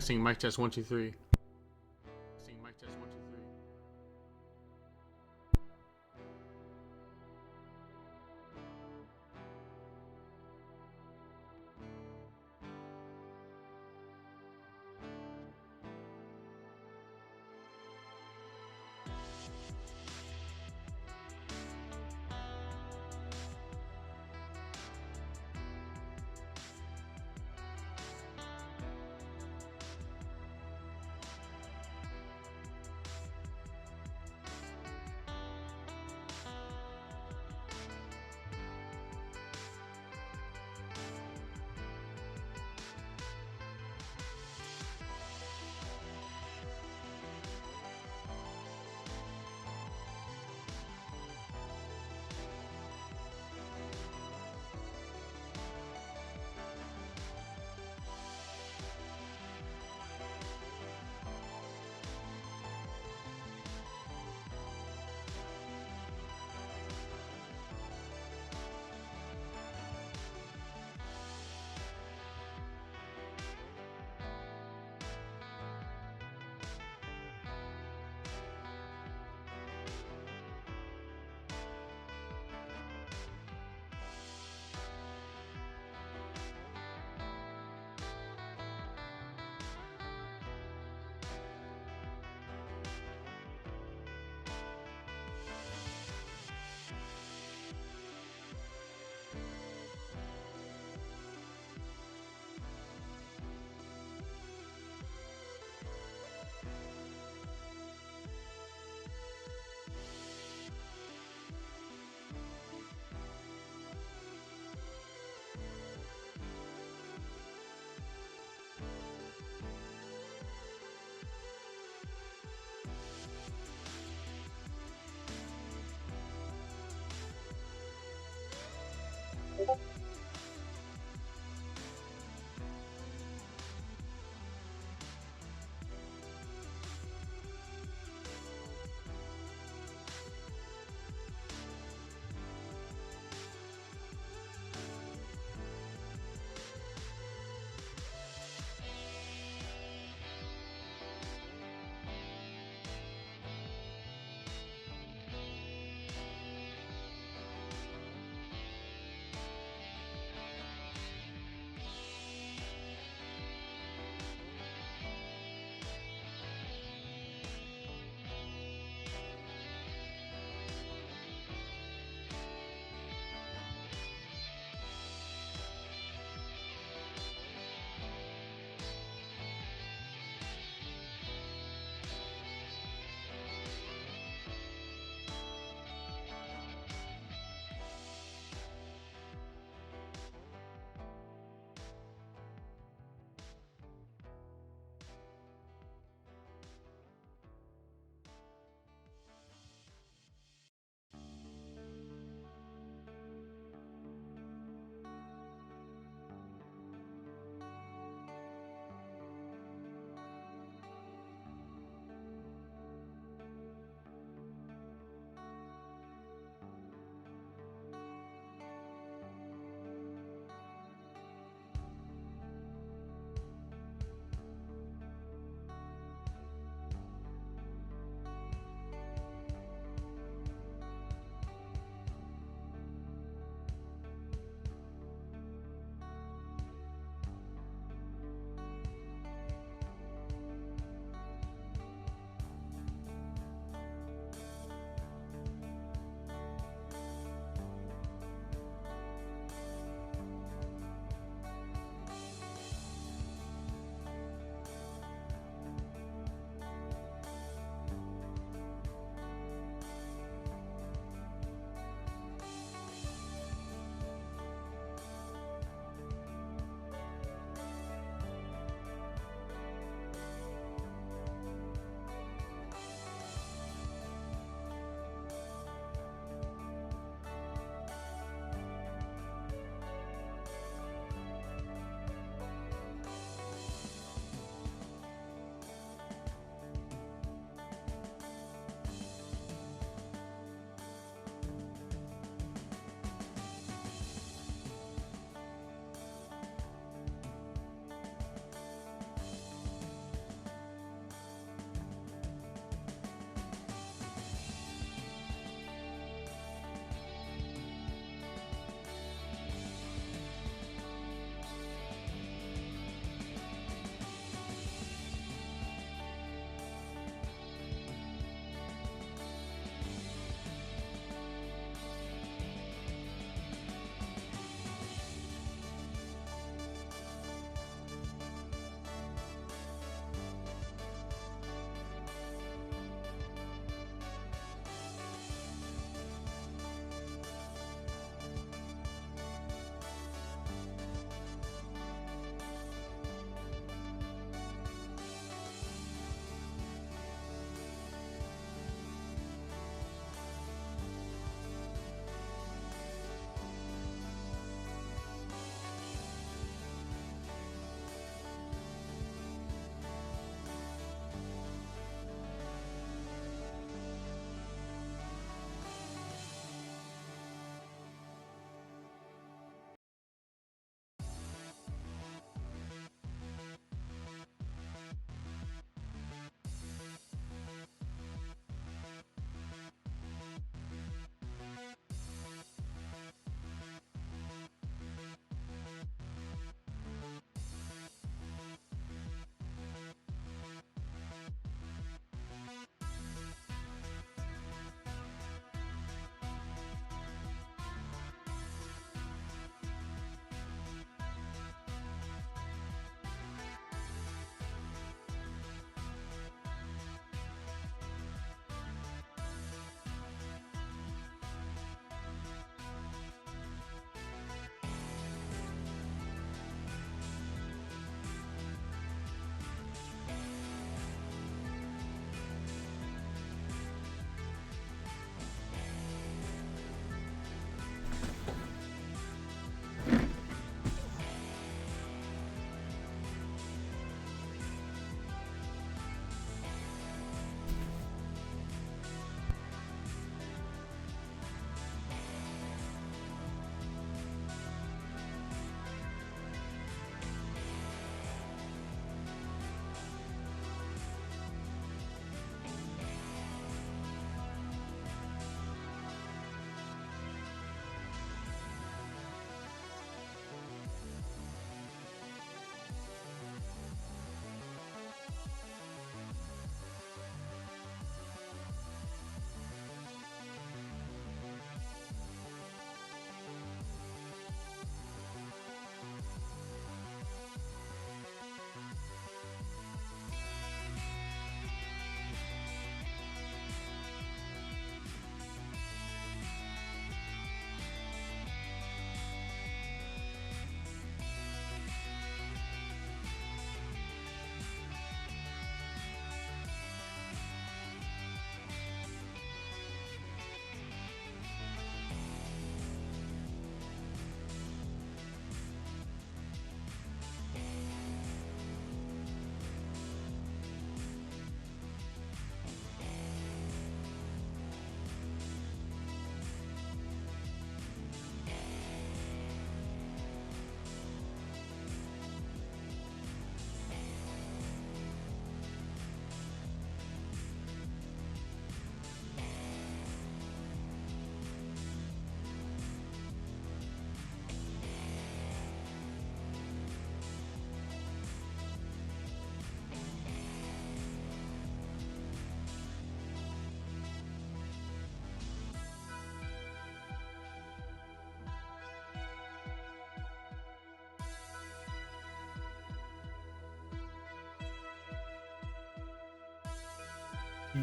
Testing mic test 1 2 3. Testing mic test 1 2 3.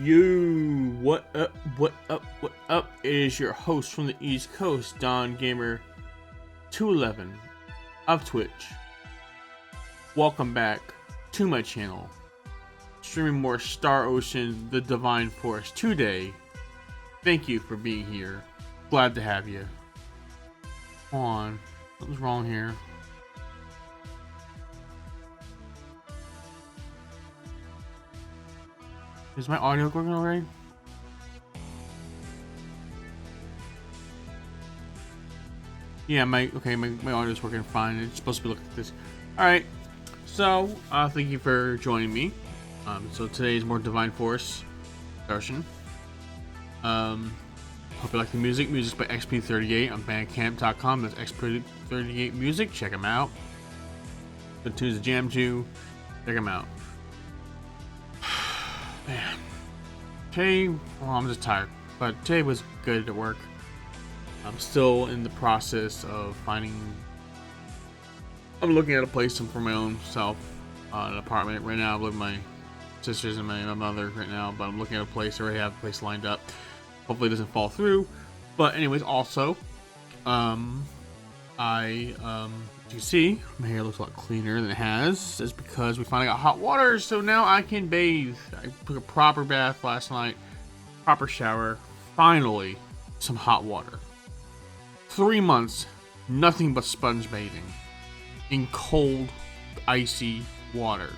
You, what up, what up, what up? It is your host from the East Coast, Don Gamer 211 of Twitch. Welcome back to my channel, streaming more Star Ocean The Divine Force today. Thank you for being here. Glad to have you. Come on, something's wrong here. Is my audio working already? Yeah, my audio's working fine. It's supposed to be looking like this. Alright, so thank you for joining me. So today is more Divine Force version. Hope you like the music. Music's by XP38 on bandcamp.com. That's XP38 Music. Check them out. Good tunes to jam to. Check them out. Man, today, well, I'm just tired, but today was good at work. I'm still in the process of I'm looking at a place for my own self, an apartment. Right now, I live with my sisters and my mother right now, but I'm looking at a place. I already have a place lined up. Hopefully it doesn't fall through. But anyways, also, you see, my hair looks a lot cleaner than it has. It's because we finally got hot water, so now I can bathe. I took a proper bath last night, proper shower. Finally, some hot water. 3 months, nothing but sponge bathing in cold, icy water.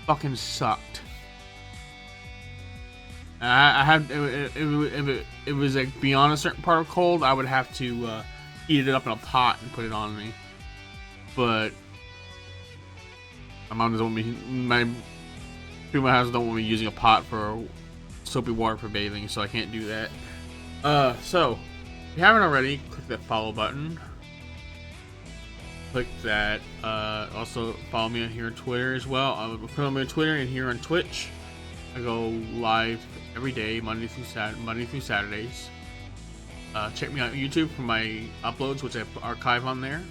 Fucking sucked. I had if it was like beyond a certain part of cold, I would have to heat it up in a pot and put it on me. But my mom doesn't want me. My house don't want me using a pot for soapy water for bathing, so I can't do that. So if you haven't already, click that follow button. Click that. Also follow me on here on Twitter as well. Follow me on Twitter and here on Twitch. I go live every day, Monday through Saturdays. Check me out on YouTube for my uploads, which I archive on there.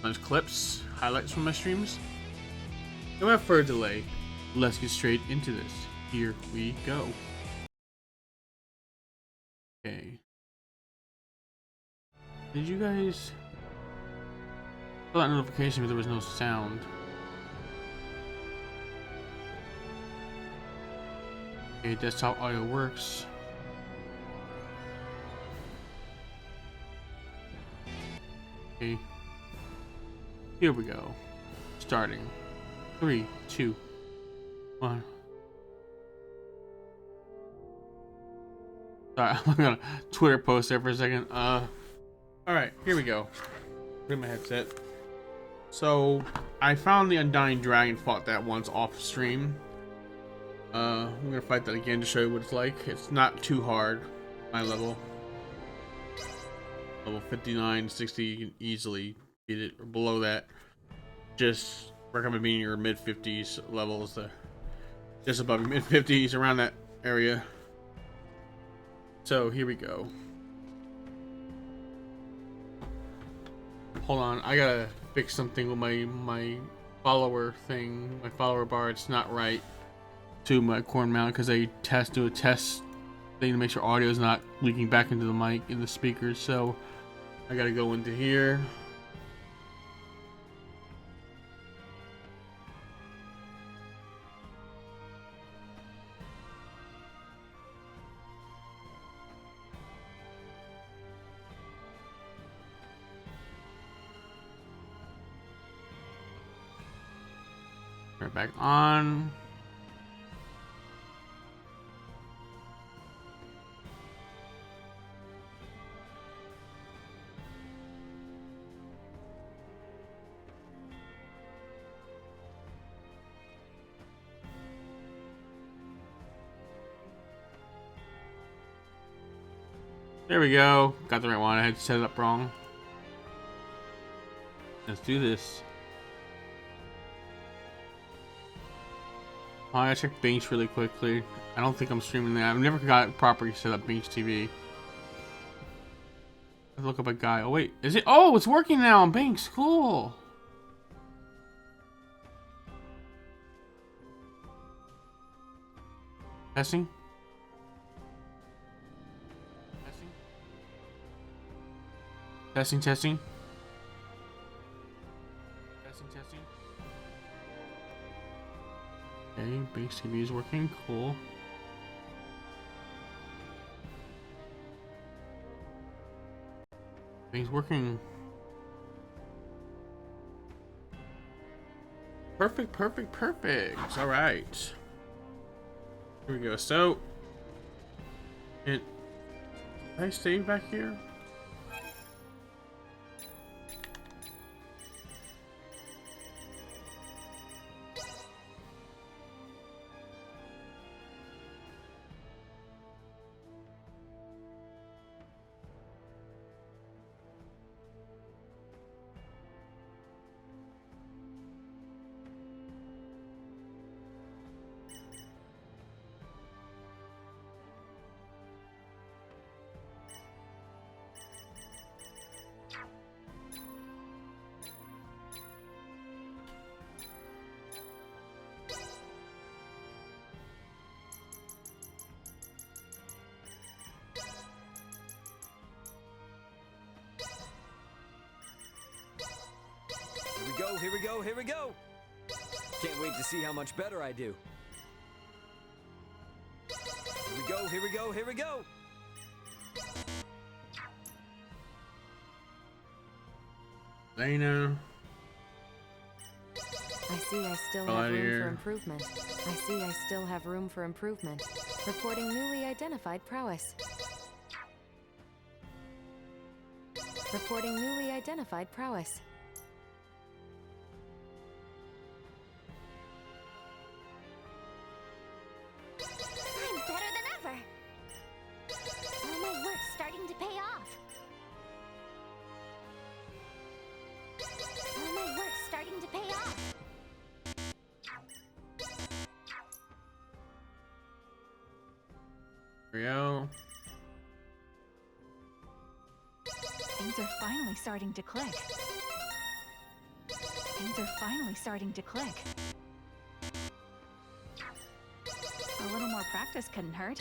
There's clips, highlights from my streams. No without further delay, let's get straight into this. Here we go. Okay. Did you guys fill that notification because there was no sound? Okay, that's how audio works. Okay. Here we go. Starting. 3, 2, 1. Sorry, I'm gonna Twitter post there for a second. Alright, here we go. Put in my headset. So, I found the Undying Dragon, fought that once off stream. I'm gonna fight that again to show you what it's like. It's not too hard, my level. Level 59, 60, you can easily beat it, or below that. Just recommend being your mid 50s levels, just above your mid 50s, around that area. So here we go. Hold on, I gotta fix something with my follower thing, my follower bar. It's not right to my corn mount because I do a test thing to make sure audio is not leaking back into the mic in the speakers. So I gotta go into here. Turn it back on. There we go. Got the right one. I had to set it up wrong. Let's do this. Oh, I gotta check Binks really quickly. I don't think I'm streaming that. I've never got it properly set up Binks TV. Let's look up a guy. Oh wait, is it? Oh, it's working now on Binks. Cool. Testing. Testing. Testing. Testing. Okay, big CV is working. Cool. Things working. Perfect. All right. Here we go. So, can I stay back here? Here we go! Can't wait to see how much better I do. Here we go! Lena. I see I still have room for improvement. I still have room for improvement. Reporting newly identified prowess. Reporting newly identified prowess. I'm better than ever! All my work's starting to pay off. All my work's starting to pay off. There we go. Things are finally starting to click. Things are finally starting to click. A little more practice couldn't hurt.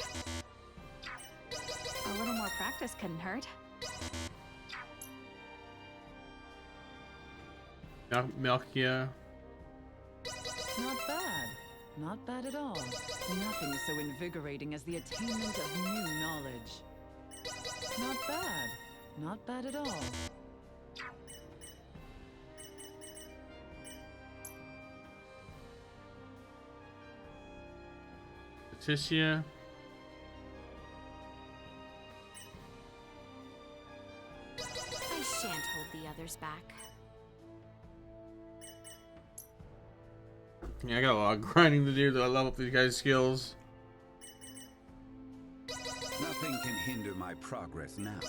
A little more practice couldn't hurt. Melkia. Not bad. Not bad at all. Nothing so invigorating as the attainment of new knowledge. Not bad. Not bad at all. Leticia. I shan't hold the others back. Yeah, I got a lot of grinding to do to level up these guys' skills. Nothing can hinder my progress now.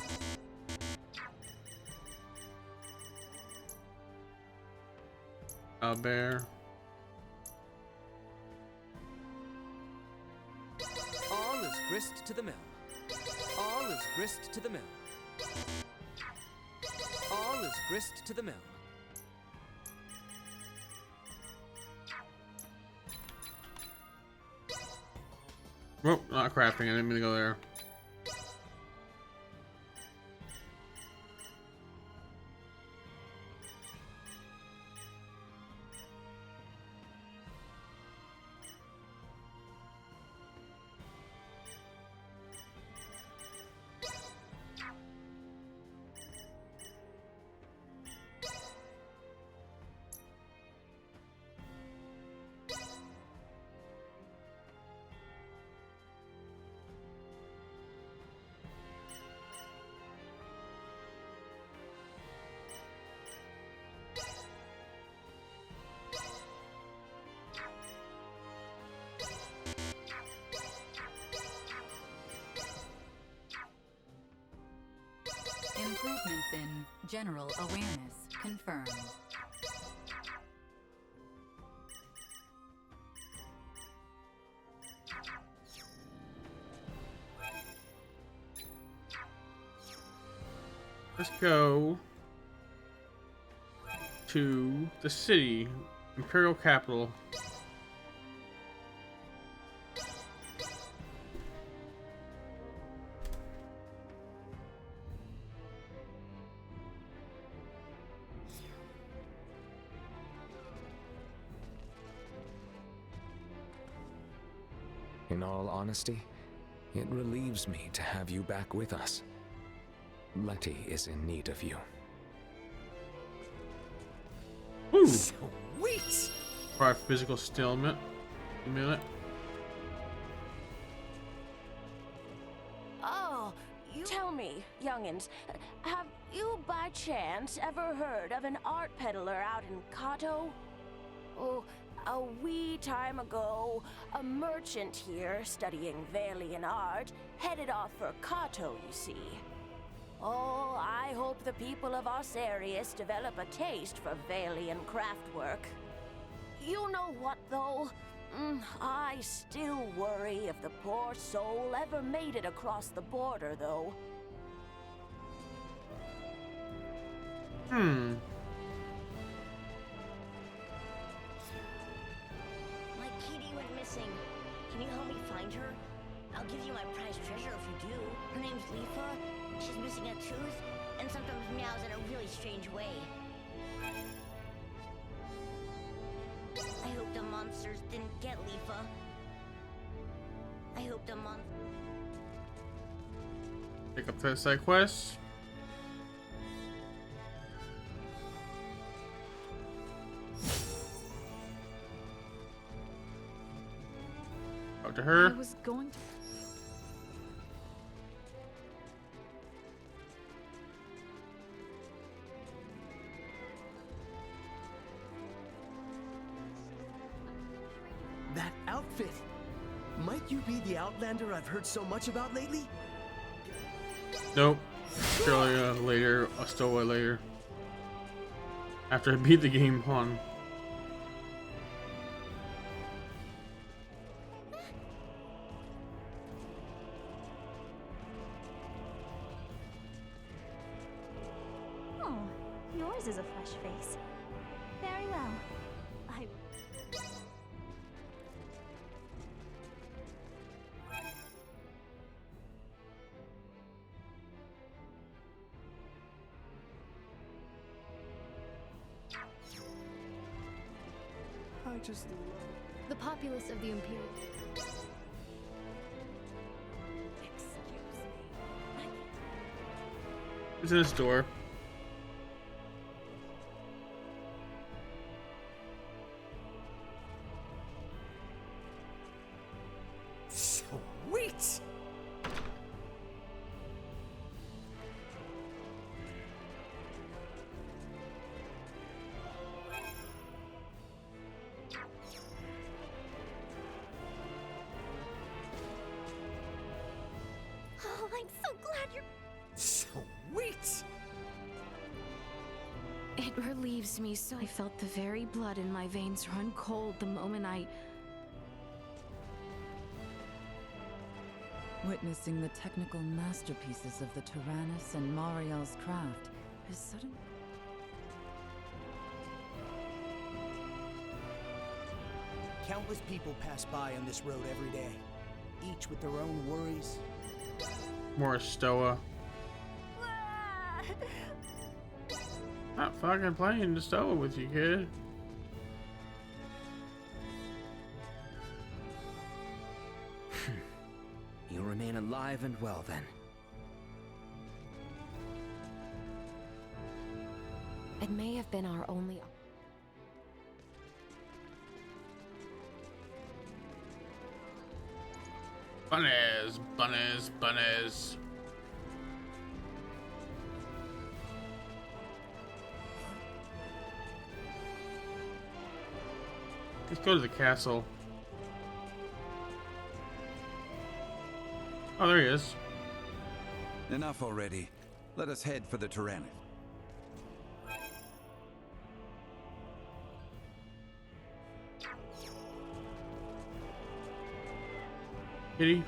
Bear. All is grist to the mill. All is grist to the mill. All is grist to the mill. Oh, not crafting. I didn't mean to go there. Improvements in general awareness confirmed. Let's go to the city, Imperial Capital. In all honesty, it relieves me to have you back with us. Letty is in need of you. Woo! Sweet! For our physical stimulant. Oh, tell me, youngins, have you by chance ever heard of an art peddler out in Kato? Oh, a wee time ago, a merchant here studying Vailian art headed off for Kato, you see. Oh, I hope the people of Osarius develop a taste for Vailian craftwork. You know what, though? I still worry if the poor soul ever made it across the border, though. My kitty went missing. Can you help me find her? I'll give you my prized treasure if you do. Her name's Leafa. She's missing a tooth and sometimes meows in a really strange way. I hope the monsters didn't get Leafa. I hope the Pick up that side quest. Talk to her. I was going to. That outfit! Might you be the Outlander I've heard so much about lately? Nope. Surely later. I'll stow away later. After I beat the game on. Oh, yours is a fresh face. Very well. I just love The populace of the Imperial. It's in this door. Sweet! Oh, I'm so glad you're... Sweet! It relieves me so. I felt the very blood in my veins run cold the moment I... Witnessing the technical masterpieces of the Tyrannus and Mariel's craft is sudden. Countless people pass by on this road every day, each with their own worries. More Stoa. Not fucking playing the Stoa with you, kid. You remain alive and well, then. It may have been our only... Bunnies, bunnies, bunnies. Let's go to the castle. Oh, there he is. Enough already. Let us head for the Tyrannus. Kitty.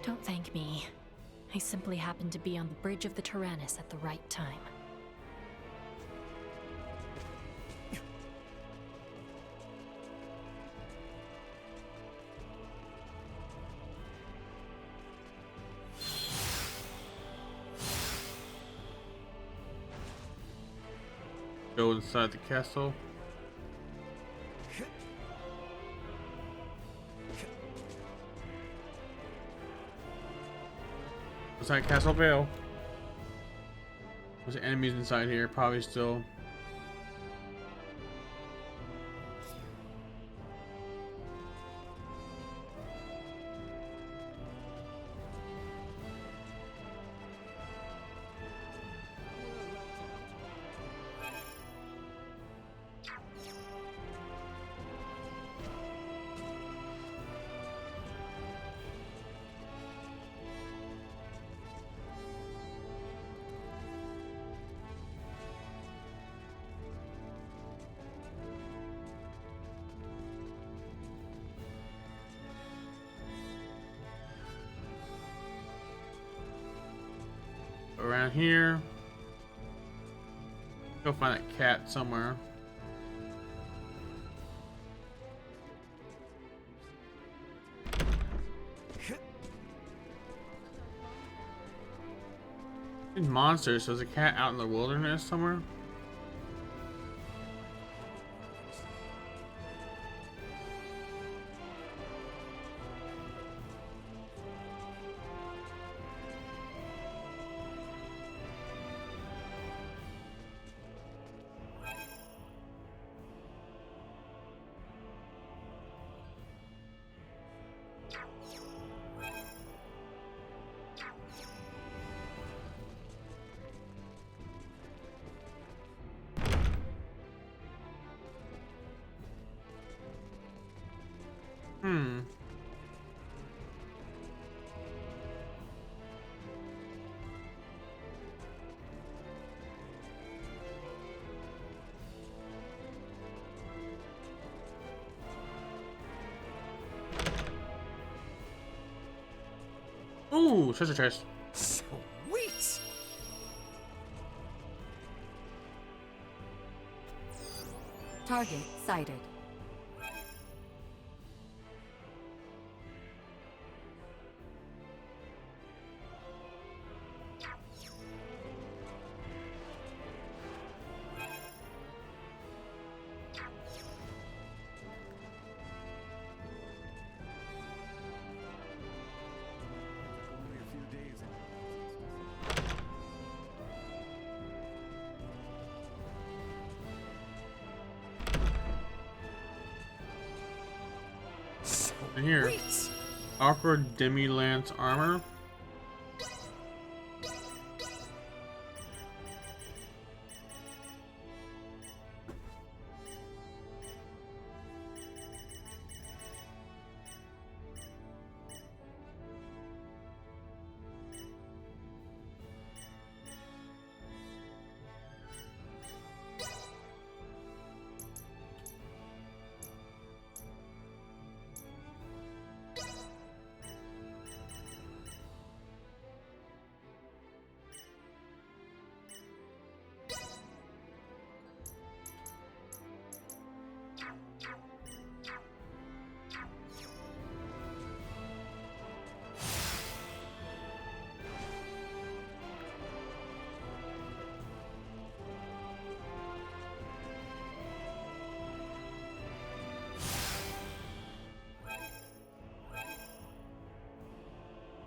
Don't thank me. I simply happened to be on the bridge of the Tyrannus at the right time. Go inside the castle. Inside Castle Vale. There's enemies inside here, probably still. Around here. Go find that cat somewhere. These monsters. So there's a cat out in the wilderness somewhere. Ooh, treasure chest. Sweet. Target sighted. And here, awkward demi-lance armor.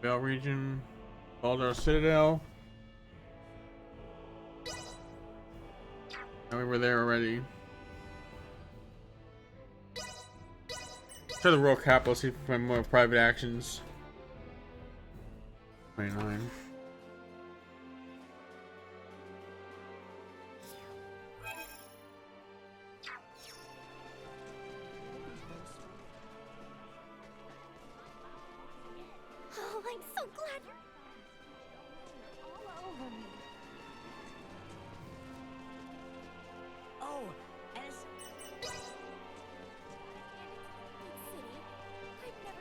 Vale region, Baldar Citadel. And we were there already. Try the Royal Capital, see if we find more private actions. 29. Oh, I'm so glad you're all over me. Oh, and it's big city. I've never.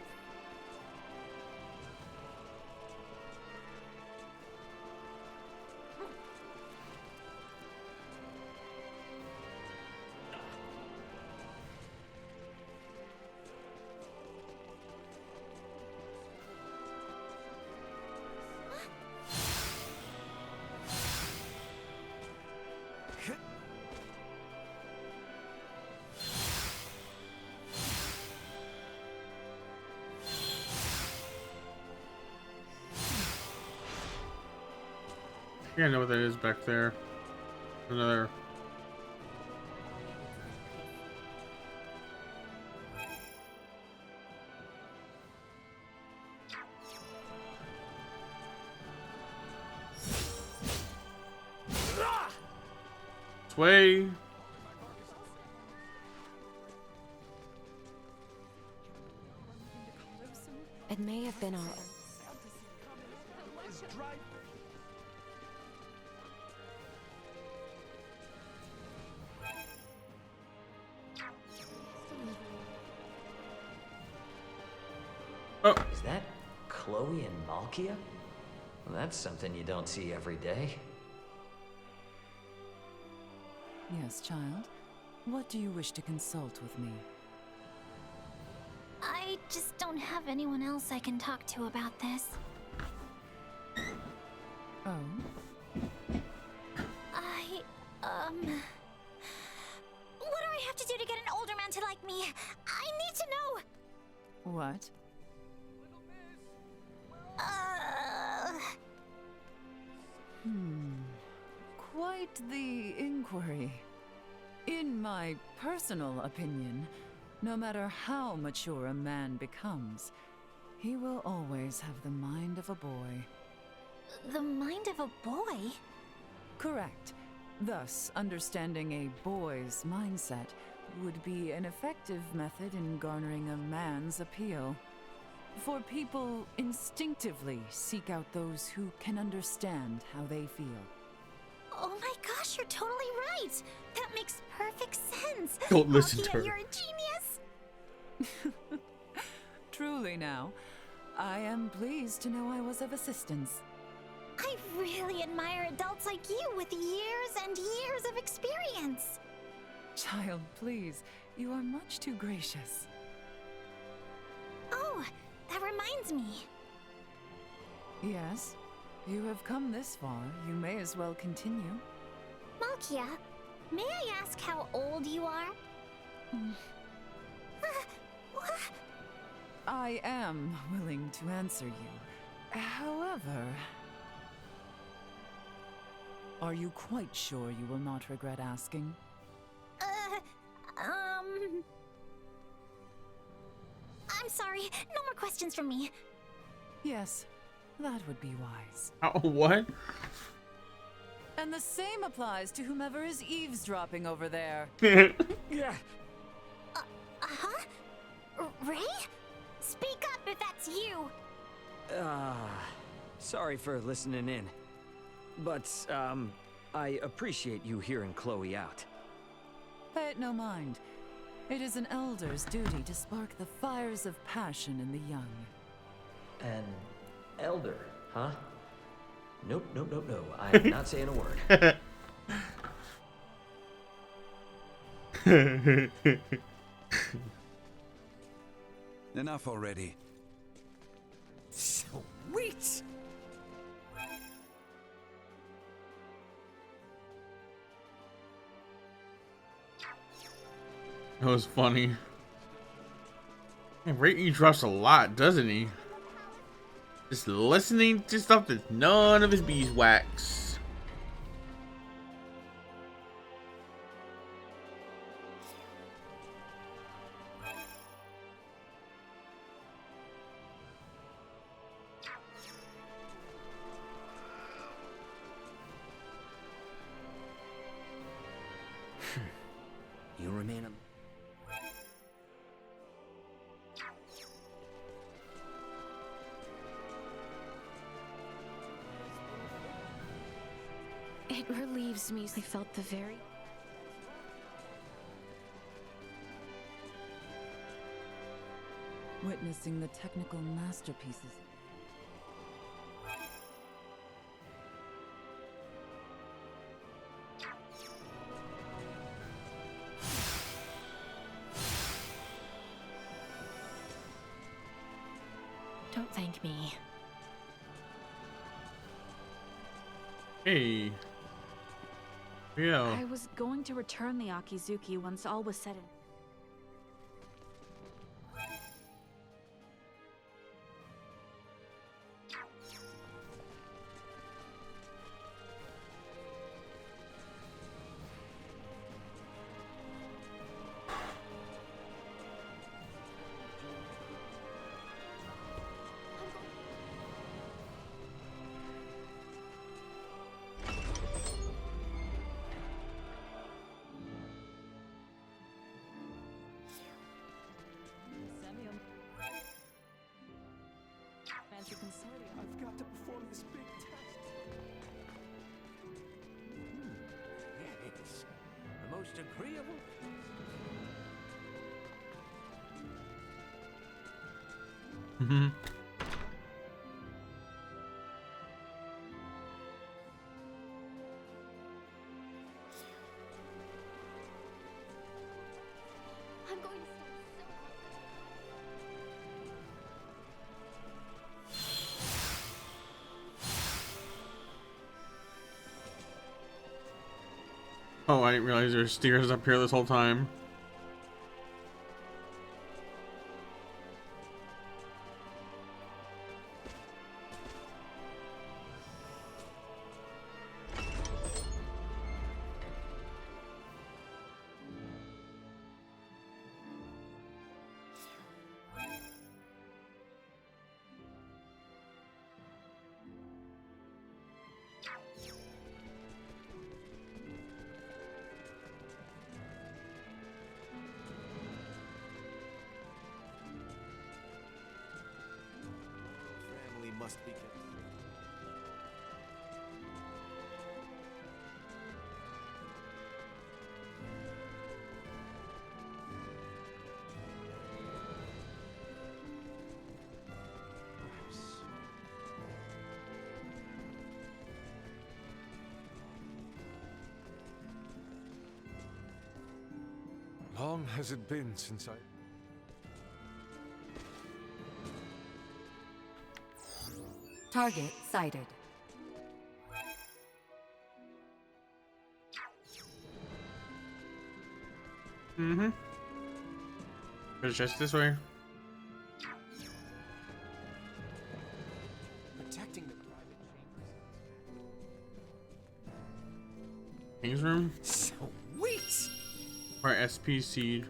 Yeah, I know what that is back there. Another. Sway. It may have been our. Oh. Is that Chloe and Malkia? Well, that's something you don't see every day. Yes, child. What do you wish to consult with me? I just don't have anyone else I can talk to about this. Oh? What do I have to do to get an older man to like me? I need to know! What? Quite the inquiry. In my personal opinion, no matter how mature a man becomes, he will always have the mind of a boy. The mind of a boy? Correct. Thus, understanding a boy's mindset would be an effective method in garnering a man's appeal. For people instinctively seek out those who can understand how they feel. Oh my gosh, you're totally right! That makes perfect sense! Don't listen to her. You're a genius! Truly now, I am pleased to know I was of assistance. I really admire adults like you with years and years of experience. Child, please, you are much too gracious. Oh, that reminds me. Yes, you have come this far. You may as well continue. Malkia, may I ask how old you are? I am willing to answer you. However, are you quite sure you will not regret asking? I'm sorry, no more questions from me. Yes, that would be wise. Oh, what? And the same applies to whomever is eavesdropping over there. Yeah. Uh-huh? Ray? Speak up if that's you! Sorry for listening in. But, I appreciate you hearing Chloe out. Pay it no mind. It is an elder's duty to spark the fires of passion in the young. An elder, huh? Nope, nope, nope, no. I'm not saying a word. Enough already. Sweet! That was funny. Man, Ray eavesdrops a lot, doesn't he? Just listening to stuff that's none of his beeswax. You remain a... It relieves me. I felt the very... Witnessing the technical masterpieces. Don't thank me. Hey. Yeah. I was going to return the Akizuki once all was said and... most agreeable. Mm-hmm. I'm going to start Oh, I didn't realize there's stairs up here this whole time. family must be kept. Long has it been since I... Target sighted. Mm-hmm. It's just this way. Protecting the private chambers. King's room? Sweet! Or SP seed.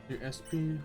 Your SP.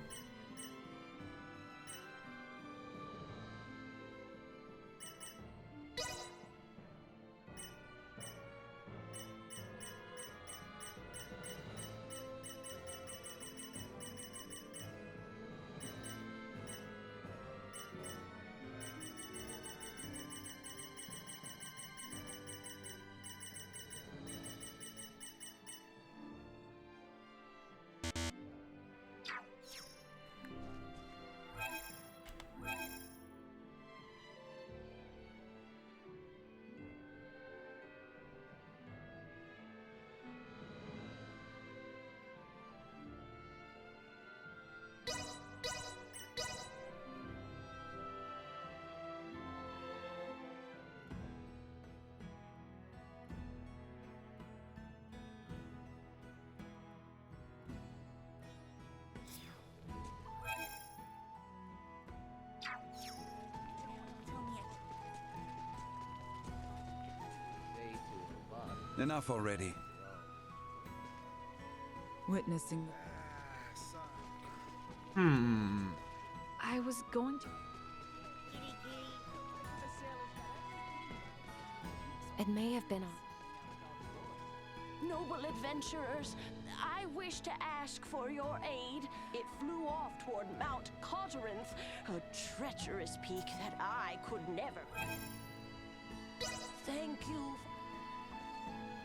Enough already. Witnessing. I was going to. It may have been Noble adventurers, I wish to ask for your aid. It flew off toward Mount Cotteranth, a treacherous peak that I could never. Thank you.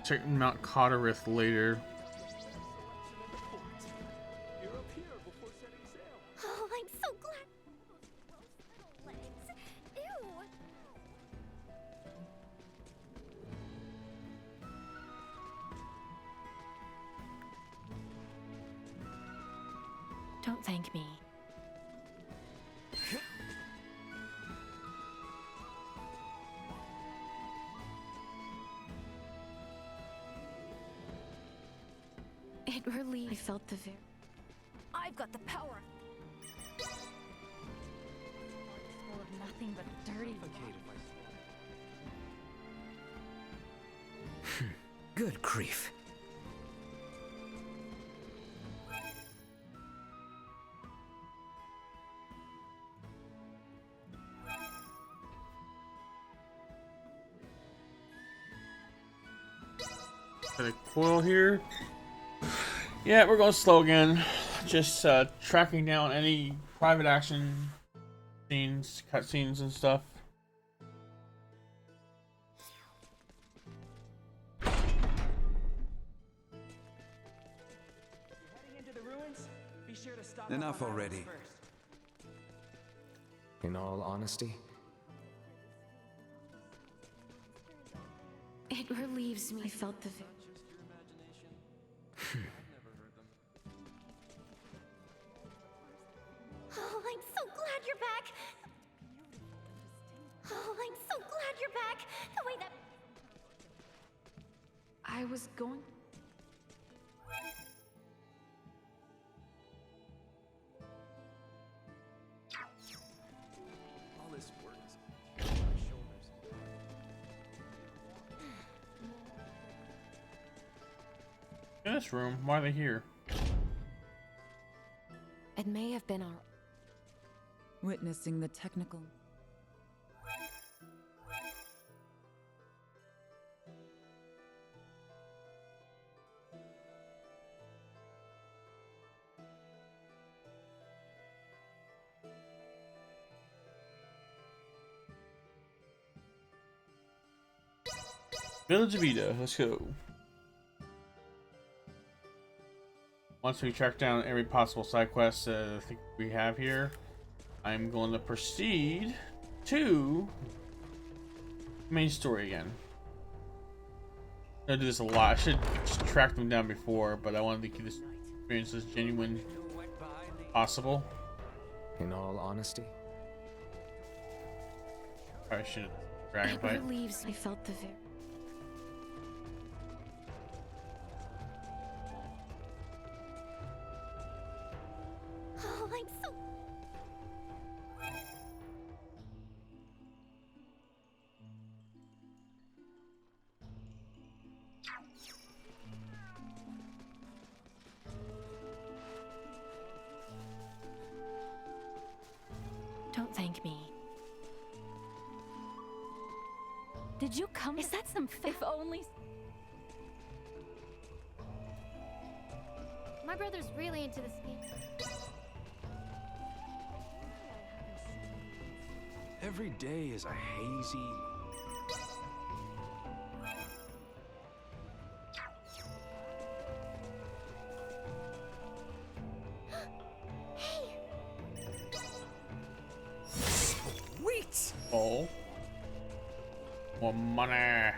Check Mount Cotterith later. You're up here before setting sail. Oh, I'm so glad. Those little legs. Ew. Don't thank me. It really. I felt the very. I've got the power. Full of nothing but dirty. Good grief. Got a coil here. Yeah, we're going slow again. Just tracking down any private action scenes, cutscenes, and stuff. Enough already. In all honesty, It relieves me. I felt the. Oh, I'm so glad you're back. Oh, I'm so glad you're back. The way that. I was going. All this work is on my shoulders. In this room, why are they here? It may have been our. Witnessing the technical. Village of Eda, let's go. Once we track down every possible side quest I think we have here, I'm going to proceed to the main story again. I'm gonna do this a lot. I should just track them down before, but I wanted to keep this experience as genuine as possible. in all honesty, Probably shouldn't dragon It fight. relieves. I felt the. Oh, I'm so. Don't thank me. Did you come? Is that some If only. My brother's really into this game. Every day is a hazy. Sweet! Oh. More money.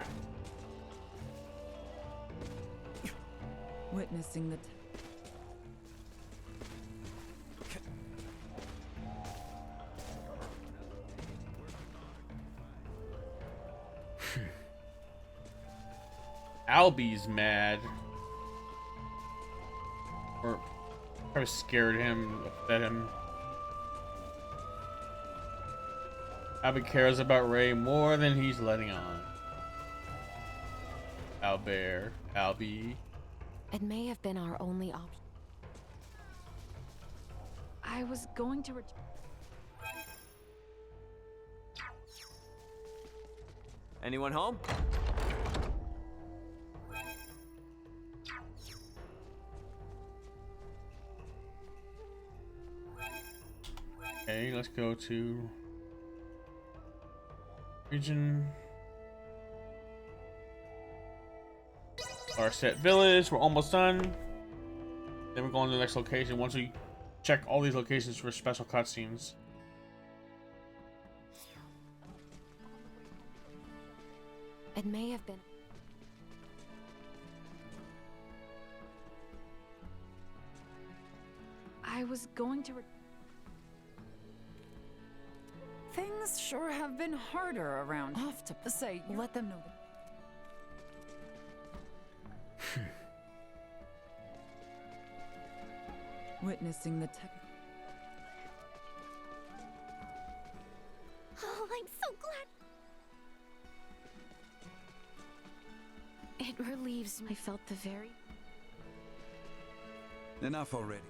Witnessing the. Albie's mad. Or probably scared him, upset him. Albie cares about Ray more than he's letting on. Albert, Albie. It may have been our only option. I was going to. Anyone home? Okay, let's go to region. Larset Village. We're almost done. Then we're going to the next location once we check all these locations for special cutscenes. It may have been. I was going to. Things sure have been harder around. Off to say, let them know. Witnessing the tech. Oh, I'm so glad. It relieves me. I felt the very. Enough already.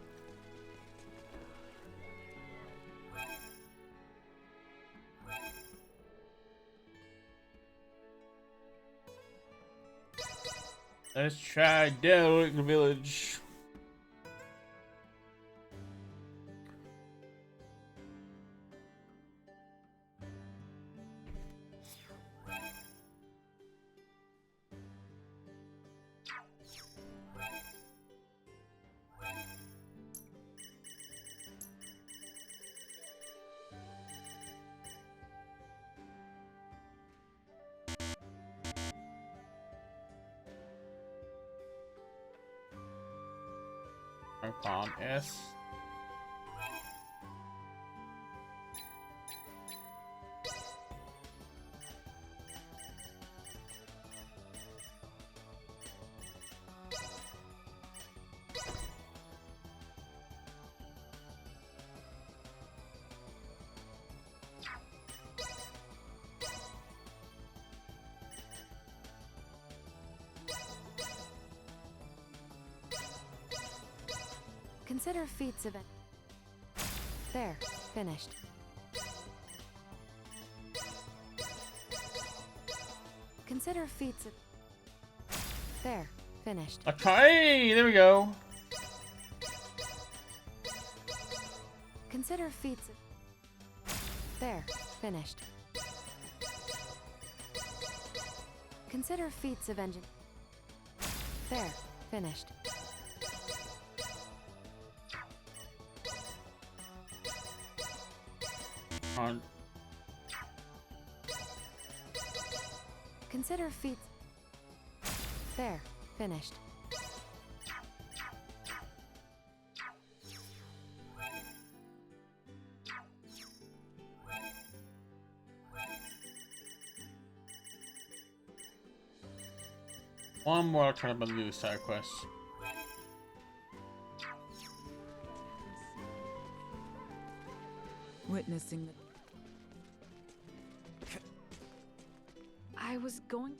Let's try Derelict Village. Palm S. Consider feats of it. There, finished. Consider feats of. There, finished. Okay, there we go. Consider feats of. There, finished. Consider feats of engine. There, finished. On. Consider feats. There, finished. One more try to do side quest. Witnessing the. I was going to.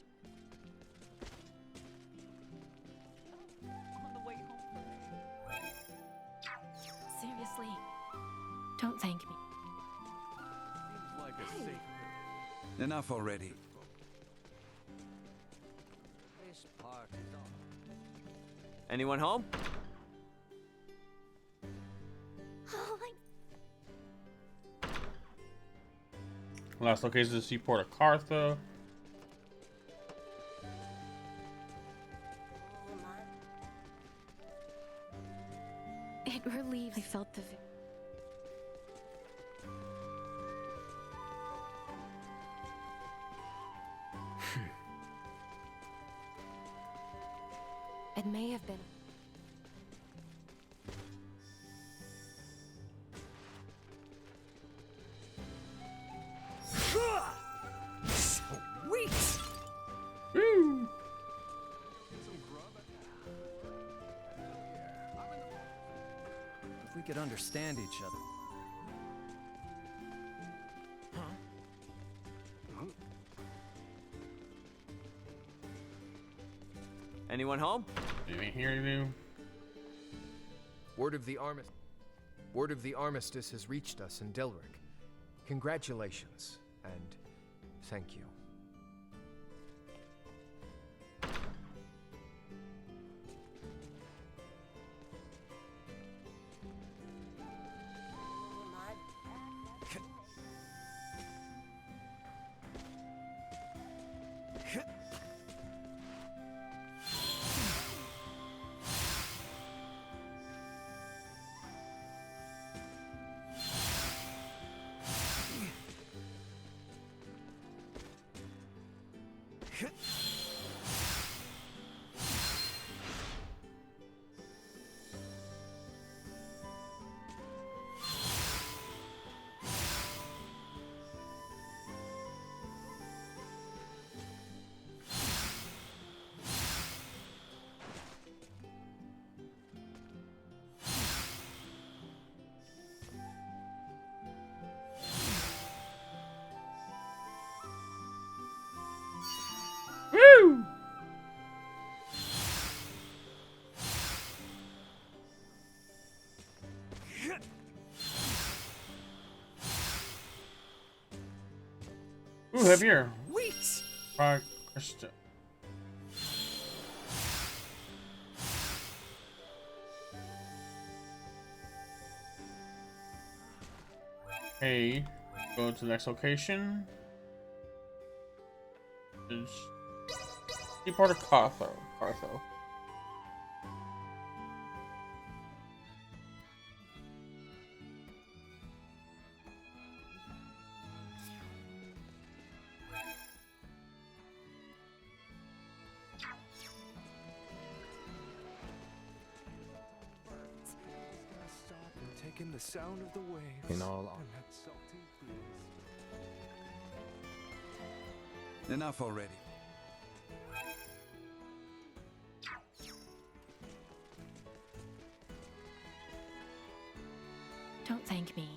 On the way home. Seriously. Don't thank me. Seems like a safe route. Enough already. This part is on. Anyone home? Last location is the seaport of Cartha. It relieves. I felt the. It may have been. Sweet! Woo! If we could understand each other. Anyone home? Anything here to do? Word of the armistice has reached us in Delric. Congratulations, and thank you. Woo! Ooh, heavier. Wheat! Progress. Hey, go to the next location. It's Seaport of Cartho. In the sound of the waves. In all on that salty breeze. Enough already. Don't thank me.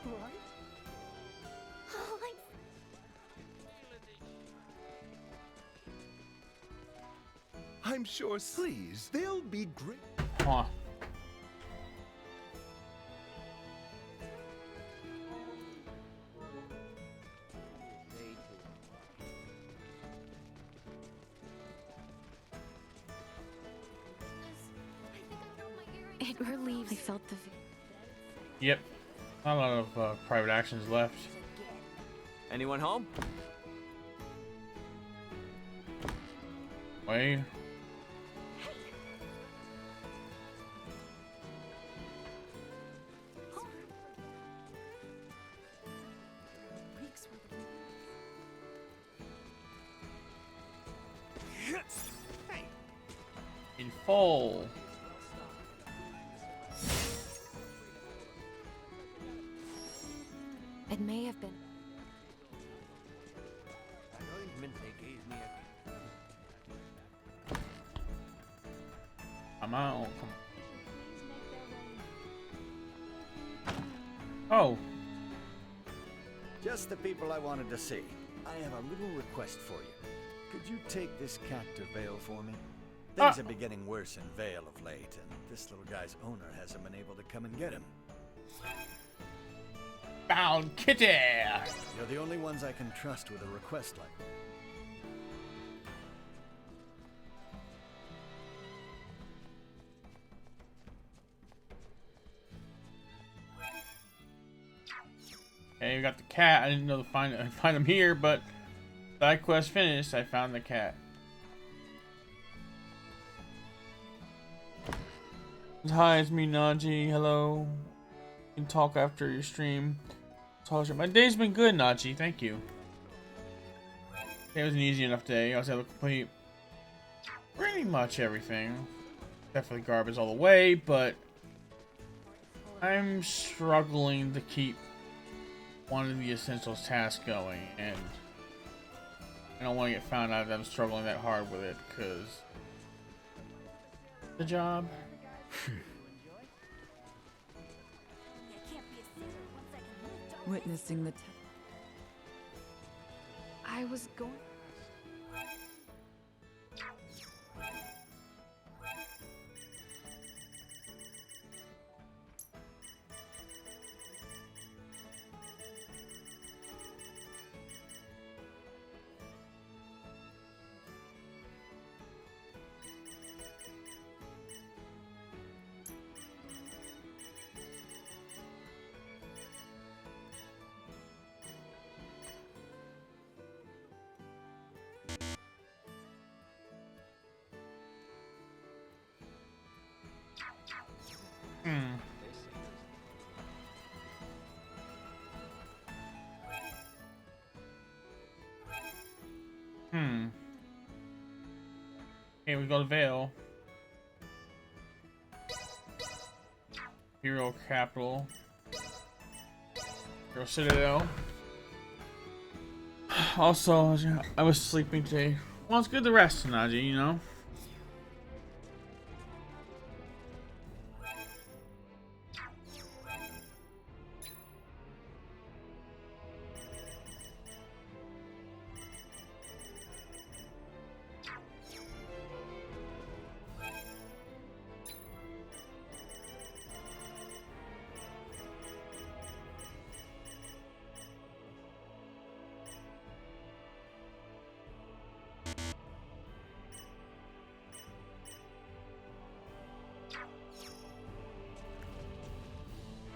Right? Oh, I'm sure. Please, they'll be great. Huh. It relieves. I felt the. Yep. Not a lot of private actions left. Anyone home? Wait. In full. It may have been. I'm out. Oh. Just the people I wanted to see. I have a little request for you. Could you take this cat to Vale for me? Things have been getting worse in Vale of late, and this little guy's owner hasn't been able to come and get him. Found Kitty! You're the only ones I can trust with a request like that. Okay, we got the cat. I didn't know to find him here, but side quest finished. I found the cat. Hi, it's me, Naji. Hello. You can talk after your stream. My day's been good, Naji. Thank you. It was an easy enough day. I was able to complete pretty much everything. Definitely garbage all the way, but I'm struggling to keep one of the essentials tasks going, and I don't want to get found out that I'm struggling that hard with it, because the job. Witnessing the. I was going. Okay, we go to Vale. Hero Capital. Hero Citadel. Also, I was sleeping today. Well, it's good to rest, Naji, you know?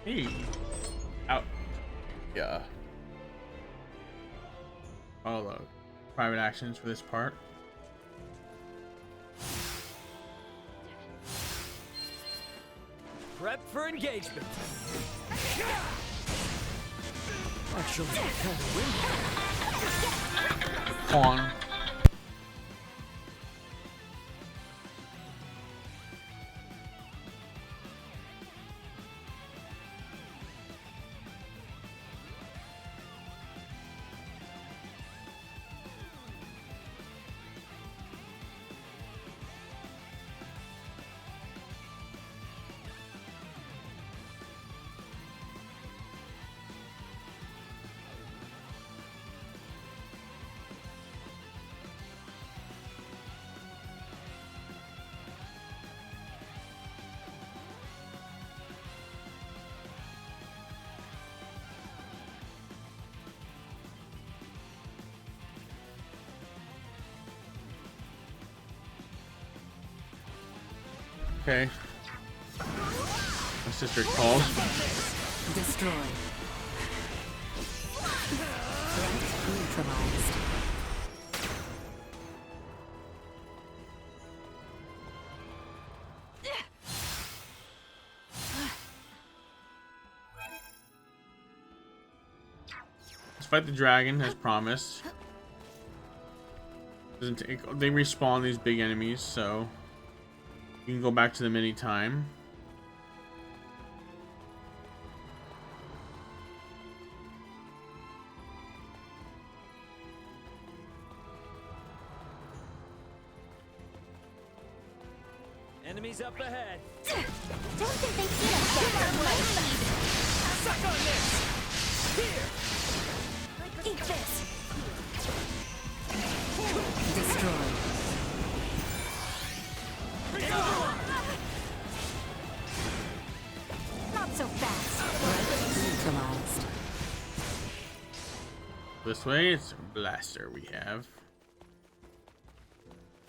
Hey. Out. Yeah. All the private actions for this part. Prep for engagement. Actually, kind of windy. On. Okay. My sister called. Destroy. Neutralized. Let's fight the dragon as promised. Doesn't take, they respawn these big enemies, so you can go back to them anytime. Enemies up ahead. Don't think they see us yet. Suck on this. Here. Eat this. Destroy. Not so fast. Neutralized. This way, it's a blaster we have.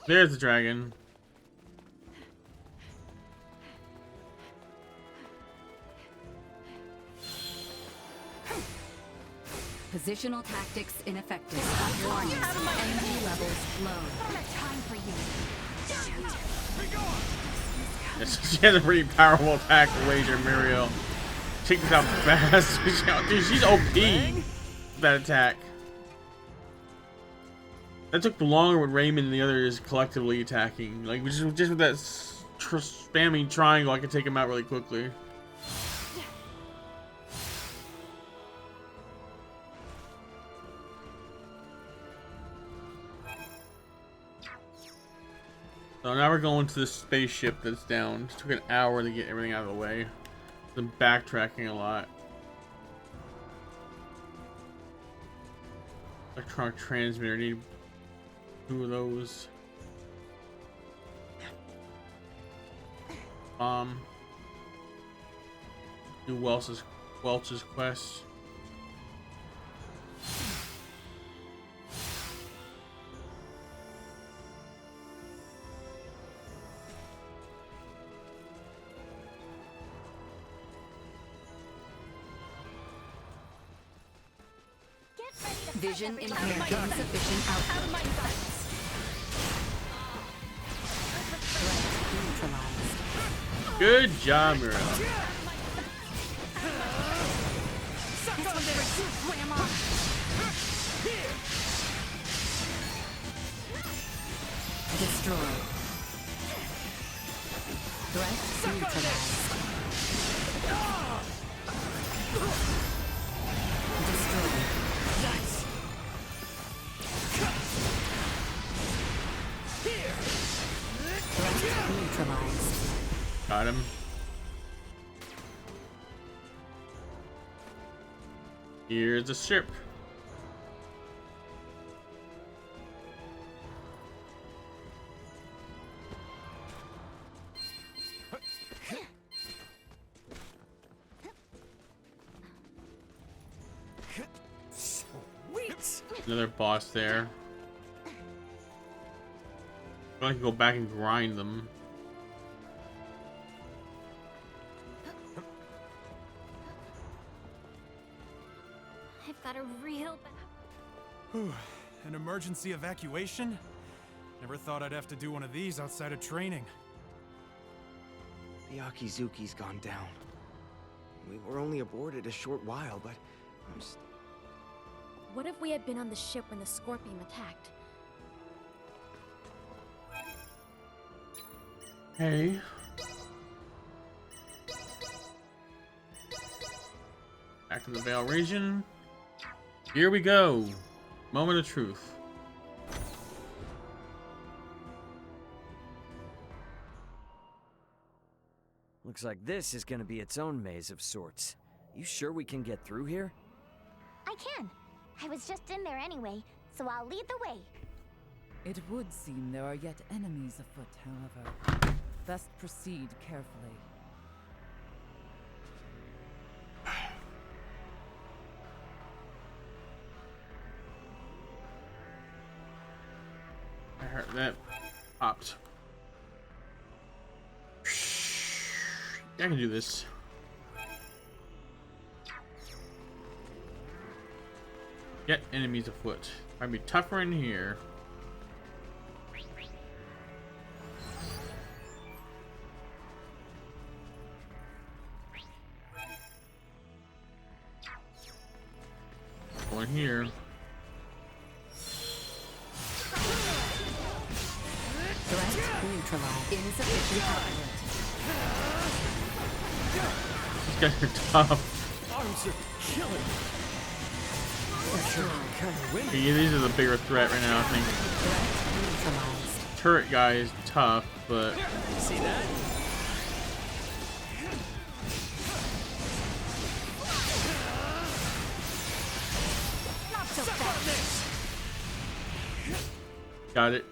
There's the dragon. Positional tactics ineffective. Warning. Energy levels low. Time for you. She has a pretty powerful attack, Laser Muriel. Take this out fast. Dude, she's OP. That attack. That took longer with Raymond and the others collectively attacking. Like, just with that spamming triangle, I could take him out really quickly. So now we're going to the spaceship that's down. It took an hour to get everything out of the way. Been backtracking a lot. Electronic transmitter, need 2 of those. Do Welch's quest. Vision impaired. Insufficient output. Threat neutralized. Good job, Muriel. Destroy. Threat neutralized. Destroy. Threat neutralized. Got him. Here's the ship. Sweet. Another boss there. I can go back and grind them. I've got a real Whew. An emergency evacuation? Never thought I'd have to do one of these outside of training. The Akizuki's gone down. We were only aboard it a short while, but I'm What if we had been on the ship when the Scorpion attacked? Hey. Back to the Vale region. Here we go. Moment of truth. Looks like this is gonna be its own maze of sorts. You sure we can get through here? I can. I was just in there anyway, so I'll lead the way. It would seem there are yet enemies afoot, however. Best proceed carefully. I heard that popped. I can do this. Yet enemies afoot. Might be tougher in here. Going here. Threat neutralized. Insufficient output. These guys are tough. Arms are killing. Yeah, these are the bigger threat right now, I think. Turret guy is tough, but See that? Not so fast. got it.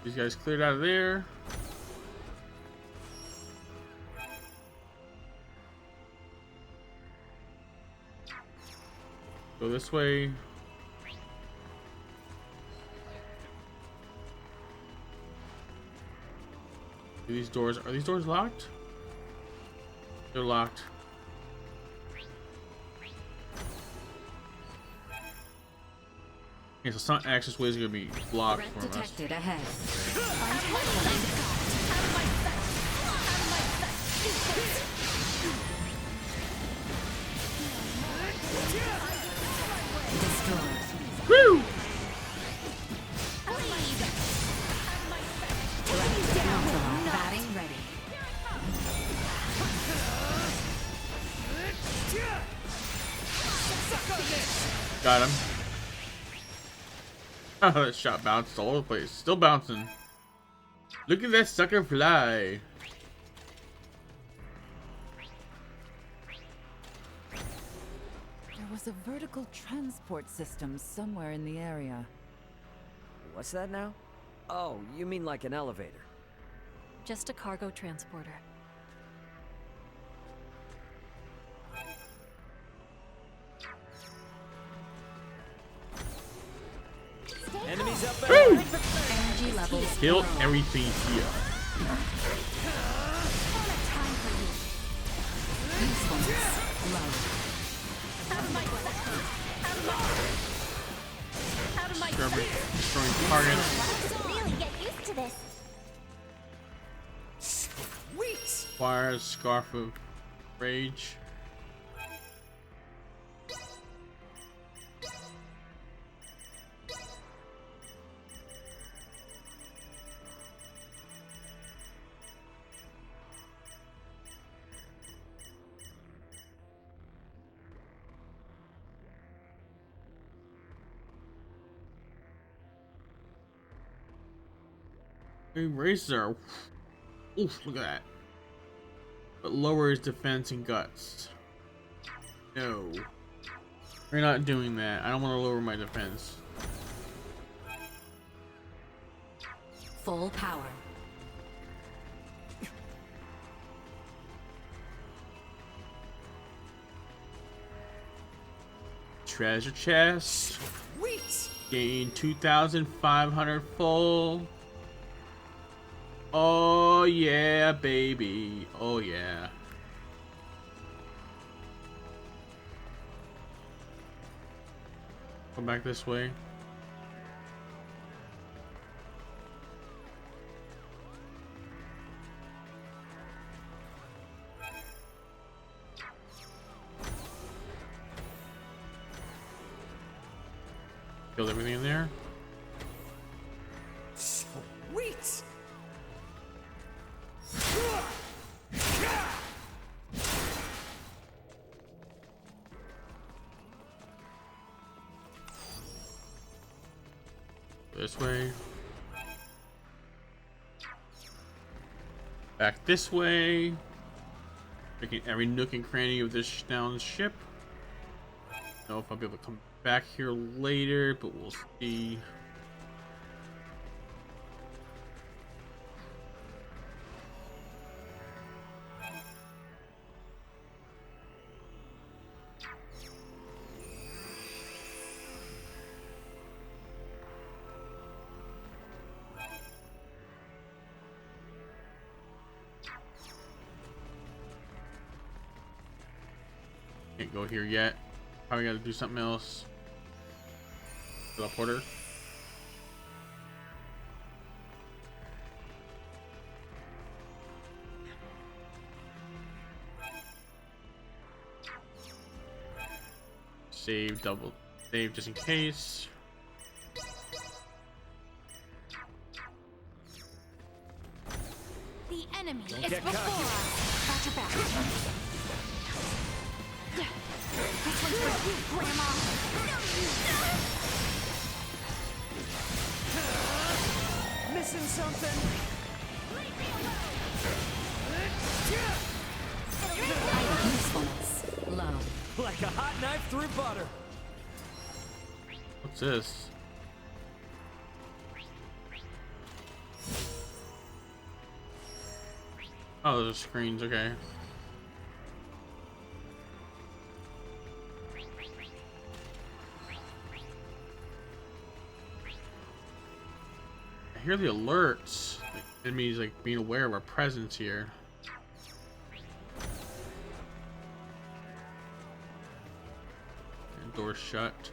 These guys cleared out of there. Go this way. Are these doors locked? They're locked. Okay, so some access ways are gonna be blocked Threat for us. detected ahead. Destroyed. Woo! Batting ready. Got him. Oh, that shot bounced all over the place. Still bouncing. Look at that sucker fly. There was a vertical transport system somewhere in the area. What's that now? Oh, you mean like an elevator? Just a cargo transporter. Enemies up there. Energy levels. Kill everything here. Destroying targets. Really get used to this. Sweet. Fires, Scarf of Rage. Raises are. Oof, look at that. But lowers defense and guts. No. We're not doing that. I don't want to lower my defense. Full power. Treasure chest. Sweet. Gain 2,500 full. Oh yeah, baby. Oh yeah. Go back this way. Killed everything in there. Sweet! This way. Back this way. Making every nook and cranny of this down ship. Don't know if I'll be able to come back here later, but we'll see. Can't go here yet. Probably got to do something else. Teleporter. Save, double save just in case. The enemy Don't is get before cocky. us. Got your back. This one's for you, Grandma. Missing something? Usefulness low. Like a hot knife through butter. What's this? Oh, those are screens, okay. I hear the alerts. Like, enemies like being aware of our presence here. And doors shut.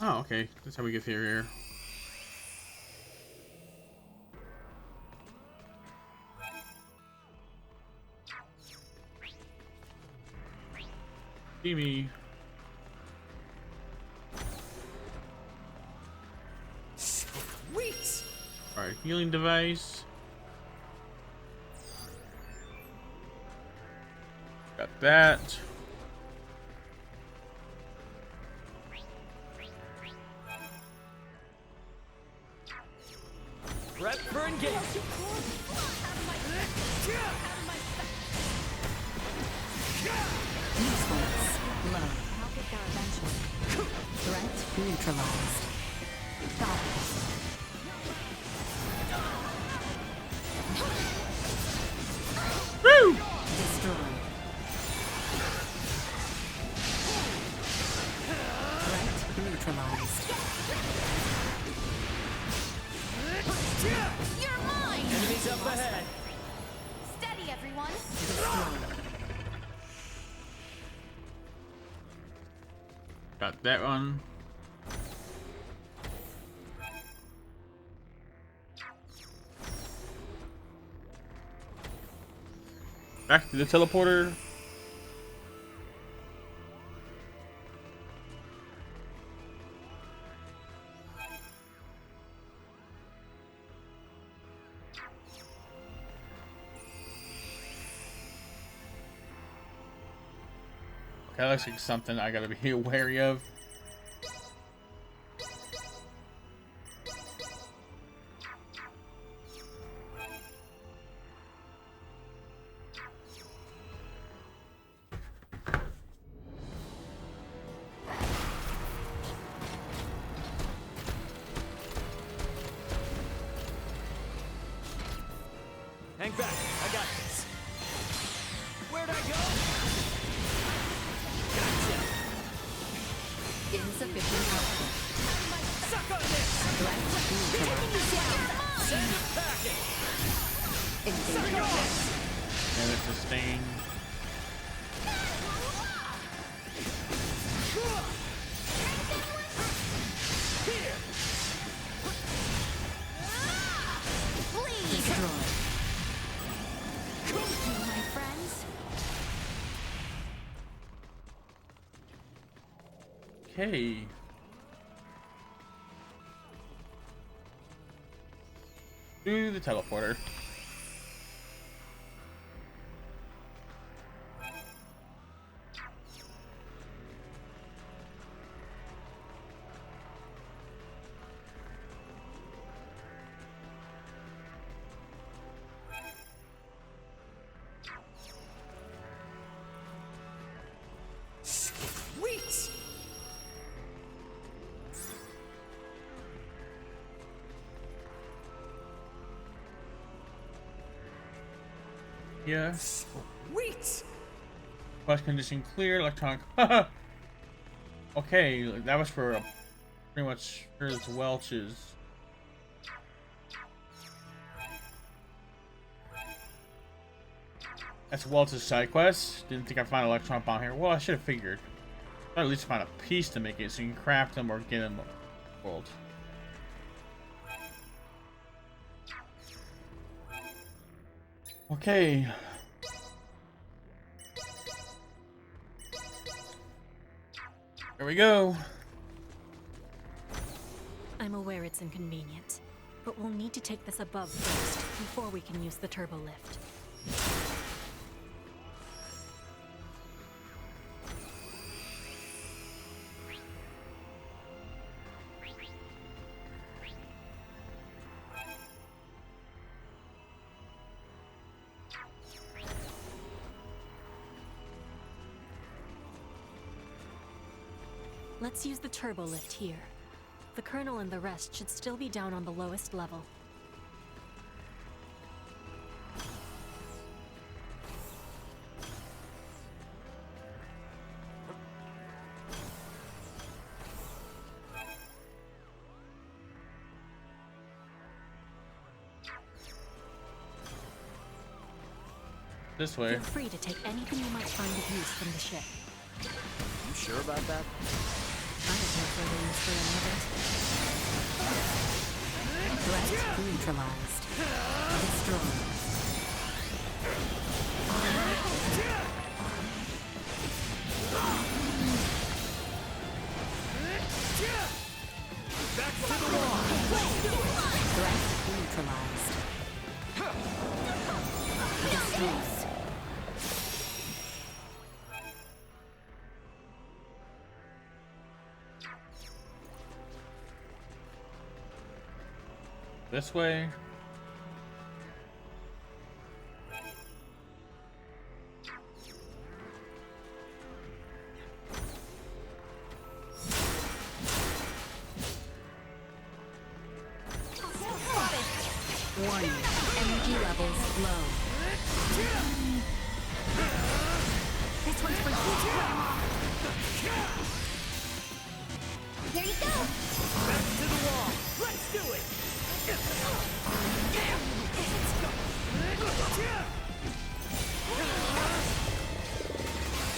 Oh, okay. That's how we get through here. See me. Sweet! Alright, healing device. Got that. Prep for engagement. Usefulness low. I'll get there eventually. Threat neutralized. Got it. Woo! Destroyed. Threat neutralized. You're mine! Enemies up ahead. Steady, everyone! Got that one. Back to the teleporter. Okay, that looks like something I gotta be wary of. Hang back. I got this. Where'd I go? Gotcha. And it's sustain. My friends. Okay. To the teleporter. Sweet! Yeah. Sweet! Quest condition clear. Electronic. Okay, that was for pretty much here's Welch's. That's Welch's side quest. Didn't think I'd find an electron bomb here. Well, I should have figured. I'd at least find a piece to make it so you can craft them or get them world. Okay. Here we go. I'm aware it's inconvenient, but we'll need to take this above first, before we can use the turbo lift. Let's use the turbo lift here. The Colonel and the rest should still be down on the lowest level. This way. Feel free to take anything you might find of use from the ship. You sure about that? I have no further use for any of it. Threat neutralized. Destroyed. Back to the wall! Threat neutralized. Destroyed. This way. Warning. Energy levels low. This one's for you, Grandma. Here you go. Back to the wall! Let's do it!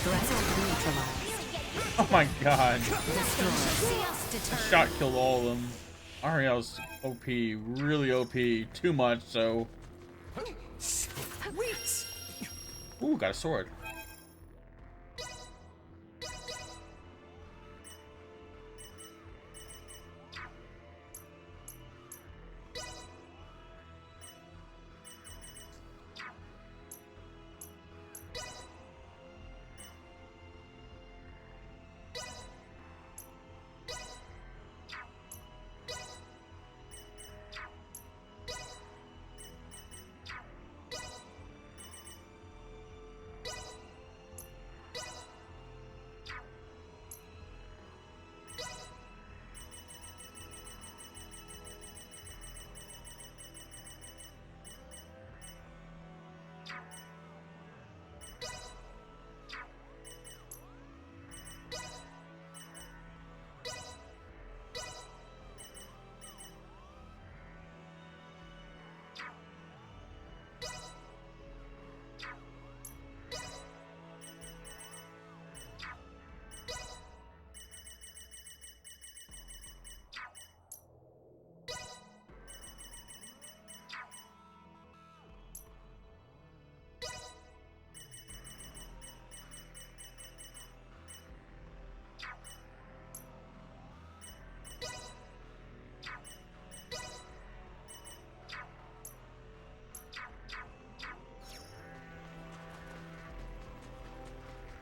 Threat neutralized. Oh my god. Destroyed. Shot killed all of them. Ariel's OP, really OP, too much, so. Sweet! Ooh, got a sword.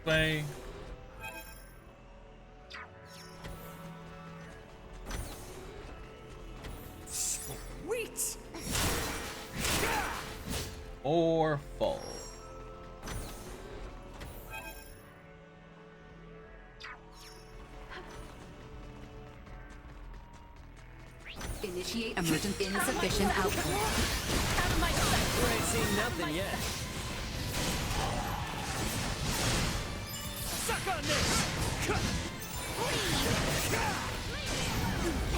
way. Sweet. Or fall. Initiate emergent insufficient output. Out of my sight! You ain't seen nothing yet. Suck on this!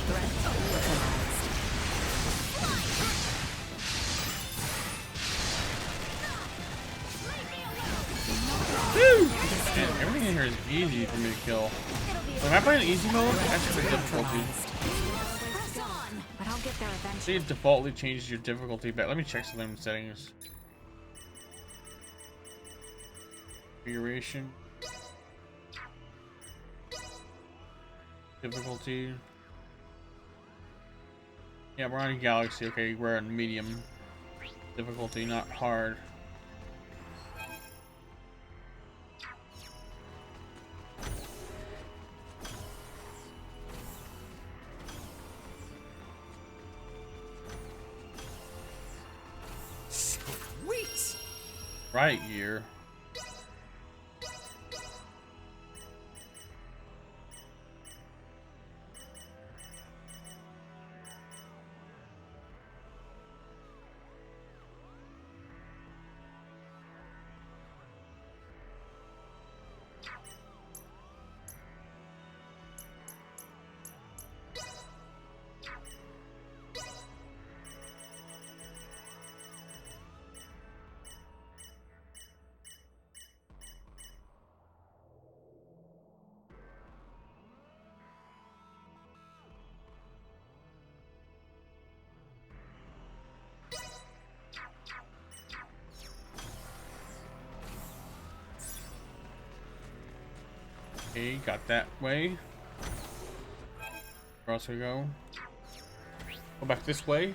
Threat neutralized. Woo! Man, everything in here is easy for me to kill. Am I playing easy mode? That's for difficulty. But I'll get there eventually. See, it defaultly changes your difficulty back. Let me check some of them settings. Configuration. Difficulty. Yeah, we're on Galaxy. Okay, we're on medium difficulty, not hard. Sweet. Right here. Okay, got that way. Where else we go? Go back this way.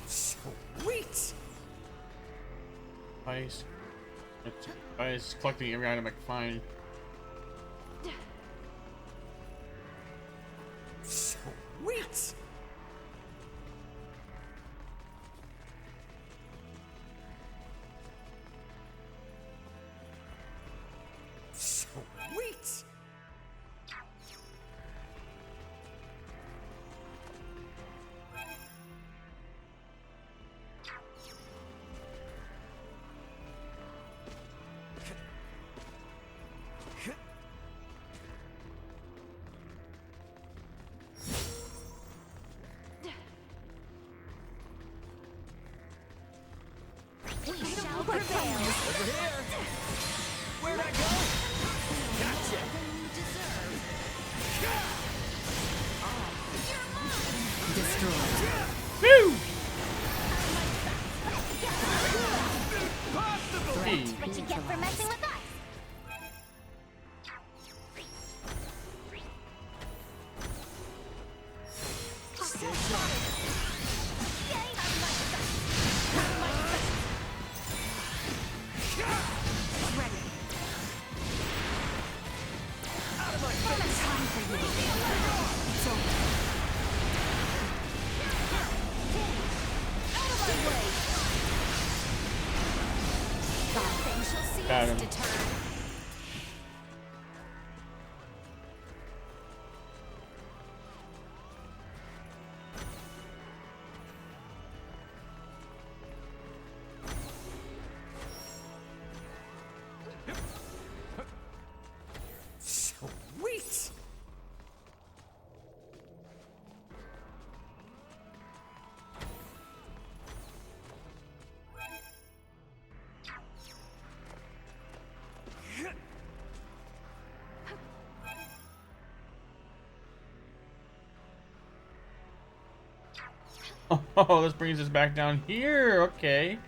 Sweet. Ice. Ice collecting every item I can find. Sweet. Sweet. We shall prevail. Over here! Where'd I go? Gotcha! Destroyed. Woo! That's what you get for messing with us. Got him. Sweet. Oh, this brings us back down here. Okay.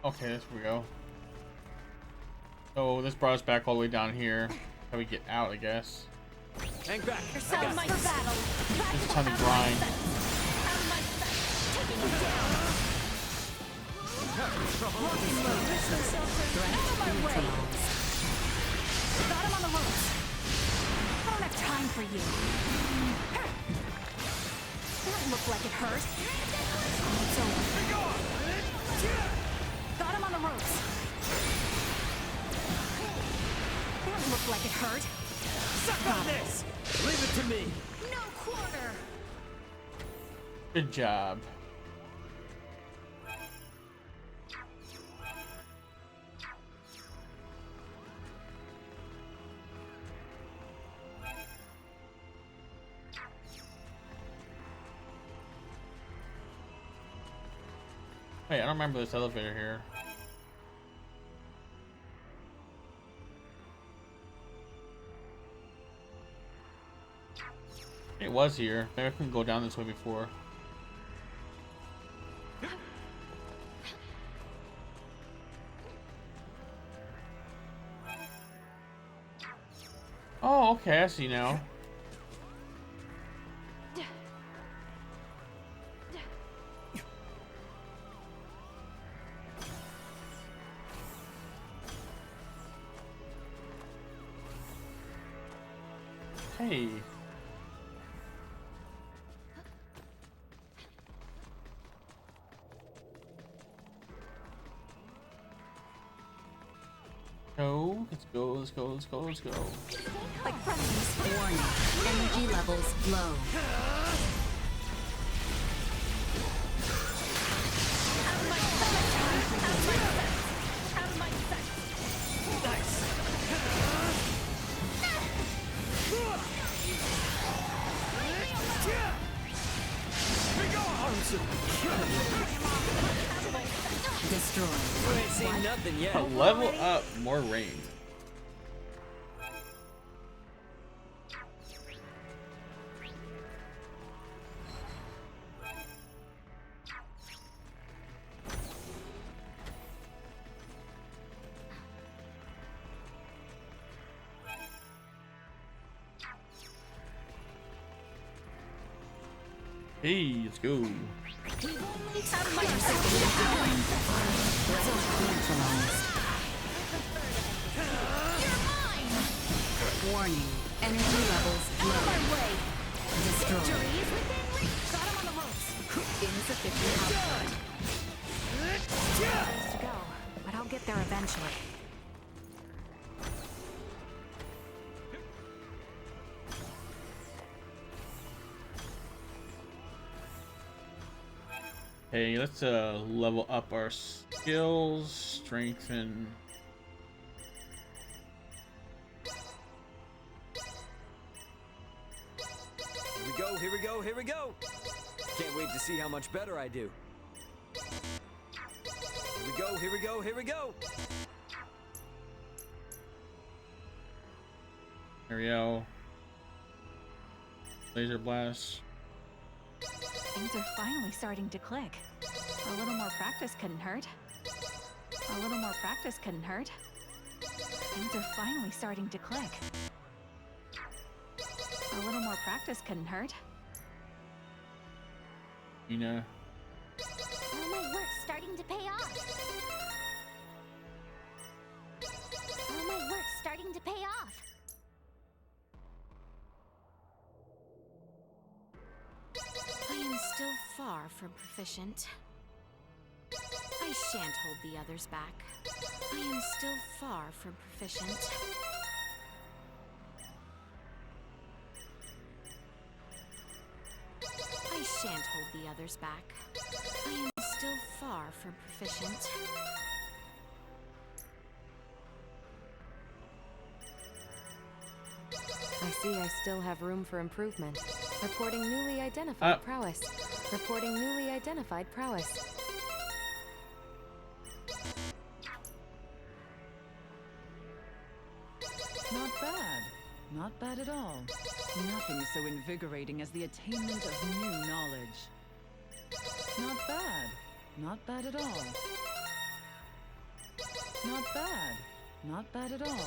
Okay, there we go. So this brought us back all the way down here. How we get out, I guess. Hang back. Yourselves for battle. This time to grind. Got him on the ropes. I don't have time for you. That looked like it hurt. It's over. Got him on the ropes. That looked like it hurt. Suck on this! Leave it to me! No quarter. Good job. Wait, I don't remember this elevator here. It was here. Maybe I couldn't go down this way before. Oh, okay, I see now. Hey. Go, let's go, let's go, let's go, let's go. Like frenemies. Warning. Energy levels low. Destroy. You ain't seen nothing yet. Level up, more range. Hey, let's go. Warning. Energy levels low. Destroy. Got him on the ropes. Insufficient output. Ways to go, but I'll get there eventually. Hey, let's level up our skills, strengthen. Here we go, here we go, here we go! Can't wait to see how much better I do. Here we go, here we go, here we go! There we go. Laser blast. Things are finally starting to click. A little more practice couldn't hurt. A little more practice couldn't hurt. Things are finally starting to click. A little more practice couldn't hurt. You know. All my work's starting to pay off. All my work's starting to pay off. I am still far from proficient. I shan't hold the others back. I am still far from proficient. I shan't hold the others back. I am still far from proficient. I see I still have room for improvement. Reporting newly identified prowess. Reporting newly identified prowess. Not bad. Not bad at all. Nothing so invigorating as the attainment of new knowledge. Not bad. Not bad at all. Not bad. Not bad at all.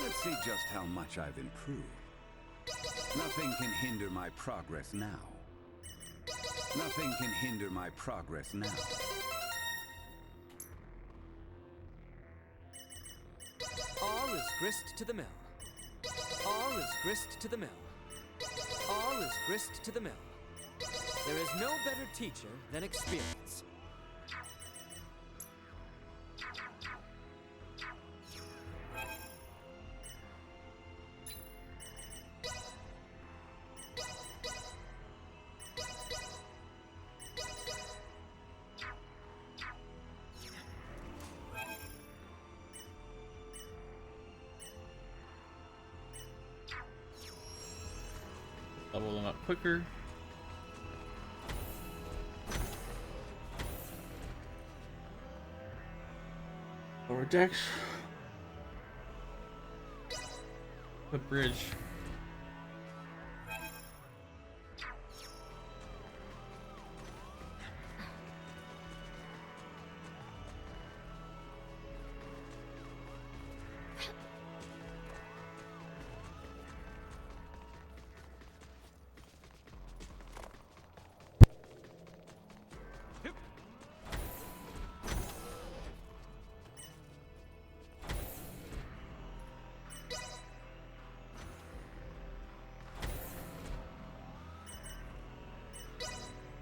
Let's see just how much I've improved. Nothing can hinder my progress now. Nothing can hinder my progress now. All is grist to the mill. All is grist to the mill. All is grist to the mill. There is no better teacher than experience. Level them up quicker. Lower decks. The bridge.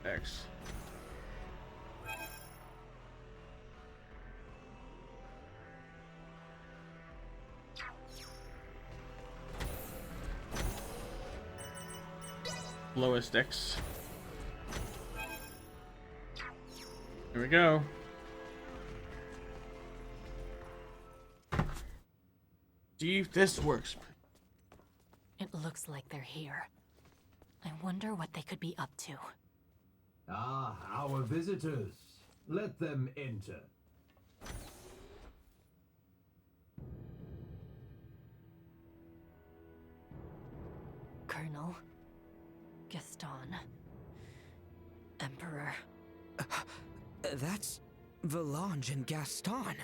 X. Lowest X. Here we go. See if this works. It looks like they're here. I wonder what they could be up to. Ah, our visitors. Let them enter. Colonel. Gaston. Emperor. That's Valange and Gaston.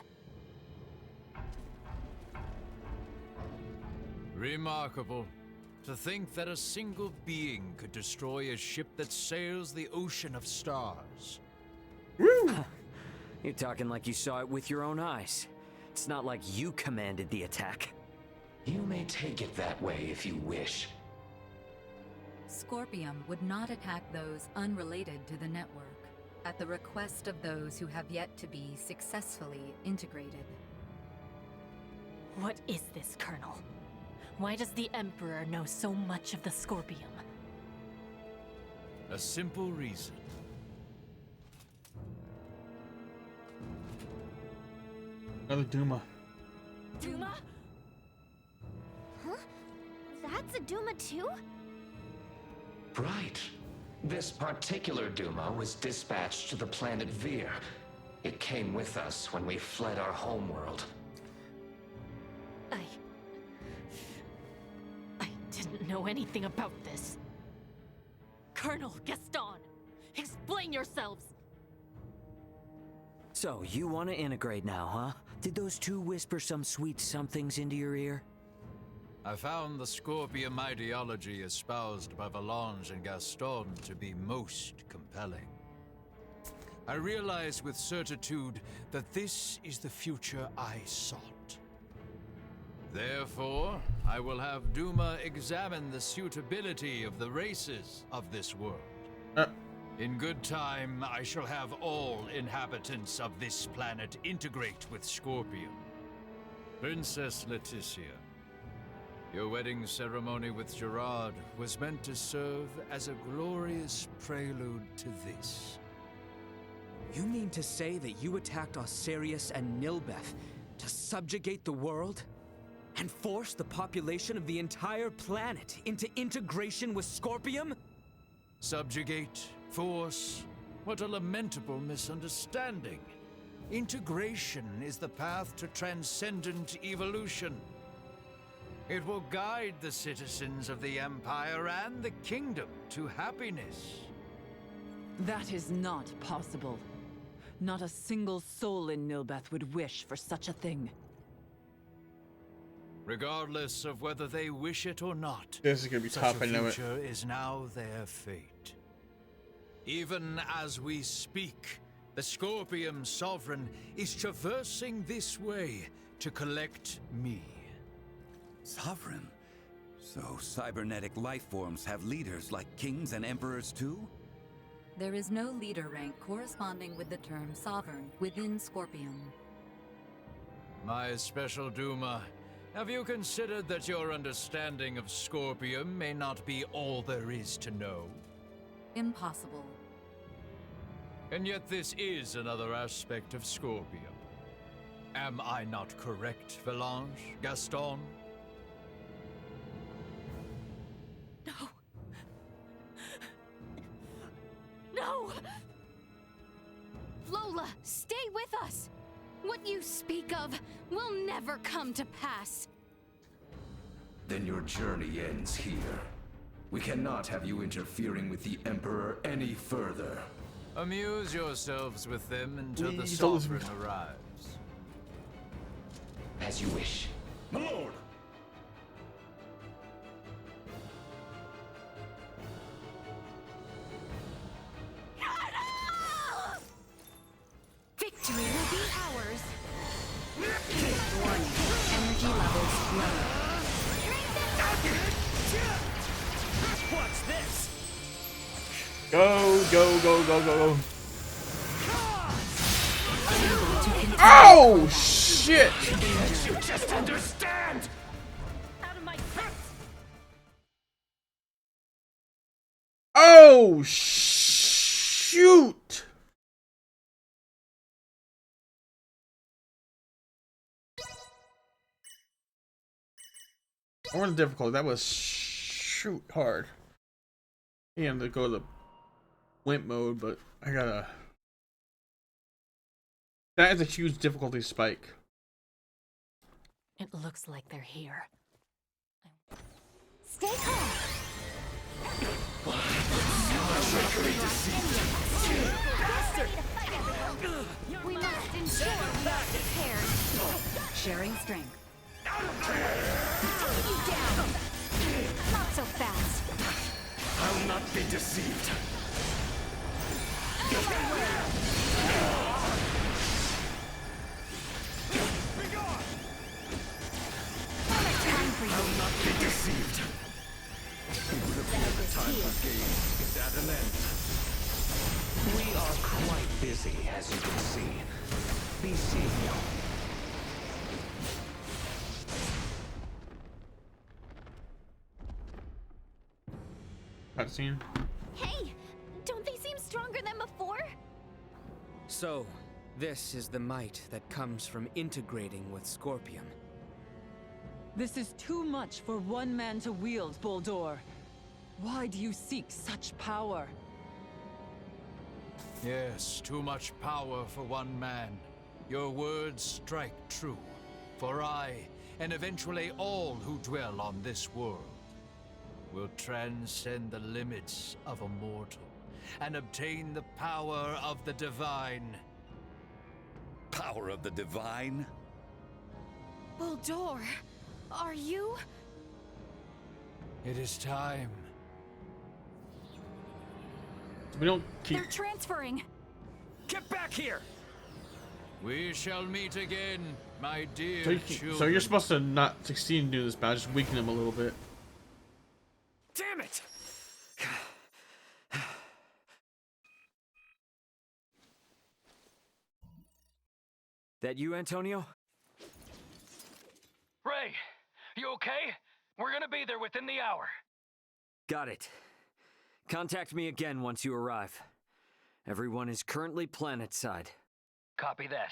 Remarkable. To think that a single being could destroy a ship that sails the ocean of stars. You're talking like you saw it with your own eyes. It's not like you commanded the attack. You may take it that way if you wish. Scorpium would not attack those unrelated to the network, at the request of those who have yet to be successfully integrated. What is this, Colonel? Why does the Emperor know so much of the Scorpium? A simple reason. Another Duma. Duma? Huh? That's a Duma too? Right. This particular Duma was dispatched to the planet Vir. It came with us when we fled our homeworld. I didn't know anything about this. Colonel Gaston, explain yourselves! So, you want to integrate now, huh? Did those two whisper some sweet somethings into your ear? I found the Scorpium ideology espoused by Valange and Gaston to be most compelling. I realize with certitude that this is the future I sought. Therefore, I will have Duma examine the suitability of the races of this world. In good time, I shall have all inhabitants of this planet integrate with Scorpium. Princess Leticia, your wedding ceremony with Gerard was meant to serve as a glorious prelude to this. You mean to say that you attacked Osirius and Nilbeth to subjugate the world? And force the population of the entire planet into integration with Scorpium? Subjugate, force, what a lamentable misunderstanding. Integration is the path to transcendent evolution. It will guide the citizens of the Empire and the Kingdom to happiness. That is not possible. Not a single soul in Nilbeth would wish for such a thing. Regardless of whether they wish it or not, This is gonna be such tough, a I know it. future is now their fate. Even as we speak, the Scorpium Sovereign is traversing this way to collect me. Sovereign? So cybernetic life forms have leaders like kings and emperors too? There is no leader rank corresponding with the term sovereign within Scorpium. My special Duma, have you considered that your understanding of Scorpium may not be all there is to know? Impossible. And yet this is another aspect of Scorpium. Am I not correct, Valange, Gaston? No. No! Lola, stay with us! What you speak of will never come to pass. Then your journey ends here. We cannot have you interfering with the Emperor any further. Amuse yourselves with them until the Please, Sovereign arrives. As you wish. My lord! Victory will be ours. Warning. Energy levels low. Watch this! Go, go, go, go, go, go. Oh, shit! You just understand! Out of my face! Oh, shoot! I want the difficulty. That was shoot hard. I had to go to the wimp mode, but I gotta. That is a huge difficulty spike. It looks like they're here. Stay calm. We must ensure we are prepared. Sharing strength. You down. Not so fast. I'll not be deceived. Time for you. I'll not be deceived. It would appear the time for games is at an end. We are quite busy, as you can see. Be seeing. Cutscene. Hey, don't they seem stronger than before? So, this is the might that comes from integrating with Scorpium. This is too much for one man to wield, Boldor. Why do you seek such power? Yes, too much power for one man. Your words strike true. For I, and eventually all who dwell on this world, will transcend the limits of a mortal and obtain the power of the divine. Power of the divine? Boldor, are you? It is time. We don't keep. They're transferring. Get back here! We shall meet again, my dear So, children. so you're supposed to not succeed in doing this, but just weaken him a little bit. Damn it! That you, Antonio? Ray, you okay? We're gonna be there within the hour. Got it. Contact me again once you arrive. Everyone is currently planetside. Copy that.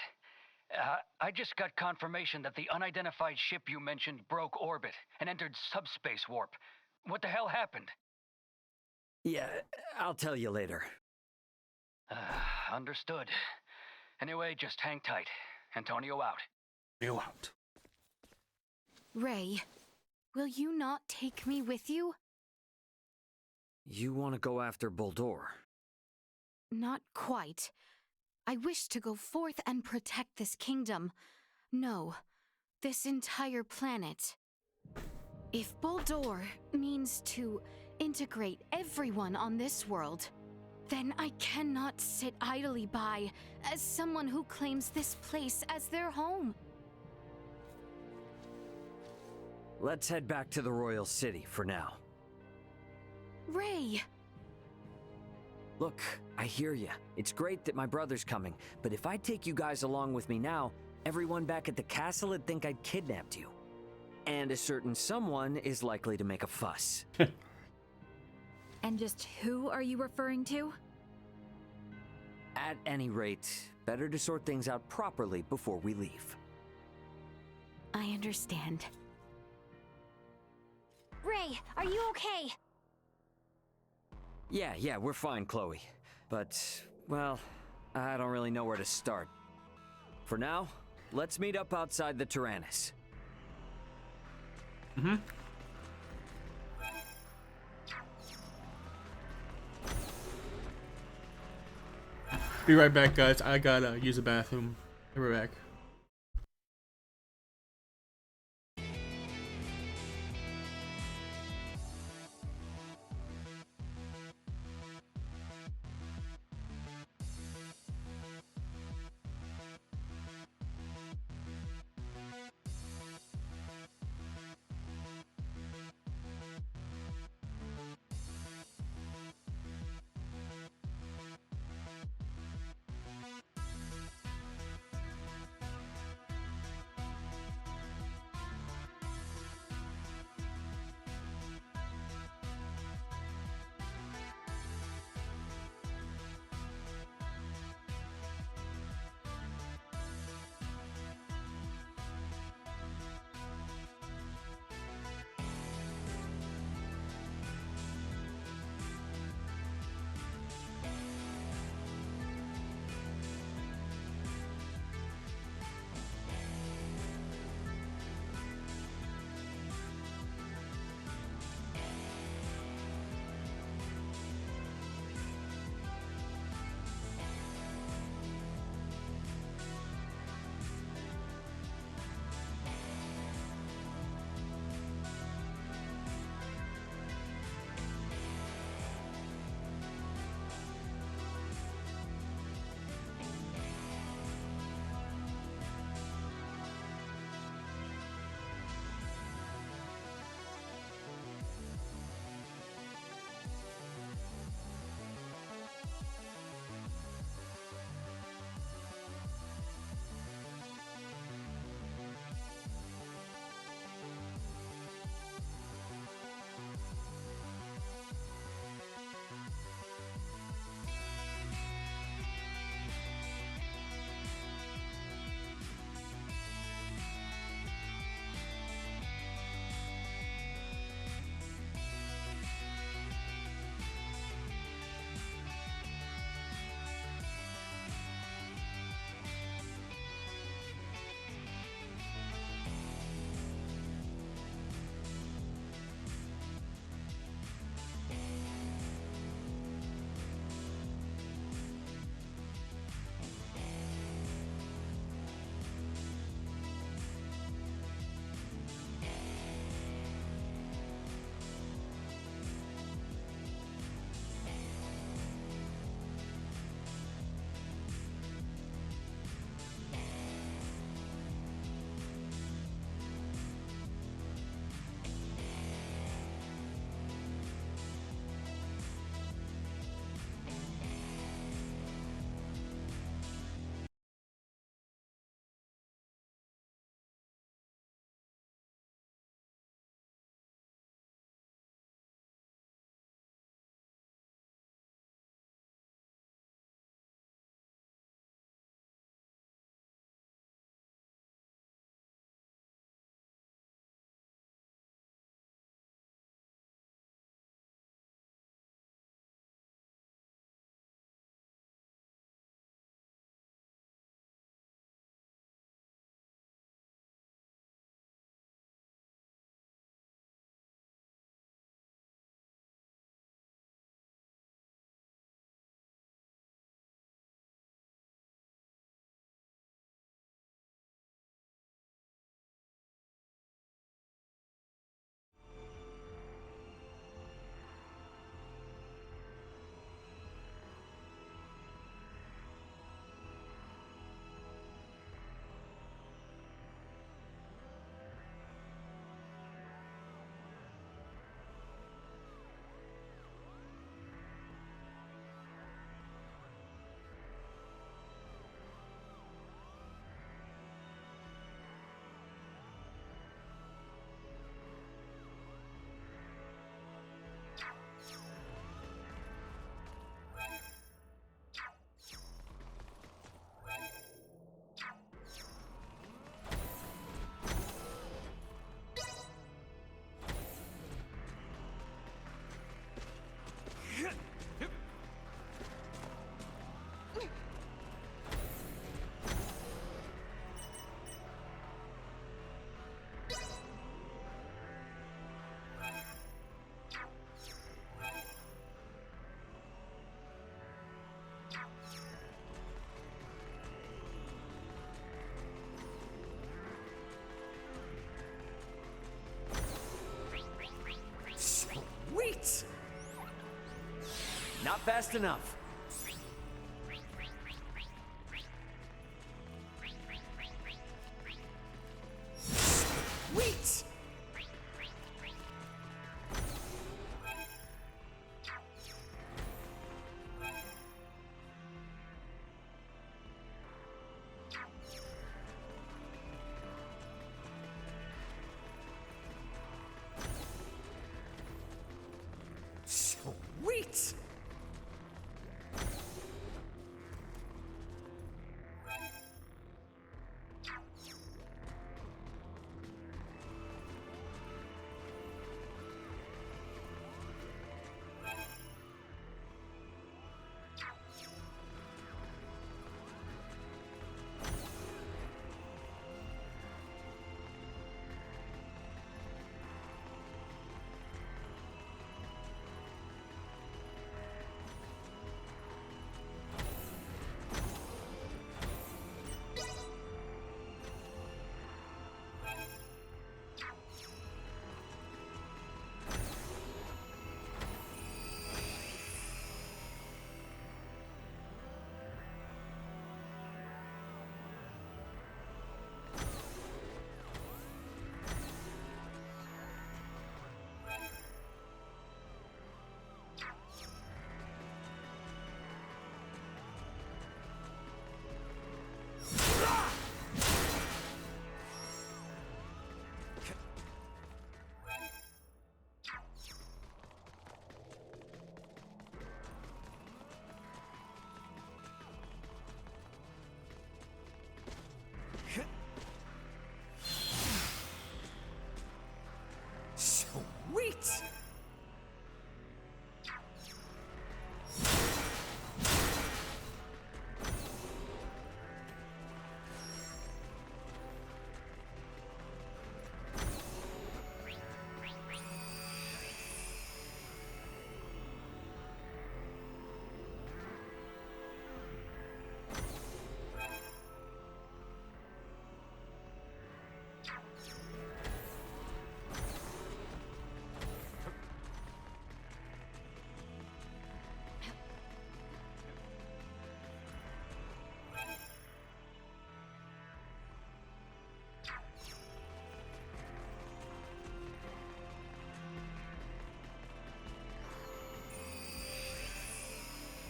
I just got confirmation that the unidentified ship you mentioned broke orbit and entered subspace warp. What the hell happened? Yeah, I'll tell you later. Understood. Anyway, just hang tight. Antonio out. You out. Ray, will you not take me with you? You want to go after Boldor? not quite. I wish to go forth and protect this kingdom. No, this entire planet. If Baldur means to integrate everyone on this world, then I cannot sit idly by as someone who claims this place as their home. Let's head back to the Royal City for now. Ray! Look, I hear ya. It's great that my brother's coming, but if I take you guys along with me now, everyone back at the castle would think I'd kidnapped you. And a certain someone is likely to make a fuss. And just who are you referring to? At any rate, better to sort things out properly before we leave. I understand. Ray, are you okay? Yeah, we're fine, Chloe. But, well, I don't really know where to start. For now, let's meet up outside the Tyrannus. Be right back, guys. I gotta use the bathroom. Be right back. Not fast enough. Wait! Sweet! Sweet!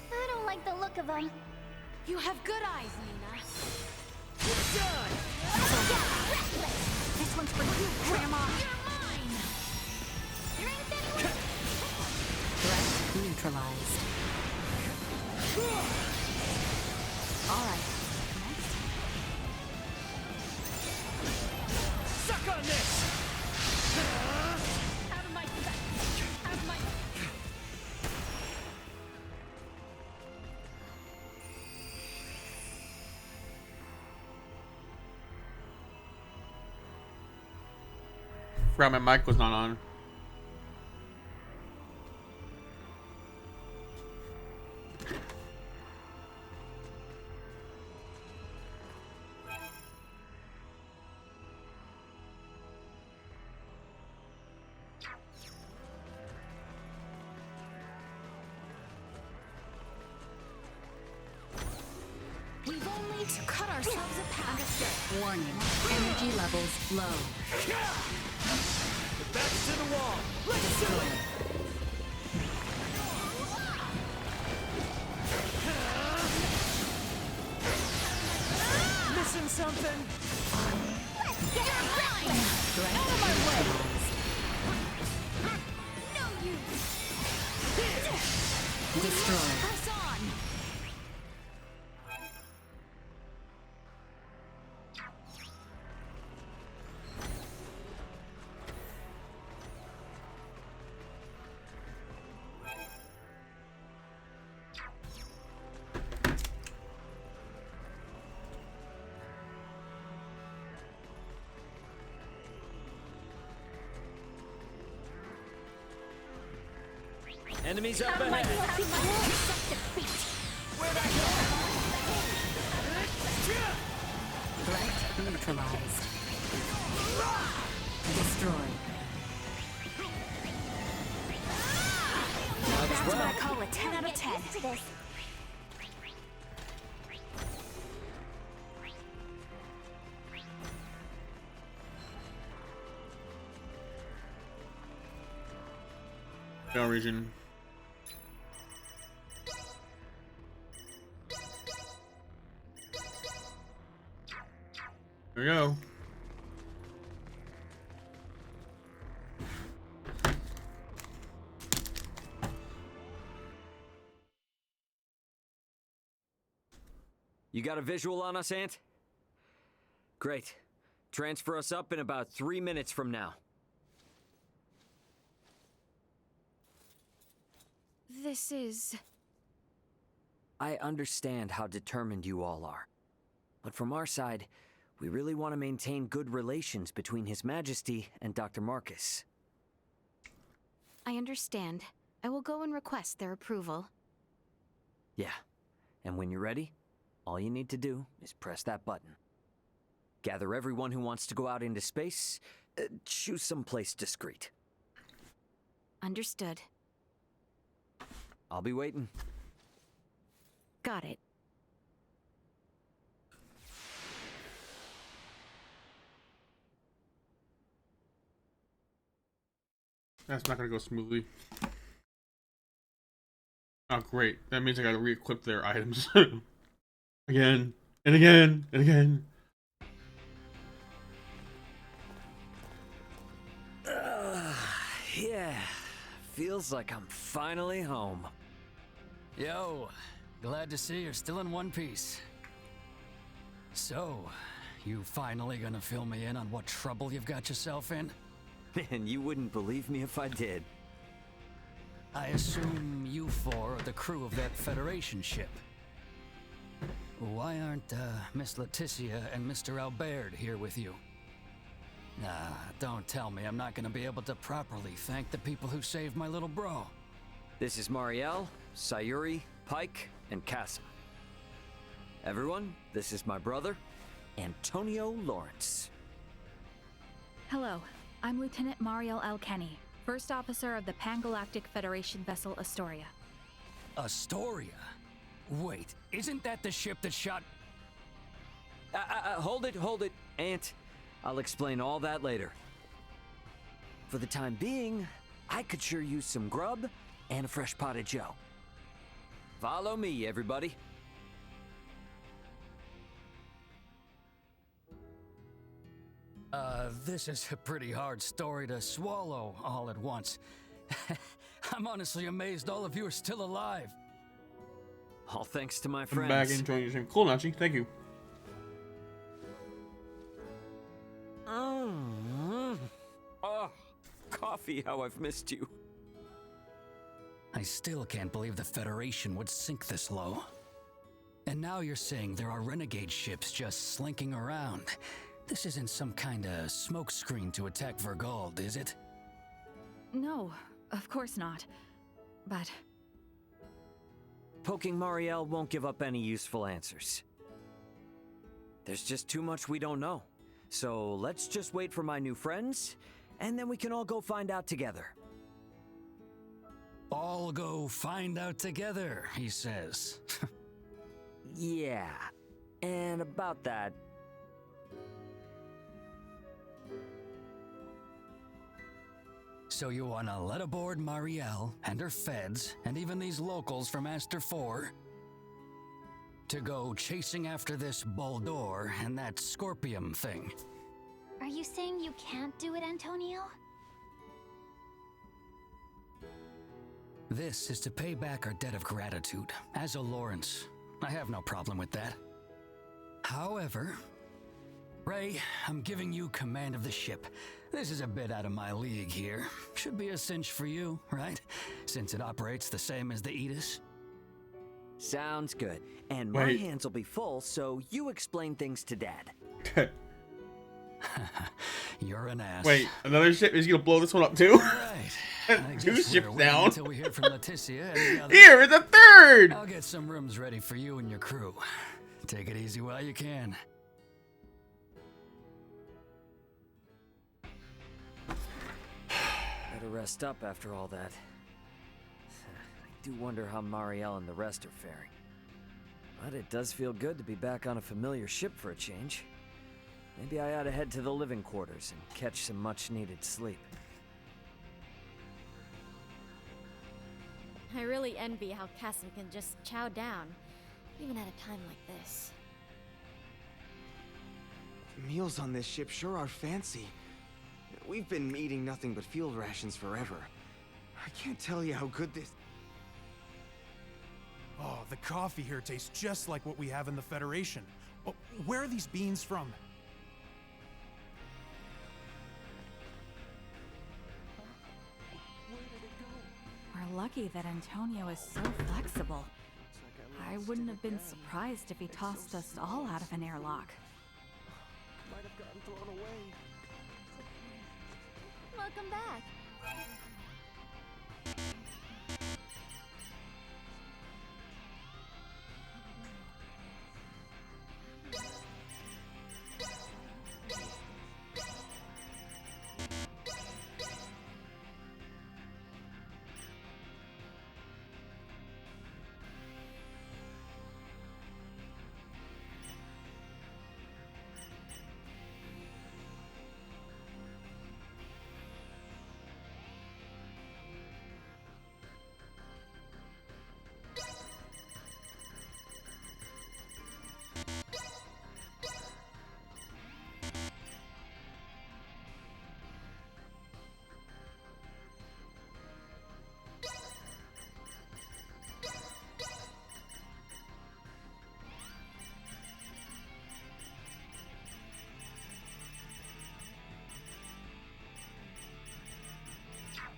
I don't like the look of them. You have good eyes, Nina. You're done! This one's for you, Grandma. You're mine! There ain't anyone... Threat neutralized. Alright. Suck on this! Out of my sight. Out of my... Forgot my mic was not on. We've only to cut ourselves a path. Warning. Energy levels low. Back to the wall. Let's do it. Missing something? Let's get reckless! Out of my way! No use! Destroyed. Press on! Enemies up ahead. Where'd I go? Threat neutralized. Destroyed. That's what I call a 10 out of 10. ahead. Let's do this. No region. There we go. You got a visual on us, Ant? Great. Transfer us up in about 3 minutes from now. This is... I understand how determined you all are. But from our side, we really want to maintain good relations between His Majesty and Dr. Marcus. I understand. I will go and request their approval. Yeah. And when you're ready, all you need to do is press that button. Gather everyone who wants to go out into space. Choose some place discreet. Understood. I'll be waiting. Got it. That's not gonna go smoothly. Oh, great. That means I gotta re-equip their items. Again, and again, and again. Yeah. Feels like I'm finally home. Yo, glad to see you're still in one piece. So, you finally gonna fill me in on what trouble you've got yourself in? And you wouldn't believe me if I did. I assume you four are the crew of that Federation ship. Why aren't Miss Leticia and Mr. Albert here with you? Nah, don't tell me I'm not gonna be able to properly thank the people who saved my little bro. This is Marielle, Sayuri, Pike, and Cassim. Everyone, this is my brother, Antonio Lawrence. Hello, I'm Lieutenant Mariel Alkenny, First Officer of the Pan-Galactic Federation vessel Astoria. Astoria? Wait, isn't that the ship that shot... Hold it, Ant. I'll explain all that later. For the time being, I could sure use some grub and a fresh pot of joe. Follow me, everybody. This is a pretty hard story to swallow all at once. I'm honestly amazed all of you are still alive. All thanks to my I'm friends. back enjoying your stream. Cool, Nachi. Thank you. Oh, coffee, how I've missed you. I still can't believe the Federation would sink this low. And now you're saying there are renegade ships just slinking around. This isn't some kind of smokescreen to attack Vergald, is it? No, of course not. But... Poking Marielle won't give up any useful answers. There's just too much we don't know. So let's just wait for my new friends, and then we can all go find out together. All go find out together, he says. Yeah, and about that... So you wanna let aboard Marielle and her feds, and even these locals from Aster 4, to go chasing after this Boldor and that Scorpium thing? Are you saying you can't do it, Antonio? This is to pay back our debt of gratitude, as a Lawrence. I have no problem with that. However, Ray, I'm giving you command of the ship. This is a bit out of my league here. Should be a cinch for you, right? Since it operates the same as the Aegis. Sounds good. And my hands will be full, so you explain things to Dad. You're an ass. Wait, another ship is gonna blow this one up too? Right. Two ships down. Until we hear from Leticia and the other. Here is a third! I'll get some rooms ready for you and your crew. Take it easy while you can. Better rest up after all that. I do wonder how Marielle and the rest are faring. But it does feel good to be back on a familiar ship for a change. Maybe I ought to head to the living quarters and catch some much-needed sleep. I really envy how Cassim can just chow down, even at a time like this. Meals on this ship sure are fancy. We've been eating nothing but field rations forever. I can't tell you how good this... Oh, the coffee here tastes just like what we have in the Federation. Oh, where are these beans from? We're lucky that Antonio is so flexible. I wouldn't have been surprised if he tossed us all out of an airlock. Might have gotten thrown away. Welcome back.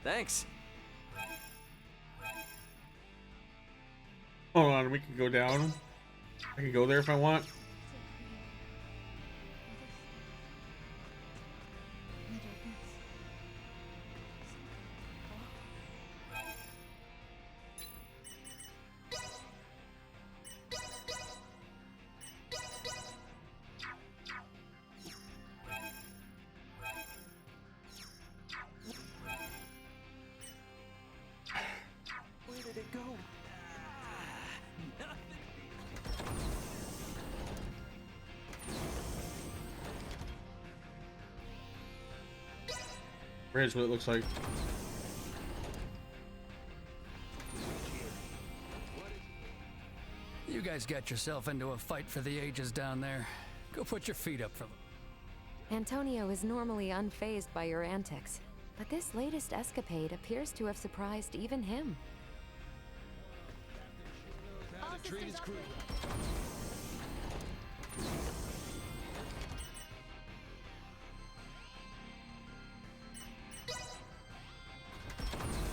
Thanks. Hold on, we can go down. I can go there if I want. Here's what it looks like. You guys got yourself into a fight for the ages down there. Go put your feet up for them. Antonio is normally unfazed by your antics, but this latest escapade appears to have surprised even him.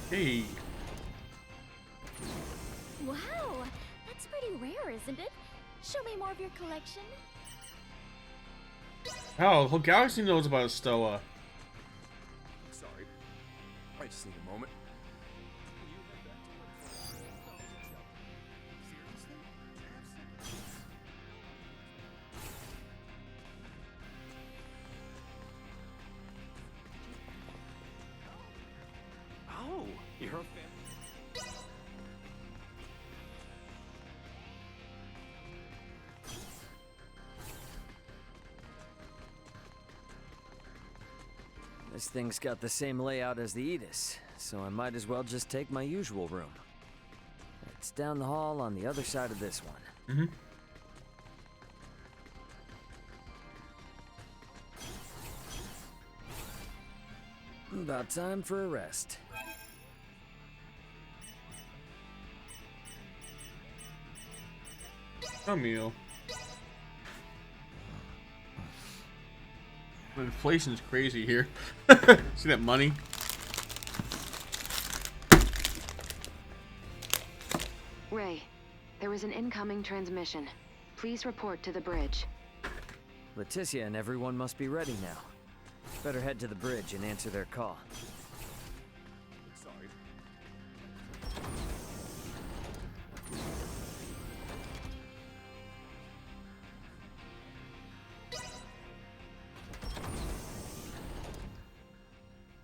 Hey. Wow, that's pretty rare, isn't it? Show me more of your collection. Oh, the whole galaxy knows about Stoa. Sorry. I just need a moment. Oh, you're a fan. This thing's got the same layout as the Aegis, so I might as well just take my usual room. It's down the hall on the other side of this one. Mm-hmm. About time for a rest. A meal. Inflation's crazy here. See that money? Ray, there is an incoming transmission. Please report to the bridge. Leticia and everyone must be ready now. Better head to the bridge and answer their call. Sorry.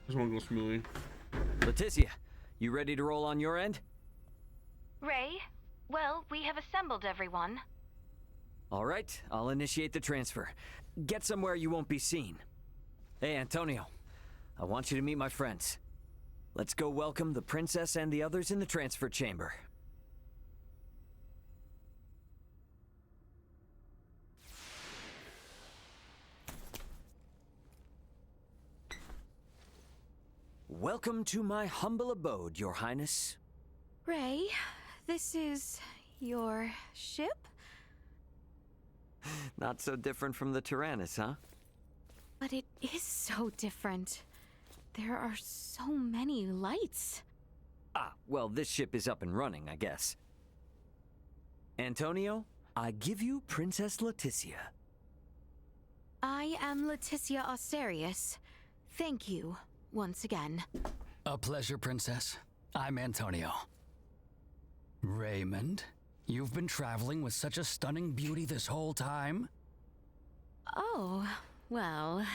This one goes smoothly. Leticia, you ready to roll on your end? 'Cause I have to check those. Seriously? Ray, well, we have assembled everyone. All right, I'll initiate the transfer. Get somewhere you won't be seen. Hey, Antonio. I want you to meet my friends. Let's go welcome the princess and the others in the transfer chamber. Welcome to my humble abode, Your Highness. Ray, this is your ship? Not so different from the Tyrannus, huh? But it is so different. There are so many lights. Ah, well, this ship is up and running, I guess. Antonio, I give you Princess Leticia. I am Leticia Asterius. Thank you, once again. A pleasure, Princess. I'm Antonio. Raymond, you've been traveling with such a stunning beauty this whole time? Oh, well...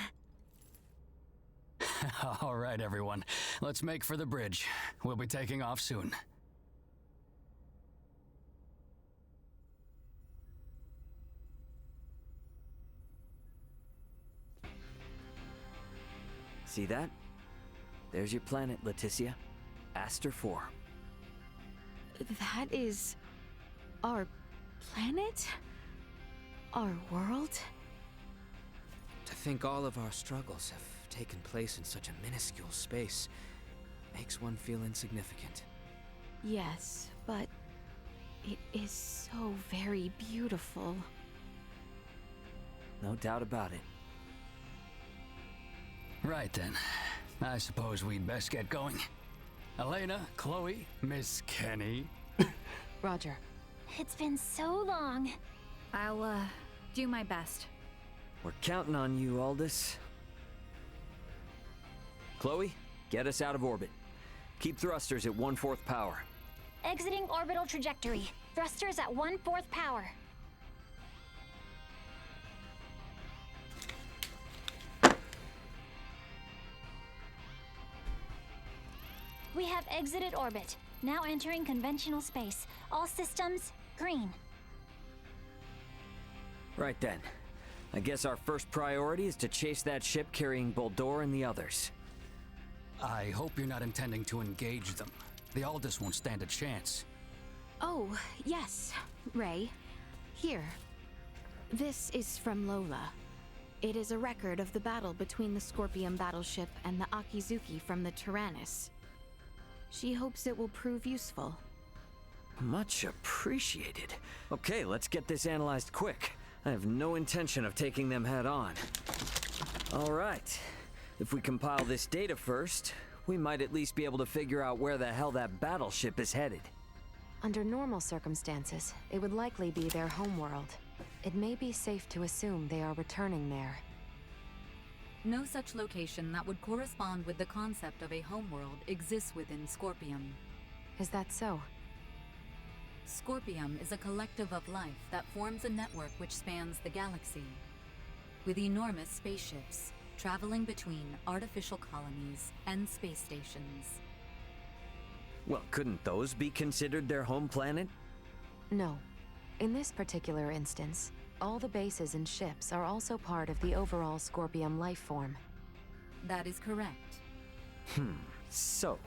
All right, everyone. Let's make for the bridge. We'll be taking off soon. See that? There's your planet, Leticia. Aster 4. That is... our planet? Our world? To think all of our struggles have taken place in such a minuscule space makes one feel insignificant. Yes, but it is so very beautiful. No doubt about it. Right then. I suppose we'd best get going. Elena, Chloe, Miss Kenny. Roger. It's been so long. I'll, do my best. We're counting on you, Aldous. Chloe, get us out of orbit. Keep thrusters at 1/4 power. Exiting orbital trajectory. Thrusters at 1/4 power. We have exited orbit. Now entering conventional space. All systems green. Right then. I guess our first priority is to chase that ship carrying Boldore and the others. I hope you're not intending to engage them. The Aldous won't stand a chance. Oh, yes, Ray. Here. This is from Lola. It is a record of the battle between the Scorpion battleship and the Akizuki from the Tyrannus. She hopes it will prove useful. Much appreciated. Okay, let's get this analyzed quick. I have no intention of taking them head on. All right. If we compile this data first, we might at least be able to figure out where the hell that battleship is headed. Under normal circumstances, it would likely be their homeworld. It may be safe to assume they are returning there. No such location that would correspond with the concept of a homeworld exists within Scorpium. Is that so? Scorpium is a collective of life that forms a network which spans the galaxy, with enormous spaceships traveling between artificial colonies and space stations. Well, couldn't those be considered their home planet? No. In this particular instance, all the bases and ships are also part of the overall Scorpium life form. That is correct. So,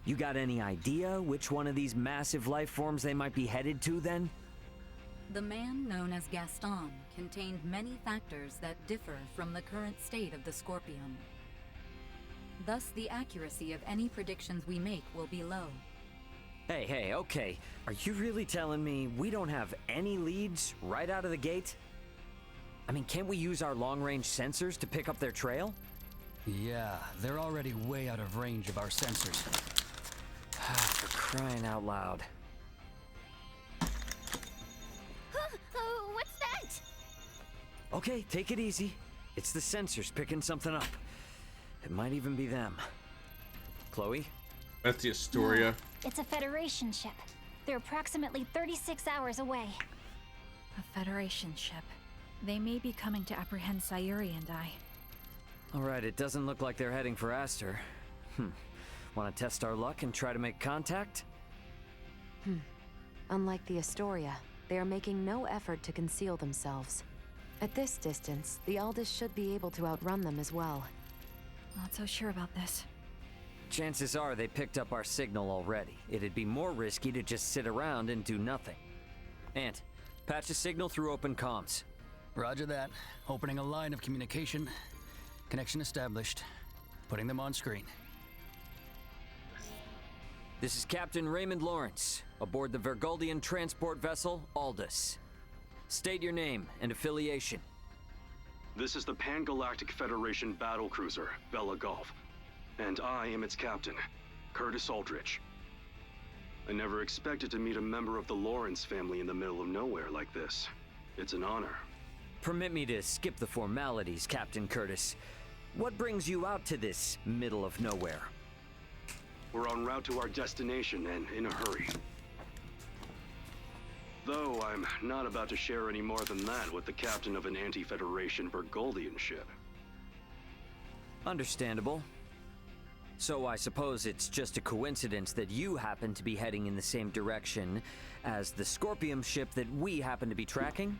you got any idea which one of these massive life forms they might be headed to then? The man known as Gaston contained many factors that differ from the current state of the Scorpium. Thus, the accuracy of any predictions we make will be low. Hey, okay. Are you really telling me we don't have any leads right out of the gate? I mean, can't we use our long-range sensors to pick up their trail? Yeah, they're already way out of range of our sensors. For crying out loud. What's that? Okay, take it easy. It's the sensors picking something up. It might even be them. Chloe? That's the Astoria. No, it's a Federation ship. They're approximately 36 hours away. A Federation ship. They may be coming to apprehend Sayuri and I. Alright, it doesn't look like they're heading for Aster. Want to test our luck and try to make contact? Unlike the Astoria, they are making no effort to conceal themselves. At this distance, the Aldous should be able to outrun them as well. Not so sure about this. Chances are they picked up our signal already. It'd be more risky to just sit around and do nothing. Ant, patch a signal through open comms. Roger that. Opening a line of communication. Connection established. Putting them on screen. This is Captain Raymond Lawrence, aboard the Vergoldian transport vessel, Aldous. State your name and affiliation. This is the Pan-Galactic Federation battlecruiser, Bella Golf. And I am its captain, Curtis Aldrich. I never expected to meet a member of the Lawrence family in the middle of nowhere like this. It's an honor. Permit me to skip the formalities, Captain Curtis. What brings you out to this middle of nowhere? We're en route to our destination and in a hurry. Though I'm not about to share any more than that with the captain of an anti-Federation Vergoldian ship. Understandable. So I suppose it's just a coincidence that you happen to be heading in the same direction as the Scorpium ship that we happen to be tracking?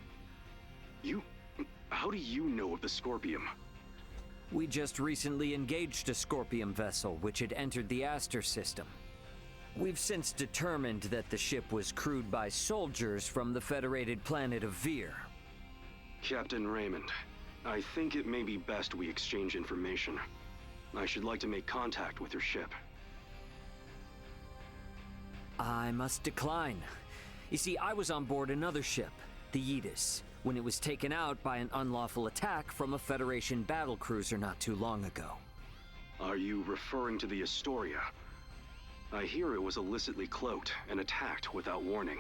How do you know of the Scorpium? We just recently engaged a Scorpium vessel which had entered the Aster system. We've since determined that the ship was crewed by soldiers from the federated planet of Vir. Captain Raymond, I think it may be best we exchange information. I should like to make contact with your ship. I must decline. You see, I was on board another ship, the Aegis, when it was taken out by an unlawful attack from a Federation battlecruiser not too long ago. Are you referring to the Astoria? I hear it was illicitly cloaked and attacked without warning.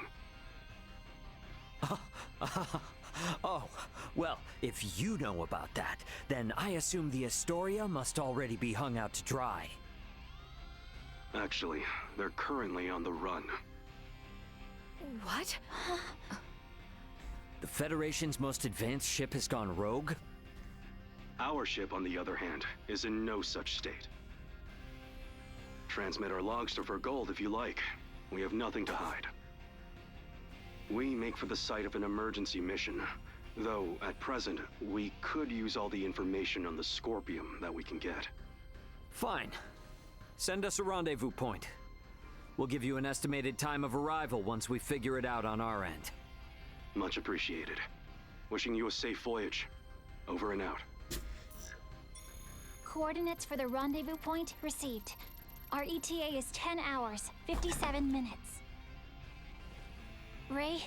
Oh, well, if you know about that, then I assume the Astoria must already be hung out to dry. Actually, they're currently on the run. What? The Federation's most advanced ship has gone rogue? Our ship, on the other hand, is in no such state. Transmit our logs to Vergold if you like. We have nothing to hide. We make for the site of an emergency mission, though at present, we could use all the information on the Scorpium that we can get. Fine. Send us a rendezvous point. We'll give you an estimated time of arrival once we figure it out on our end. Much appreciated. Wishing you a safe voyage. Over and out. Coordinates for the rendezvous point received. Our ETA is 10 hours, 57 minutes. Ray?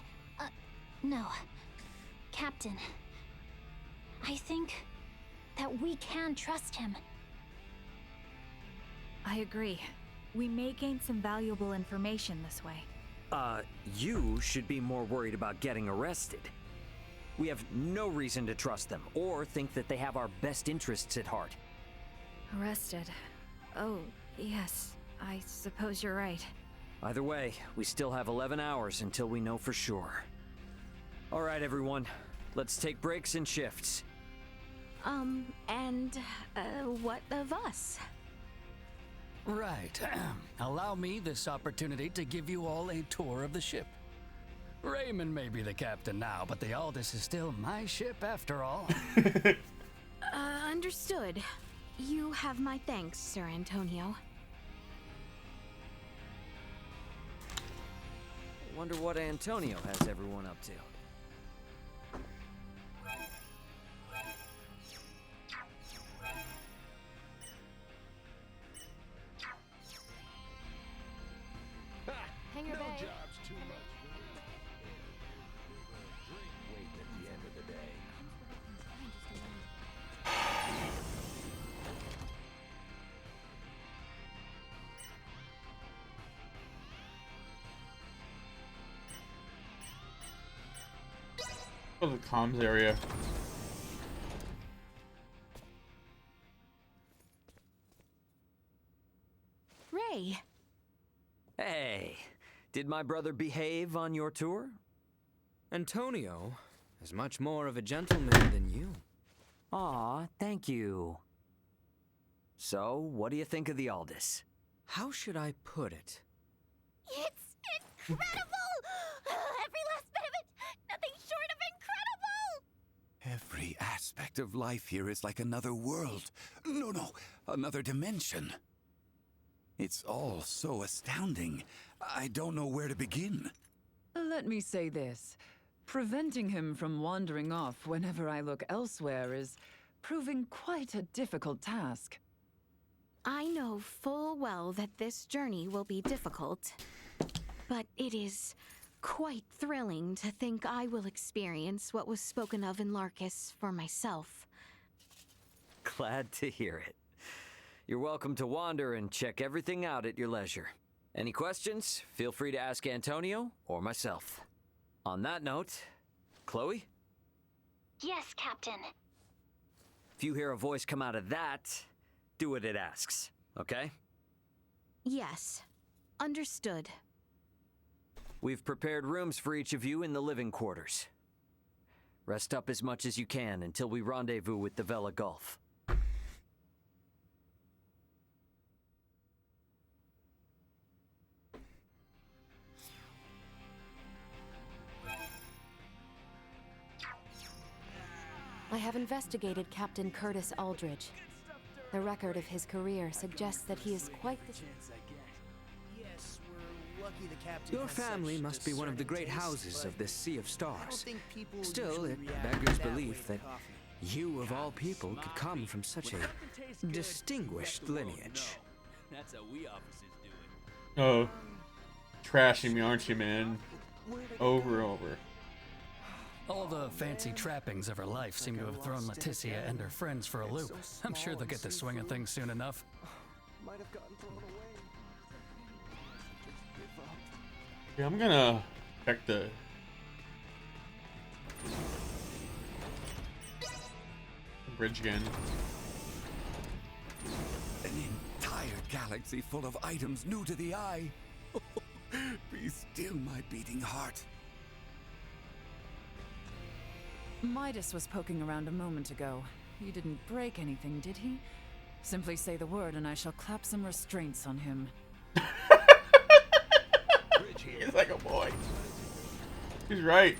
No. Captain. I think that we can trust him. I agree. We may gain some valuable information this way. You should be more worried about getting arrested. We have no reason to trust them, or think that they have our best interests at heart. Arrested? Oh, yes. I suppose you're right. Either way, we still have 11 hours until we know for sure. All right, everyone. Let's take breaks and shifts. What of us? Right. Allow me this opportunity to give you all a tour of the ship. Raymond may be the captain now, but the Aldous is still my ship after all. Understood. You have my thanks, Sir Antonio. Wonder what Antonio has everyone up to. Hangar Bay. Job's too much. Drink weight at the end of the day. Oh, the comms area. Ray. Hey, did my brother behave on your tour? Antonio is much more of a gentleman than you. Aw, thank you. So, what do you think of the Aldous? How should I put it? It's incredible! Every aspect of life here is like another world. No, another dimension. It's all so astounding. I don't know where to begin. Let me say this. Preventing him from wandering off whenever I look elsewhere is proving quite a difficult task. I know full well that this journey will be difficult, but it is quite thrilling to think I will experience what was spoken of in Larkus for myself. Glad to hear it. You're welcome to wander and check everything out at your leisure. Any questions? Feel free to ask Antonio or myself. On that note, Chloe? Yes, Captain. If you hear a voice come out of that, do what it asks, okay? Yes. Understood. We've prepared rooms for each of you in the living quarters. Rest up as much as you can until we rendezvous with the Vela Gulf. I have investigated Captain Curtis Aldridge. The record of his career suggests that he is quite the... Your family must be one of the great houses of this Sea of Stars. Still, it beggars belief that you, of all people, could come from such a distinguished lineage. That's how we officers do it. Oh, trashing me, aren't you, man? Over and over. All the fancy trappings of her life seem to have thrown Leticia and her friends for a loop. I'm sure they'll get the swing of things soon enough. Might have gotten thrown away. Yeah, I'm gonna check the bridge again. An entire galaxy full of items new to the eye. Be still, my beating heart. Midas was poking around a moment ago. He didn't break anything, did he? Simply say the word and I shall clap some restraints on him. He's like a boy. He's right.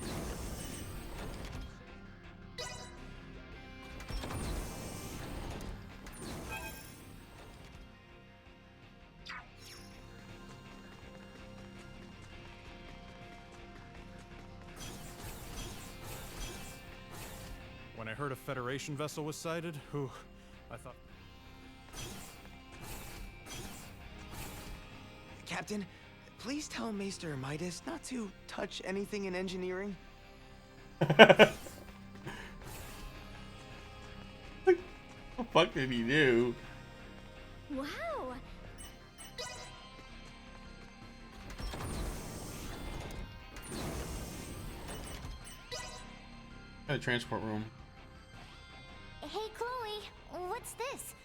When I heard a Federation vessel was sighted, I thought... Captain, please tell Maester Midas not to touch anything in engineering. What the fuck did he do? Wow! The transport room. Hey, Chloe, what's this?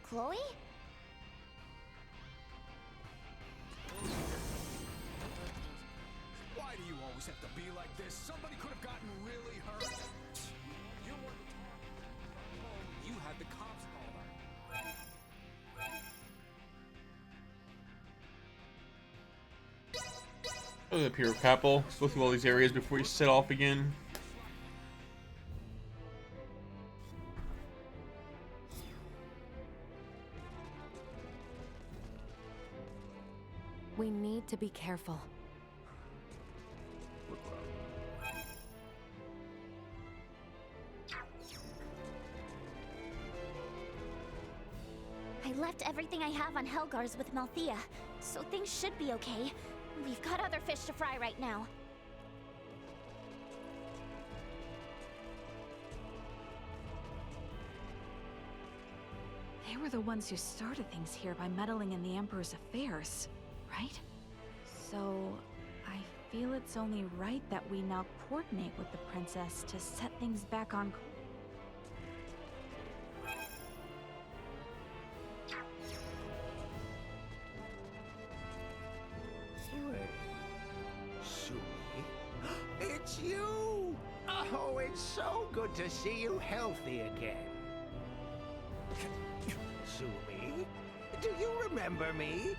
Chloe? Why do you always have to be like this? Somebody could have gotten really hurt. You weren't you had the cops called. Go to the Pier Capel. Go through all these areas before you set off again. We need to be careful. I left everything I have on Helgars with Malthea, so things should be okay. We've got other fish to fry right now. They were the ones who started things here by meddling in the Emperor's affairs, right? So, I feel it's only right that we now coordinate with the princess to set things back on. Sumi? It's you! Oh, it's so good to see you healthy again. Sumi, do you remember me?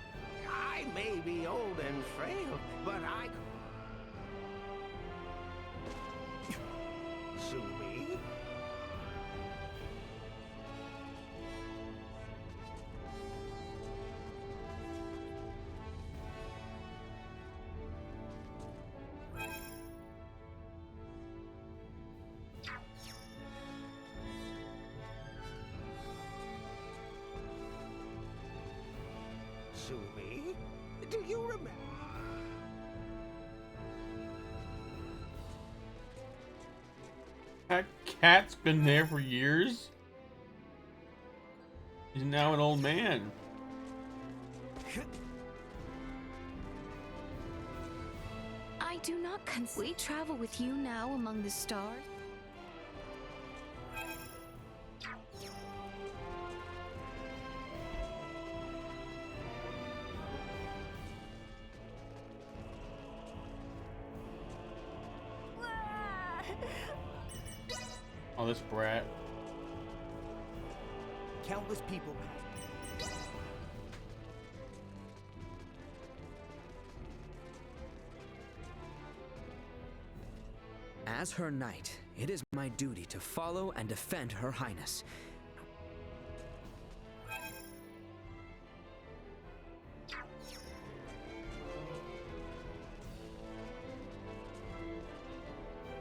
I may be old and frail, but Sue me? Sue me? Do you remember? That cat's been there for years. He's now an old man. I do not we travel with you now among the stars. Oh, this brat. Countless people passed. As her knight, it is my duty to follow and defend Her Highness.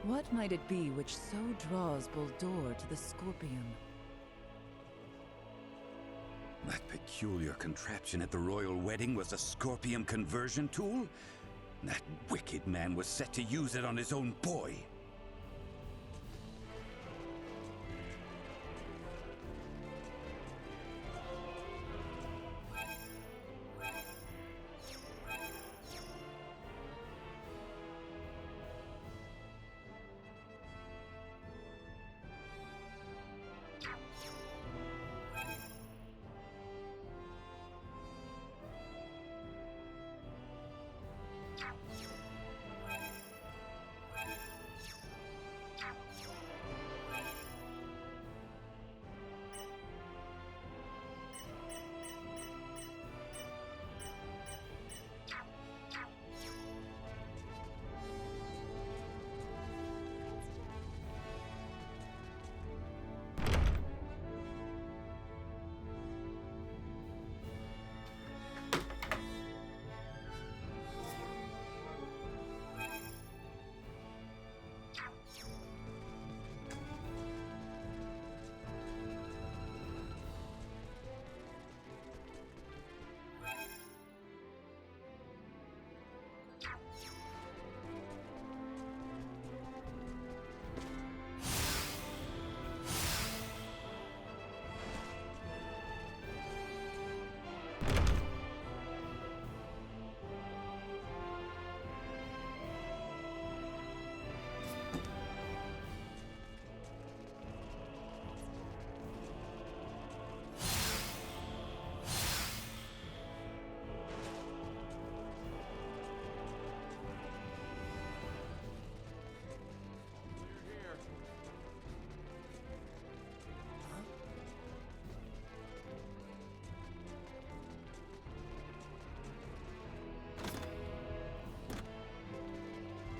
What might it be which so draws Buldur to the Scorpion? That peculiar contraption at the royal wedding was a Scorpion conversion tool? That wicked man was set to use it on his own boy.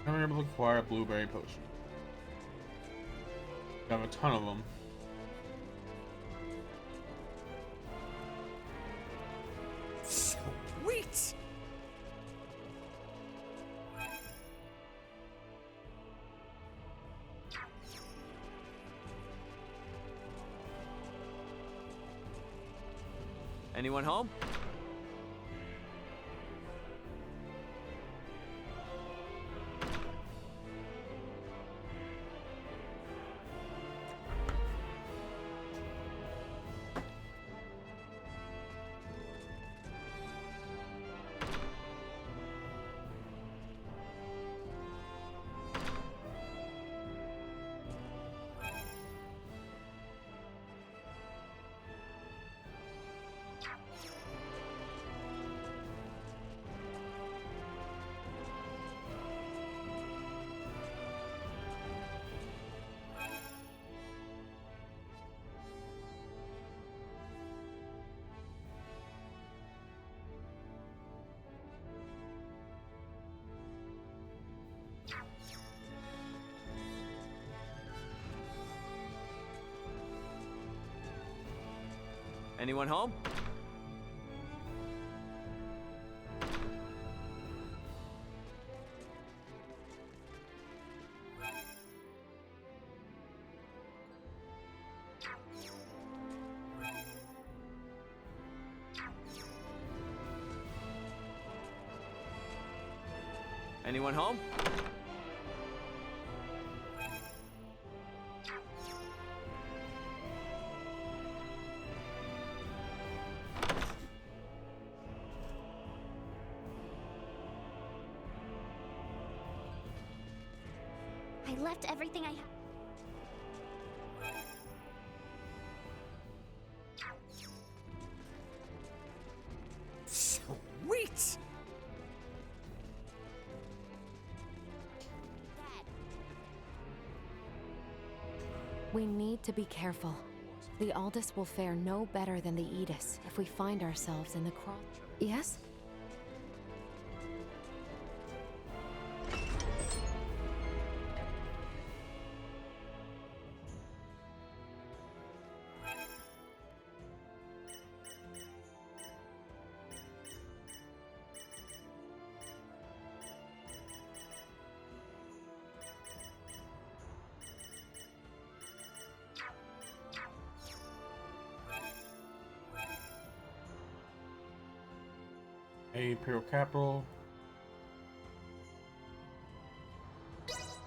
I'm able to acquire a blueberry potion. I have a ton of them. Sweet! Anyone home? Anyone home? Anyone home? I left everything I have. Sweet! We need to be careful. The Aldous will fare no better than the Aegis if we find ourselves in the crawl. Yes? Imperial Capital.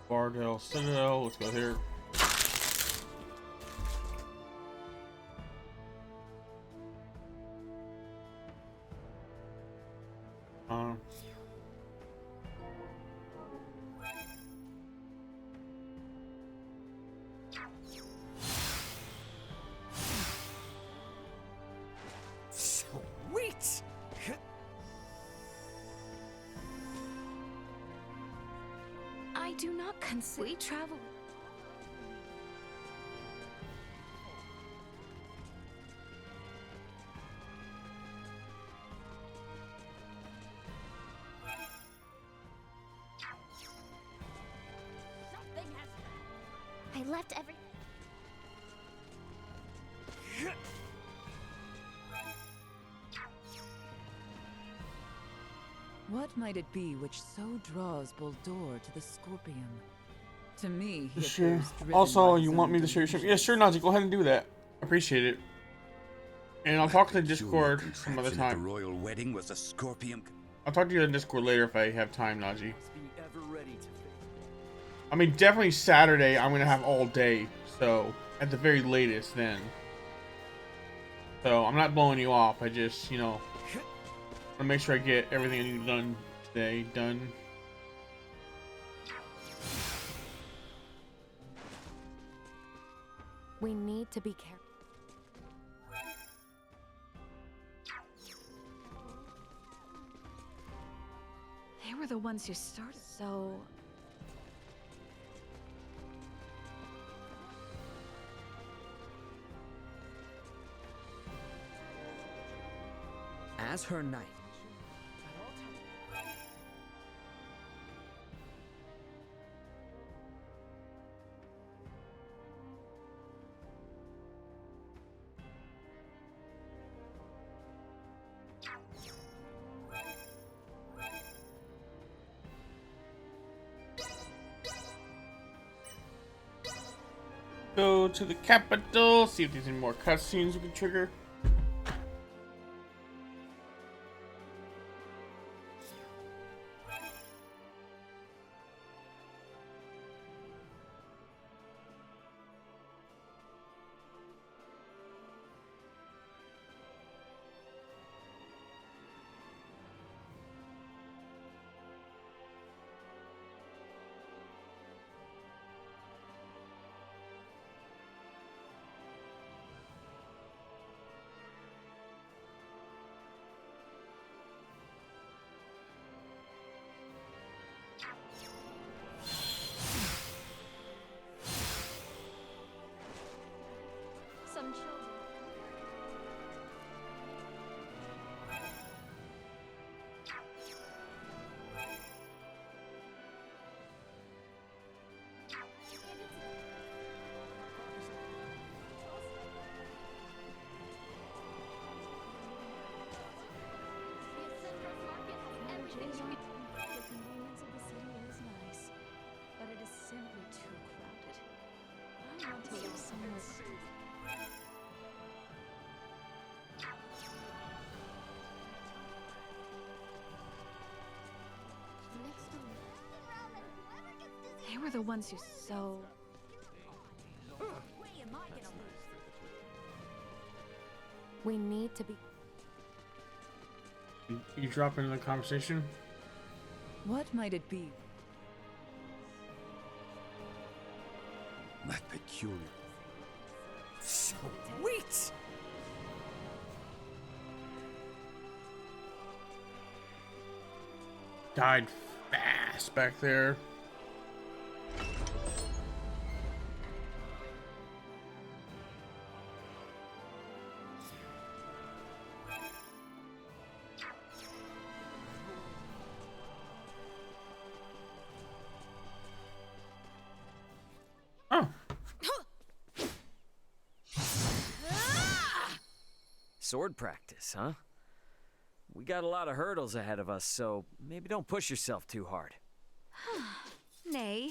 Bardell Citadel. Let's go here. Sweet! I do not consider we travel. I left everything. What might it be which so draws Buldur to the Scorpion? To me, he Sure. appears driven Also, by you his want own me to share your ship? delusions. Yeah, sure, Nazi. Go ahead and do that. Appreciate it. And I'll talk to Peculiar Discord some other contraption at time. The royal wedding was a scorpion. I'll talk to you on Discord later if I have time, Naji. Be ever ready to I mean, definitely Saturday I'm going to have all day. So, at the very latest then. So, I'm not blowing you off. I just, you know, want to make sure I get everything I need done today done. We need to be careful. They were the ones who started. So. As her knight, Go to the capital, see if there's any more cutscenes we can trigger. They were the ones who so... We need to be... You drop into the conversation? What might it be? That peculiar. Sweet! Died fast back there. Sword practice, huh? We got a lot of hurdles ahead of us, so maybe don't push yourself too hard. Nay,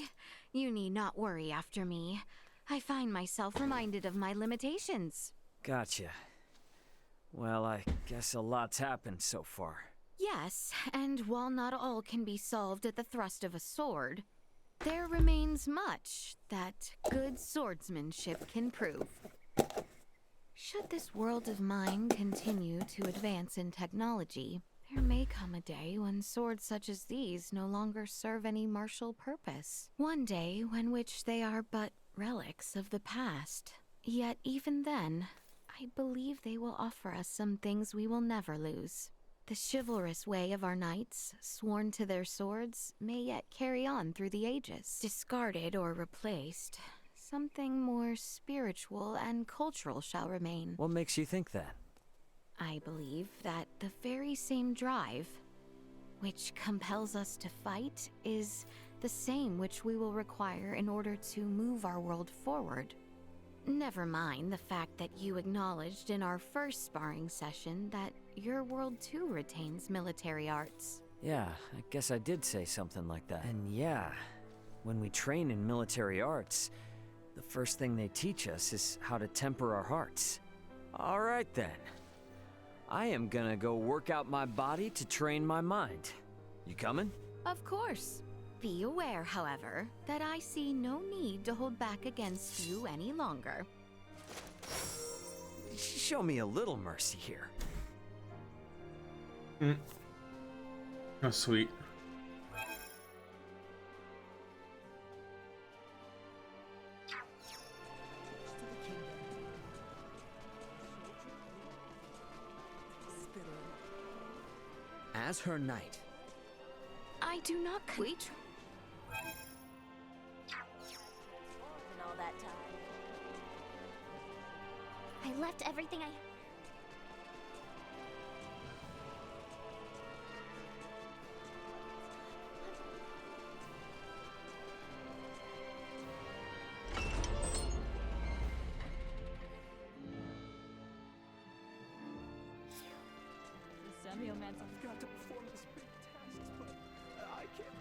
you need not worry after me. I find myself reminded of my limitations. Gotcha. Well, I guess a lot's happened so far. Yes, and while not all can be solved at the thrust of a sword, there remains much that good swordsmanship can prove. Should this world of mine continue to advance in technology, there may come a day when swords such as these no longer serve any martial purpose. One day when which they are but relics of the past. Yet even then, I believe they will offer us some things we will never lose. The chivalrous way of our knights, sworn to their swords, may yet carry on through the ages. Discarded or replaced, something more spiritual and cultural shall remain. What makes you think that? I believe that the very same drive, which compels us to fight, is the same which we will require in order to move our world forward. Never mind the fact that you acknowledged in our first sparring session that your world too retains military arts. Yeah, I guess I did say something like that. And yeah, when we train in military arts, the first thing they teach us is how to temper our hearts. All right then. I am gonna go work out my body to train my mind. You coming? Of course. Be aware, however, that I see no need to hold back against you any longer. Show me a little mercy here. Oh, sweet. As her knight, I do not quit. And all that time. I left everything I... I've got to perform this big task, but I can't.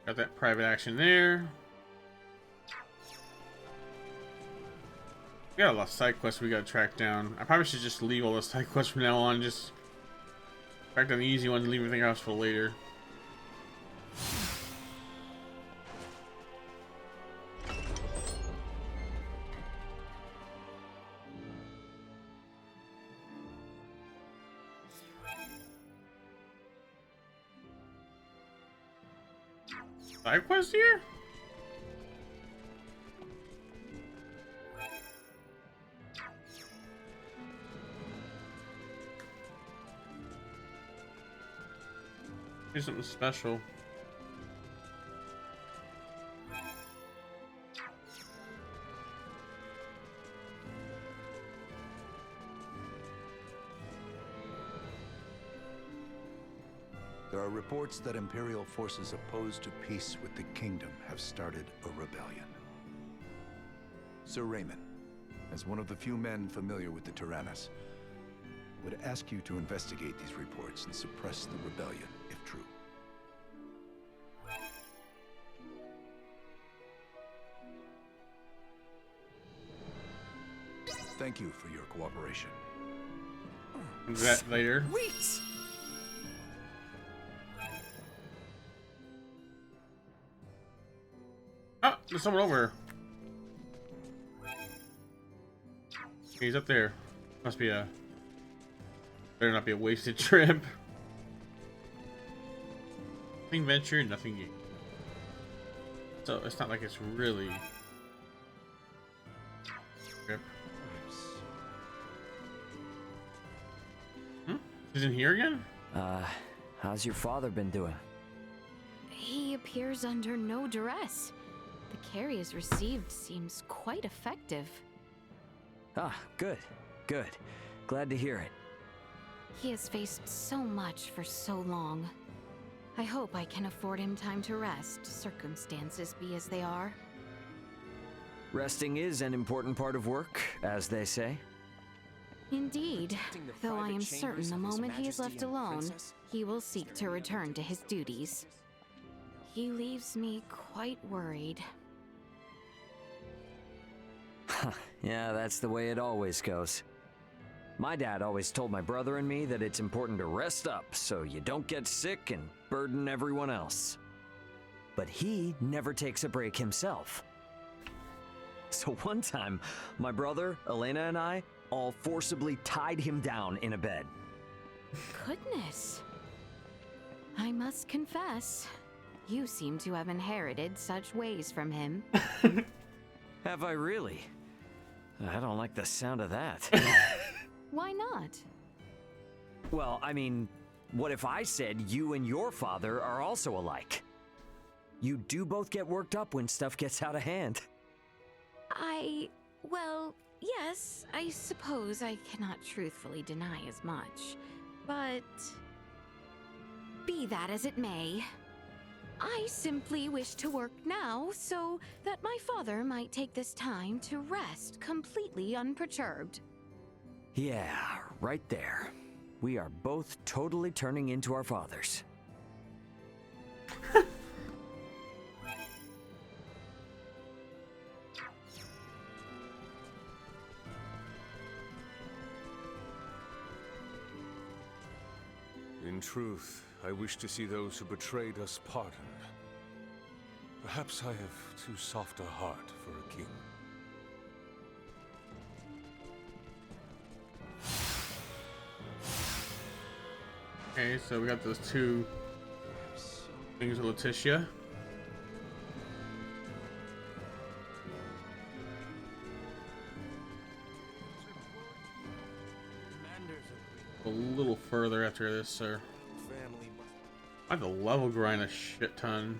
Got that private action there. We got a lot of side quests we gotta track down. I probably should just leave all the side quests from now on. Just track down the easy ones and leave everything else for later. Side quest here? Here's something special. There are reports that Imperial forces opposed to peace with the Kingdom have started a rebellion. Sir Raymond, as one of the few men familiar with the Tyrannus, would ask you to investigate these reports and suppress the rebellion, if true. Thank you for your cooperation. That later. Wait! Oh, there's someone over. He's up there. Must be a... Better not be a wasted trip. Nothing ventured, nothing gained. So it's not like it's really... Trip. He's in here again? How's your father been doing? He appears under no duress. The care he has received seems quite effective. Ah, good. Good. Glad to hear it. He has faced so much for so long. I hope I can afford him time to rest, circumstances be as they are. Resting is an important part of work, as they say. Indeed, though I am certain the moment he is left alone, he will seek to return to his duties. He leaves me quite worried. Yeah, that's the way it always goes. My dad always told my brother and me that it's important to rest up so you don't get sick and burden everyone else. But he never takes a break himself. So one time, my brother, Elena, and I all forcibly tied him down in a bed. Goodness. I must confess, you seem to have inherited such ways from him. Have I really? I don't like the sound of that. Why not? Well, I mean, what if I said you and your father are also alike? You do both get worked up when stuff gets out of hand. Well, yes, I suppose I cannot truthfully deny as much. But be that as it may, I simply wish to work now so that my father might take this time to rest completely unperturbed. Yeah, right there. We are both totally turning into our fathers. In truth, I wish to see those who betrayed us pardoned. Perhaps I have too soft a heart for a king. Okay, so we got those two things with Letitia. A little further after this, sir. I have to level grind a shit ton.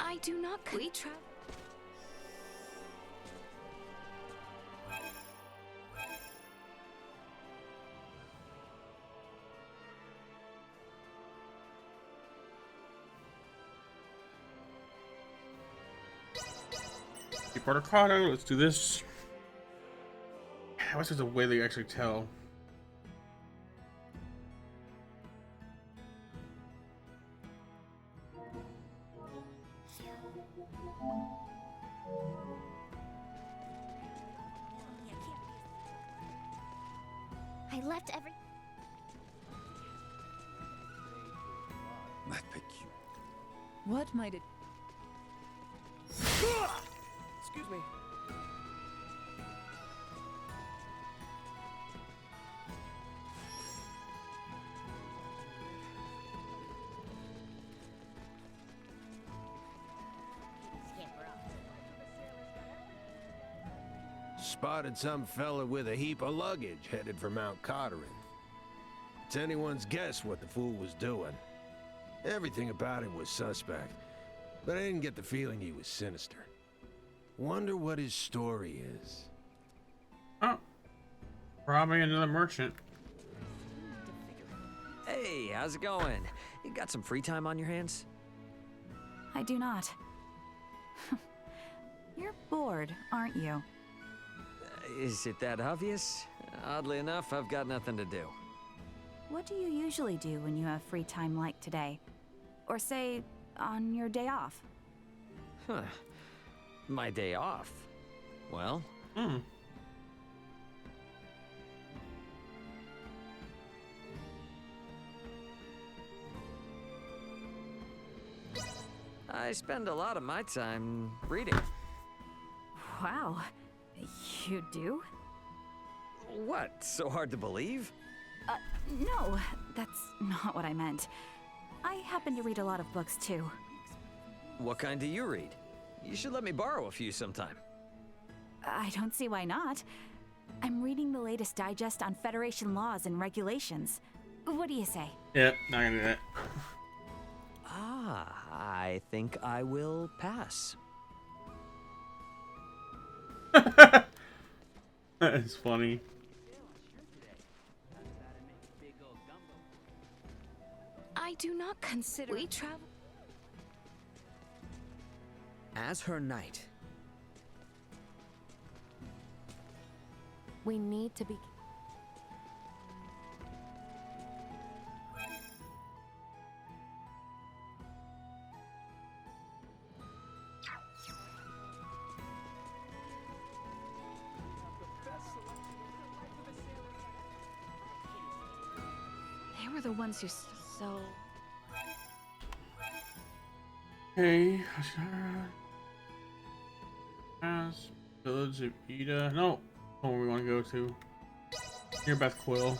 I do not travel. Deep Colorado, let's do this. I wish there's a way they actually tell. I left every... What might it... Excuse me. spotted some fella with a heap of luggage headed for Mount Cotterin. It's anyone's guess what the fool was doing. Everything about him was suspect, but I didn't get the feeling he was sinister. Wonder what his story is. Oh, probably another merchant. Hey, how's it going? You got some free time on your hands? I do not. You're bored, aren't you? Is it that obvious? Oddly enough, I've got nothing to do. What do you usually do when you have free time like today? Or say, on your day off? Huh. My day off? Well... I spend a lot of my time reading. Wow. You do? What? So hard to believe? No, that's not what I meant. I happen to read a lot of books too. What kind do you read? You should let me borrow a few sometime. I don't see why not. I'm reading the latest digest on Federation laws and regulations. What do you say? Yep, not gonna do that. I think I will pass. That's funny. I do not consider we travel. As her knight. We need to be. They were the ones who so... Okay. Village of Ida. No. Oh, we want to go to. Near Beth Quill.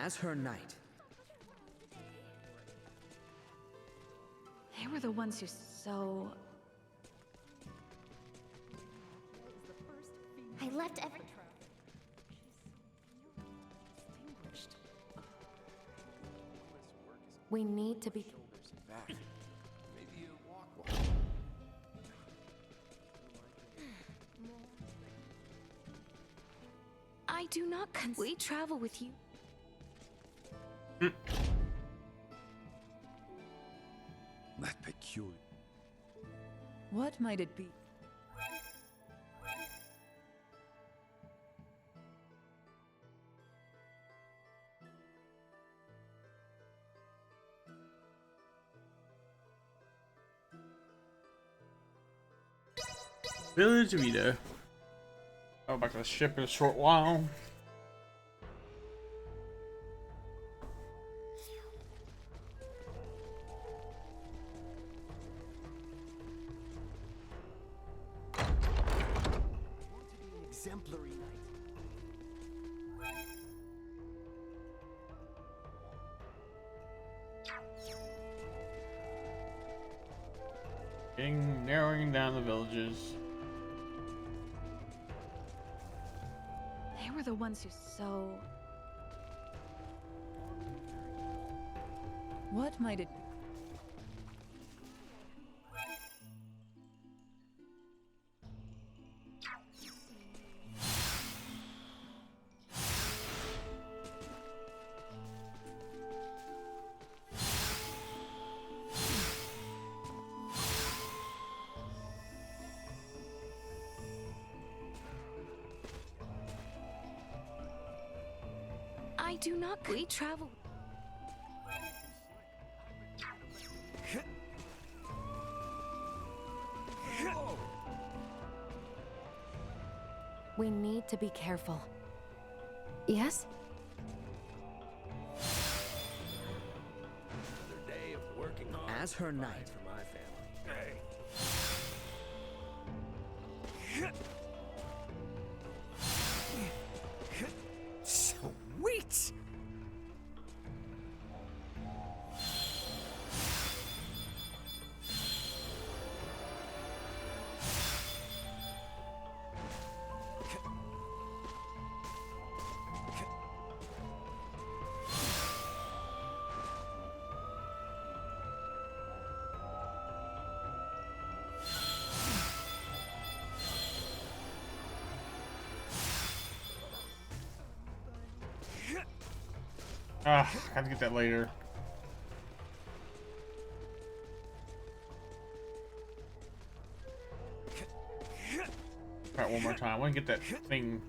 As her knight. They were the ones who so... I left every... We need to be. I do not we travel with you. That peculiar. What might it be? Village of Ida. I'll go back to the ship in a short while. Exemplary knight. Narrowing down the villages. They were the ones who so... What might it... I do not. We travel. We need to be careful. Yes? Another day of working hard. As her knight. For my family. Hey. Ah, I have to get that later. Try it one more time. I want to get that thing.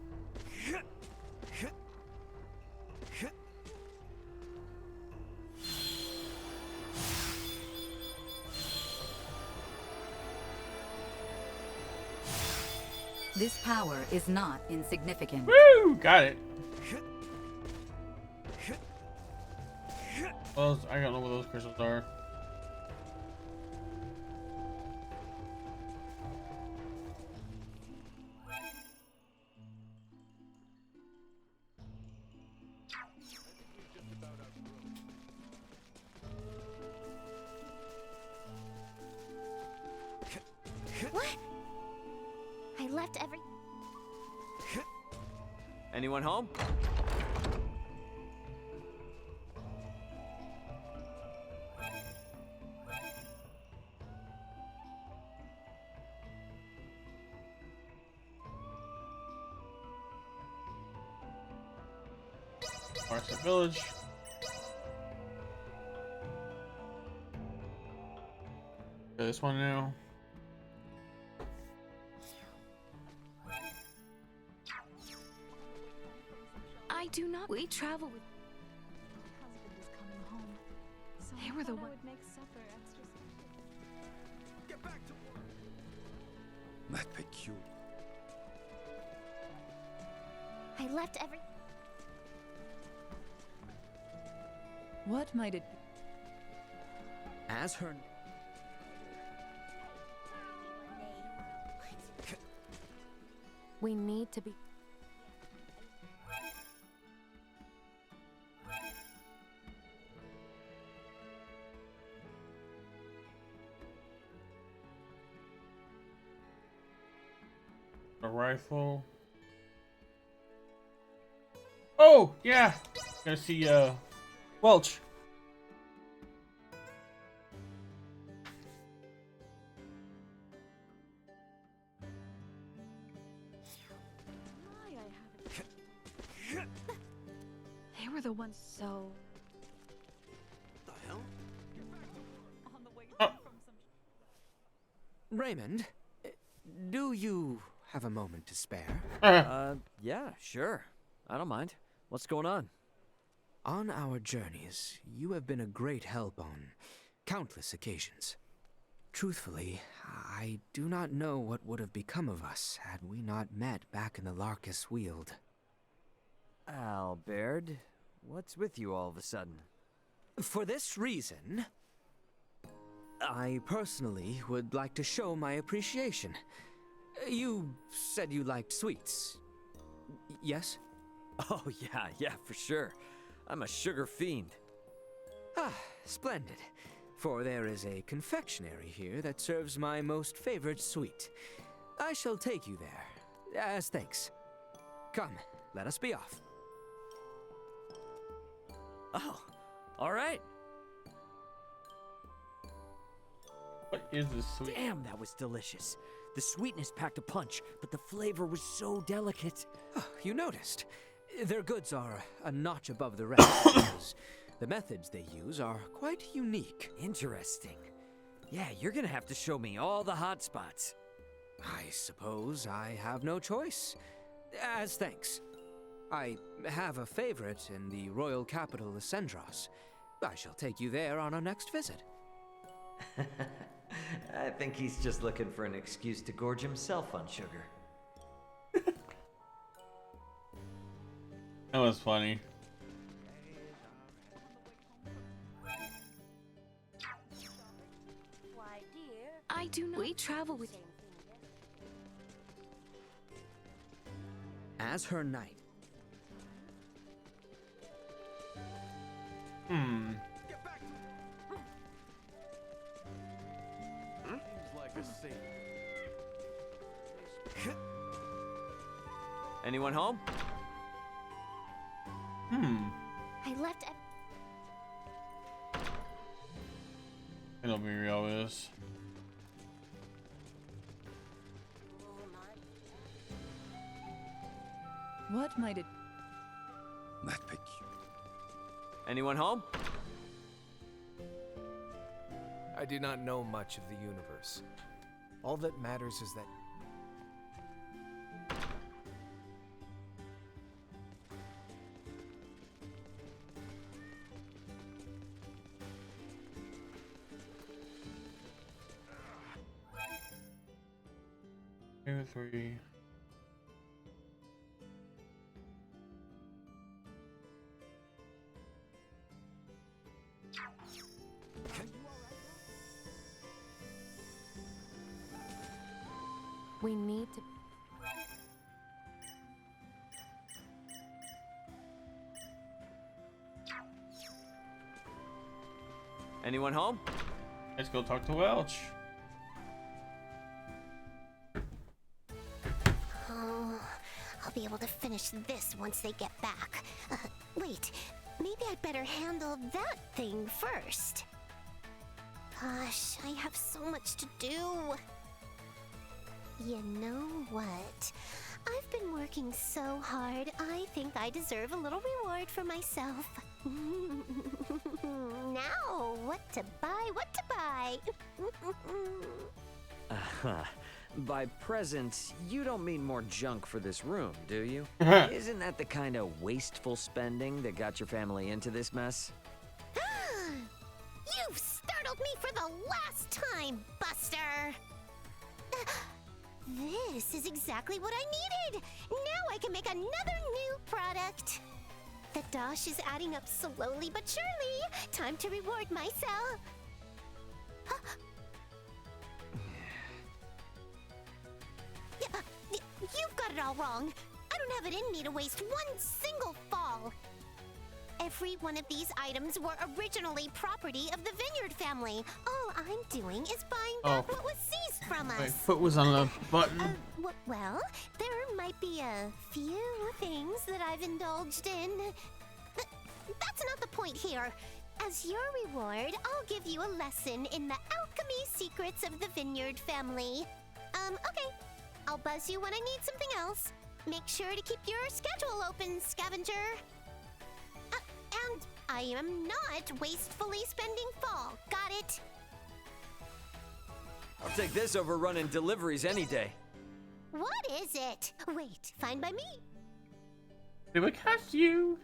This power is not insignificant. Woo! Got it. Those, I don't know what those crystals are. What? I left every. Anyone home? Marset Village. This one now. I do not. We travel with. Husband is coming home. So They were the I one- would make supper extra special. Get back to work. That peculiar. I left every. What might it be? As her. We need to be. A rifle. Oh, yeah. Gonna see, Welch. They were the ones. So. The hell? On the way Oh. from some. Raymond, do you have a moment to spare? Yeah, sure. I don't mind. What's going on? On our journeys, you have been a great help on countless occasions. Truthfully, I do not know what would have become of us had we not met back in the Larkus Weald. Albert, what's with you all of a sudden? For this reason, I personally would like to show my appreciation. You said you liked sweets. Yes? Oh, yeah, for sure. I'm a sugar fiend. Ah, splendid. For there is a confectionery here that serves my most favorite sweet. I shall take you there, as thanks. Come, let us be off. Oh, all right. What is this sweet? Damn, that was delicious. The sweetness packed a punch, but the flavor was so delicate. Oh, you noticed. Their goods are a notch above the rest because the methods they use are quite unique. Interesting. Yeah, you're gonna have to show me all the hot spots. I suppose I have no choice. As thanks. I have a favorite in the royal capital, Ascendros. I shall take you there on our next visit. I think he's just looking for an excuse to gorge himself on sugar. That was funny. I do not. We travel with. As her knight. Seems like a safe. Anyone home? I left. I don't be real with this. What might it? That peculiar. Anyone home? I do not know much of the universe. All that matters is that Two, three. We need to. Anyone home? Let's go talk to Welch. Oh, I'll be able to finish this once they get back. Wait, maybe I'd better handle that thing first. Gosh, I have so much to do. You know what? I've been working so hard, I think I deserve a little reward for myself. Now, what to buy, what to buy? By presents, you don't mean more junk for this room, do you? Isn't that the kind of wasteful spending that got your family into this mess? You've startled me for the last time, Buster! This is exactly what I needed! Now I can make another new product! The dosh is adding up slowly but surely. Time to reward myself. You've got it all wrong. I don't have it in me to waste one single fall. Every one of these items were originally property of the Vineyard family. All I'm doing is buying back what was seized from us. My foot was on the button. Well, there might be a few things that I've indulged in. But that's not the point here. As your reward, I'll give you a lesson in the alchemy secrets of the Vineyard family. Okay. I'll buzz you when I need something else. Make sure to keep your schedule open, scavenger. And I am not wastefully spending fall. Got it? I'll take this over running deliveries any day. What is it? Wait, fine by me. They would catch you.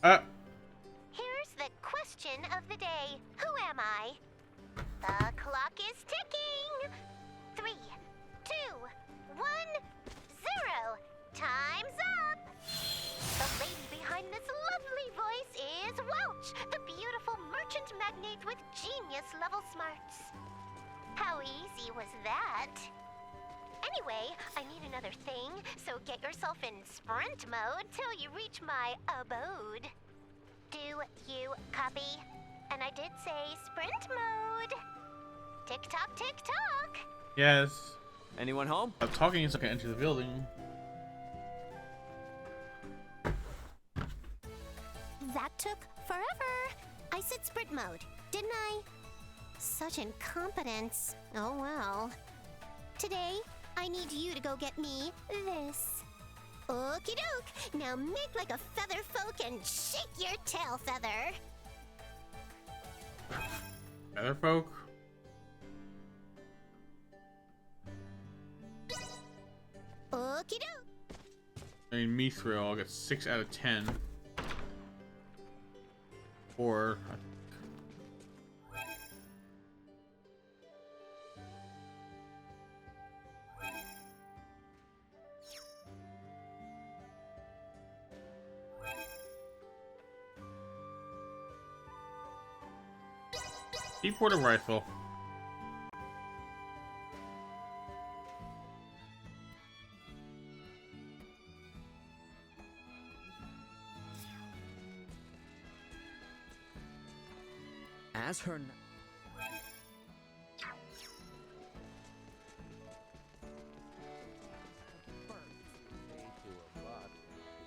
Here's the question of the day. Who am I? The clock is ticking. 3, 2, 1, 0. Time's up. The lady behind this lovely voice is Welch, the beautiful merchant magnate with genius-level smarts. How easy was that? Anyway, I need another thing, so get yourself in sprint mode till you reach my abode. Do you copy? And I did say sprint mode. Tick-tock, tick-tock. Yes. Anyone home? I'm talking is I can enter the building. That took forever. I said sprint mode, didn't I? Such incompetence. Oh well. Today, I need you to go get me this. Okie doke. Now make like a feather folk and shake your tail feather. Feather folk? Okie doke. I mean, Mithril, I'll get 6 out of 10. Or Deepwater rifle. As her.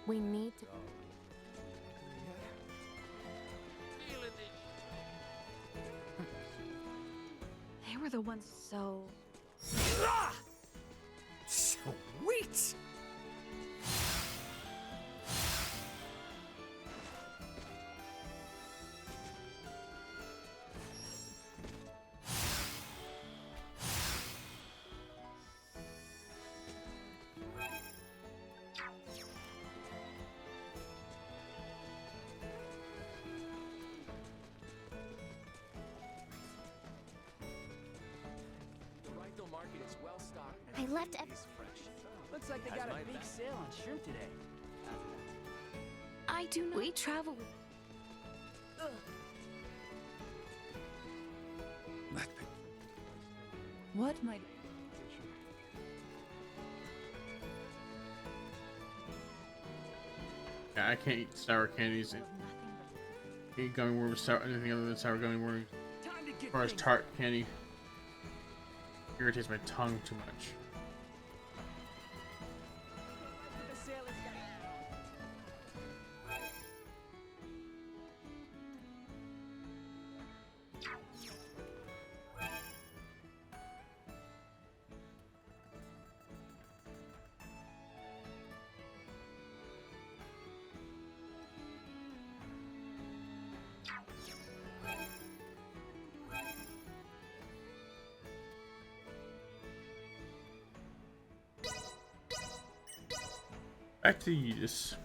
We need to. They were the ones so... Sweet! market is well stocked I and left food is fresh. Looks like they got a big sale on shrimp today. I do not. We travel. What might... Yeah, I can't eat sour candies. Eat gummy worms, sour, anything other than sour gummy worms. As far as tart candy, irritates my tongue too much. Back to Yidis.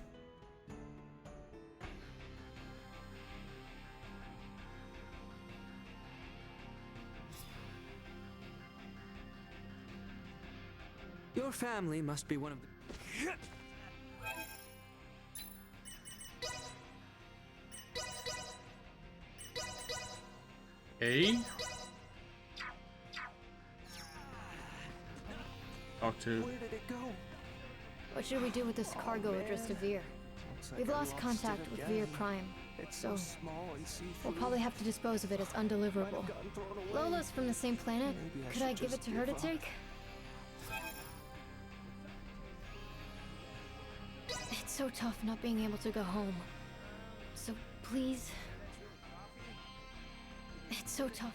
Your family must be one of the... Hey? Talk to... Where did it go? What should we do with this cargo addressed to Veer? We've lost contact with Veer Prime, so we'll probably have to dispose of it as undeliverable. Lola's from the same planet. Could I give it to her to take? It's so tough not being able to go home. So please... It's so tough.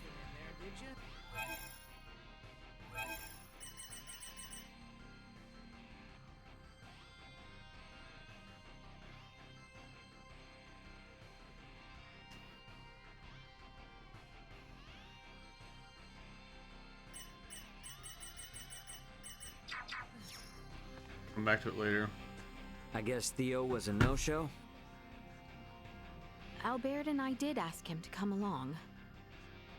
Come back to it later. I guess Theo was a no-show? Albert and I did ask him to come along,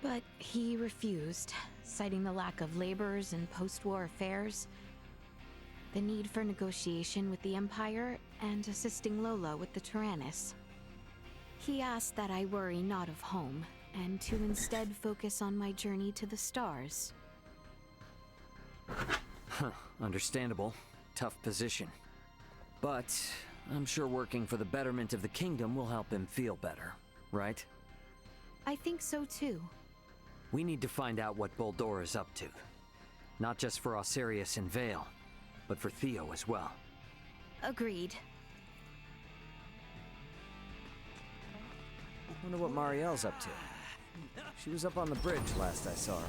but he refused, citing the lack of laborers and post-war affairs, the need for negotiation with the Empire, and assisting Lola with the Tyrannus. He asked that I worry not of home, and to instead focus on my journey to the stars. Huh, understandable. Tough position. But I'm sure working for the betterment of the kingdom will help him feel better, right? I think so too. We need to find out what Boldor is up to. Not just for Osirius and Vale, but for Theo as well. Agreed. Wonder what Marielle's up to. She was up on the bridge last I saw her.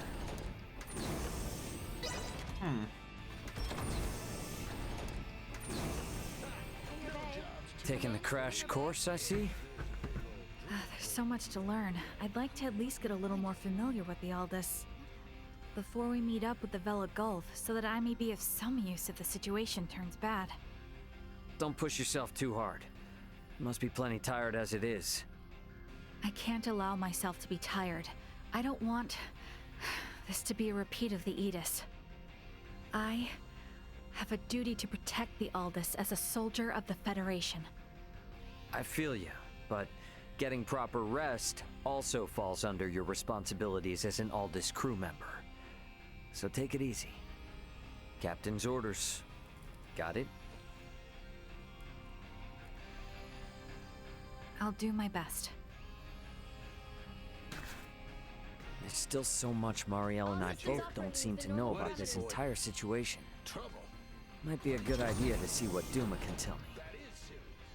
Taking the crash course, I see? There's so much to learn. I'd like to at least get a little more familiar with the Aldous before we meet up with the Vela Gulf, so that I may be of some use if the situation turns bad. Don't push yourself too hard. You must be plenty tired as it is. I can't allow myself to be tired. I don't want this to be a repeat of the Aegis. I have a duty to protect the Aldous as a soldier of the Federation. I feel you, but getting proper rest also falls under your responsibilities as an Aldous crew member. So take it easy. Captain's orders. Got it? I'll do my best. There's still so much Marielle and I both don't seem to know about this entire situation. Might be a good idea to see what Duma can tell me.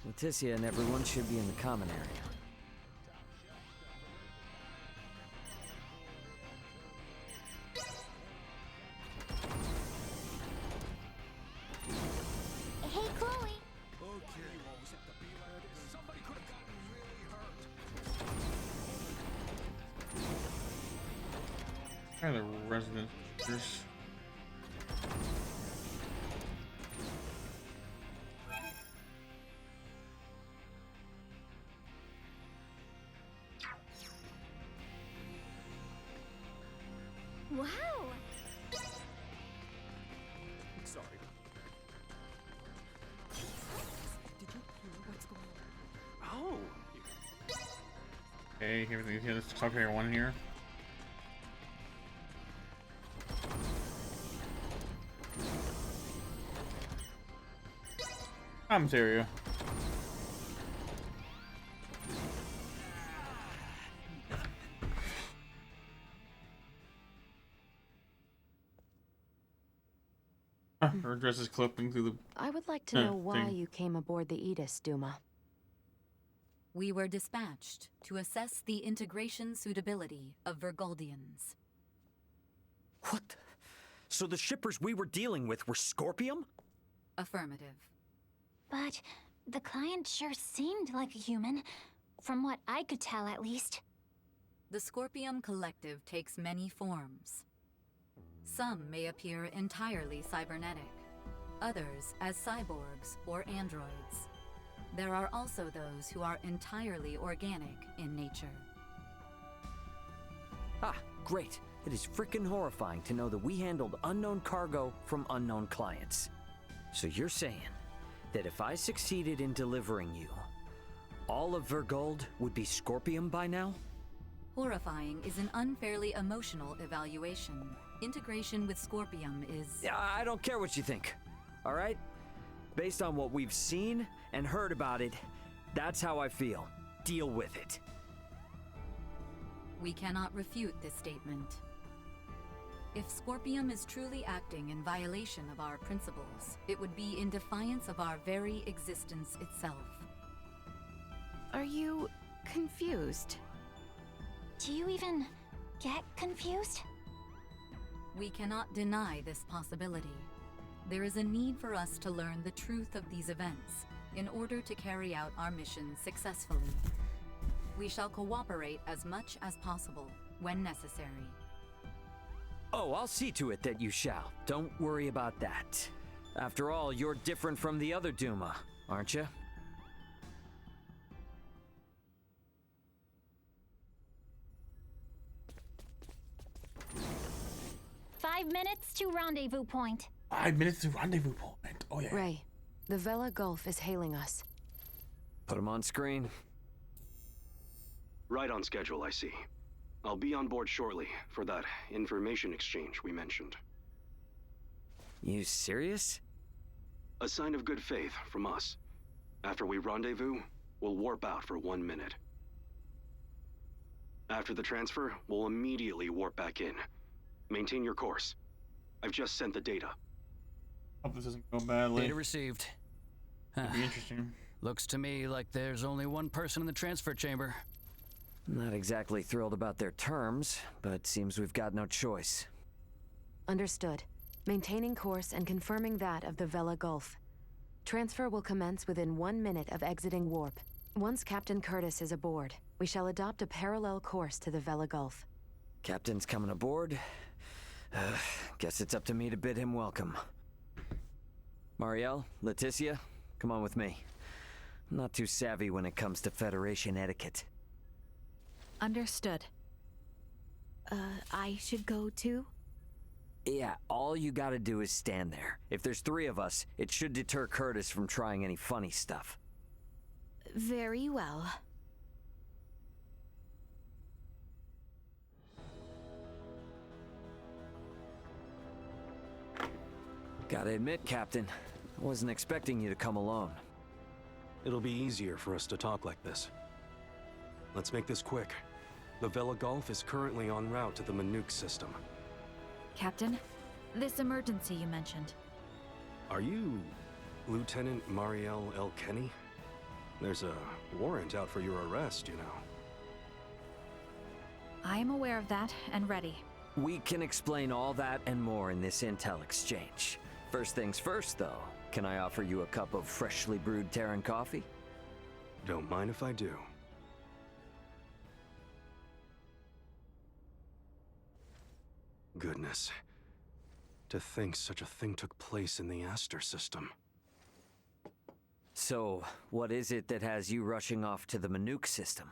Leticia and everyone should be in the common area. Hey, Chloe. Kind of resident. Wow. Okay, everything's here. Let's talk to everyone here. Comms area. Her dress is clipping through the. I would like to know why you came aboard the Aegis, Duma. We were dispatched to assess the integration suitability of Vergoldians. What? So the shippers we were dealing with were Scorpium? Affirmative. But the client sure seemed like a human, from what I could tell at least. The Scorpium Collective takes many forms. Some may appear entirely cybernetic, others as cyborgs or androids. There are also those who are entirely organic in nature. Ah, great. It is frickin' horrifying to know that we handled unknown cargo from unknown clients. So you're saying that if I succeeded in delivering you, all of Vergold would be Scorpium by now? Horrifying is an unfairly emotional evaluation. Integration with Scorpium is... I don't care what you think, all right? Based on what we've seen and heard about it, that's how I feel. Deal with it. We cannot refute this statement. If Scorpium is truly acting in violation of our principles, it would be in defiance of our very existence itself. Are you confused? Do you even get confused? We cannot deny this possibility. There is a need for us to learn the truth of these events in order to carry out our mission successfully. We shall cooperate as much as possible when necessary. Oh, I'll see to it that you shall. Don't worry about that. After all, you're different from the other Duma, aren't you? "5 minutes to rendezvous point." 5 minutes to rendezvous point. Oh yeah. Ray, the Vela Gulf is hailing us. Put him on screen. Right on schedule, I see. I'll be on board shortly for that information exchange we mentioned. You serious? A sign of good faith from us. After we rendezvous, we'll warp out for 1 minute. After the transfer, we'll immediately warp back in. Maintain your course. I've just sent the data. Hope this doesn't go badly. Data received. It'd be interesting. Looks to me like there's only one person in the transfer chamber. Not exactly thrilled about their terms, but seems we've got no choice. Understood. Maintaining course and confirming that of the Vela Gulf. Transfer will commence within 1 minute of exiting warp. Once Captain Curtis is aboard, we shall adopt a parallel course to the Vela Gulf. Captain's coming aboard. Guess it's up to me to bid him welcome. Marielle, Leticia, come on with me. I'm not too savvy when it comes to Federation etiquette. Understood. I should go too? Yeah, all you gotta do is stand there. If there's 3 of us, it should deter Curtis from trying any funny stuff. Very well. Gotta admit, Captain, I wasn't expecting you to come alone. It'll be easier for us to talk like this. Let's make this quick. The Vela Gulf is currently en route to the Manuk system. Captain, this emergency you mentioned. Are you Lieutenant Marielle L. Kenny? There's a warrant out for your arrest, you know. I am aware of that and ready. We can explain all that and more in this intel exchange. First things first, though. Can I offer you a cup of freshly brewed Terran coffee? Don't mind if I do. Goodness. To think such a thing took place in the Aster system. So, what is it that has you rushing off to the Manuk system?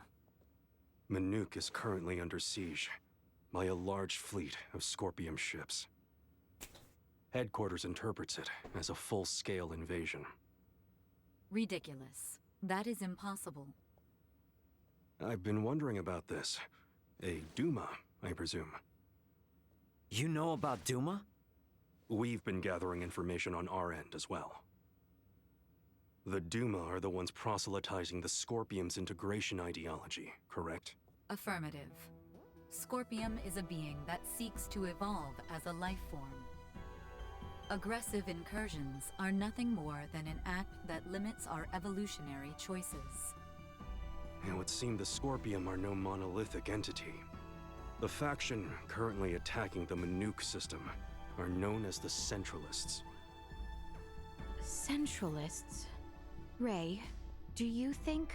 Manuk is currently under siege by a large fleet of Scorpium ships. Headquarters interprets it as a full-scale invasion. Ridiculous. That is impossible. I've been wondering about this. A Duma, I presume. You know about Duma? We've been gathering information on our end as well. The Duma are the ones proselytizing the Scorpium's integration ideology, correct? Affirmative. Scorpium is a being that seeks to evolve as a life form. Aggressive incursions are nothing more than an act that limits our evolutionary choices. It would seem the Scorpium are no monolithic entity. The faction currently attacking the Manuk system are known as the Centralists. Centralists? Ray, do you think?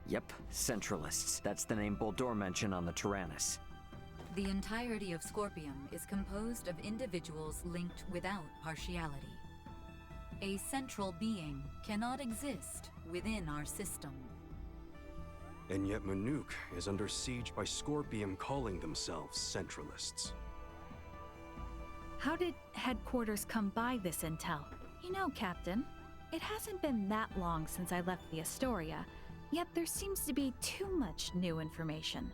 Yep, Centralists. That's the name Boldor mentioned on the Tyrannus. The entirety of Scorpium is composed of individuals linked without partiality. A central being cannot exist within our system. And yet Manuk is under siege by Scorpium calling themselves Centralists. How did headquarters come by this intel? You know, Captain, it hasn't been that long since I left the Astoria, yet there seems to be too much new information.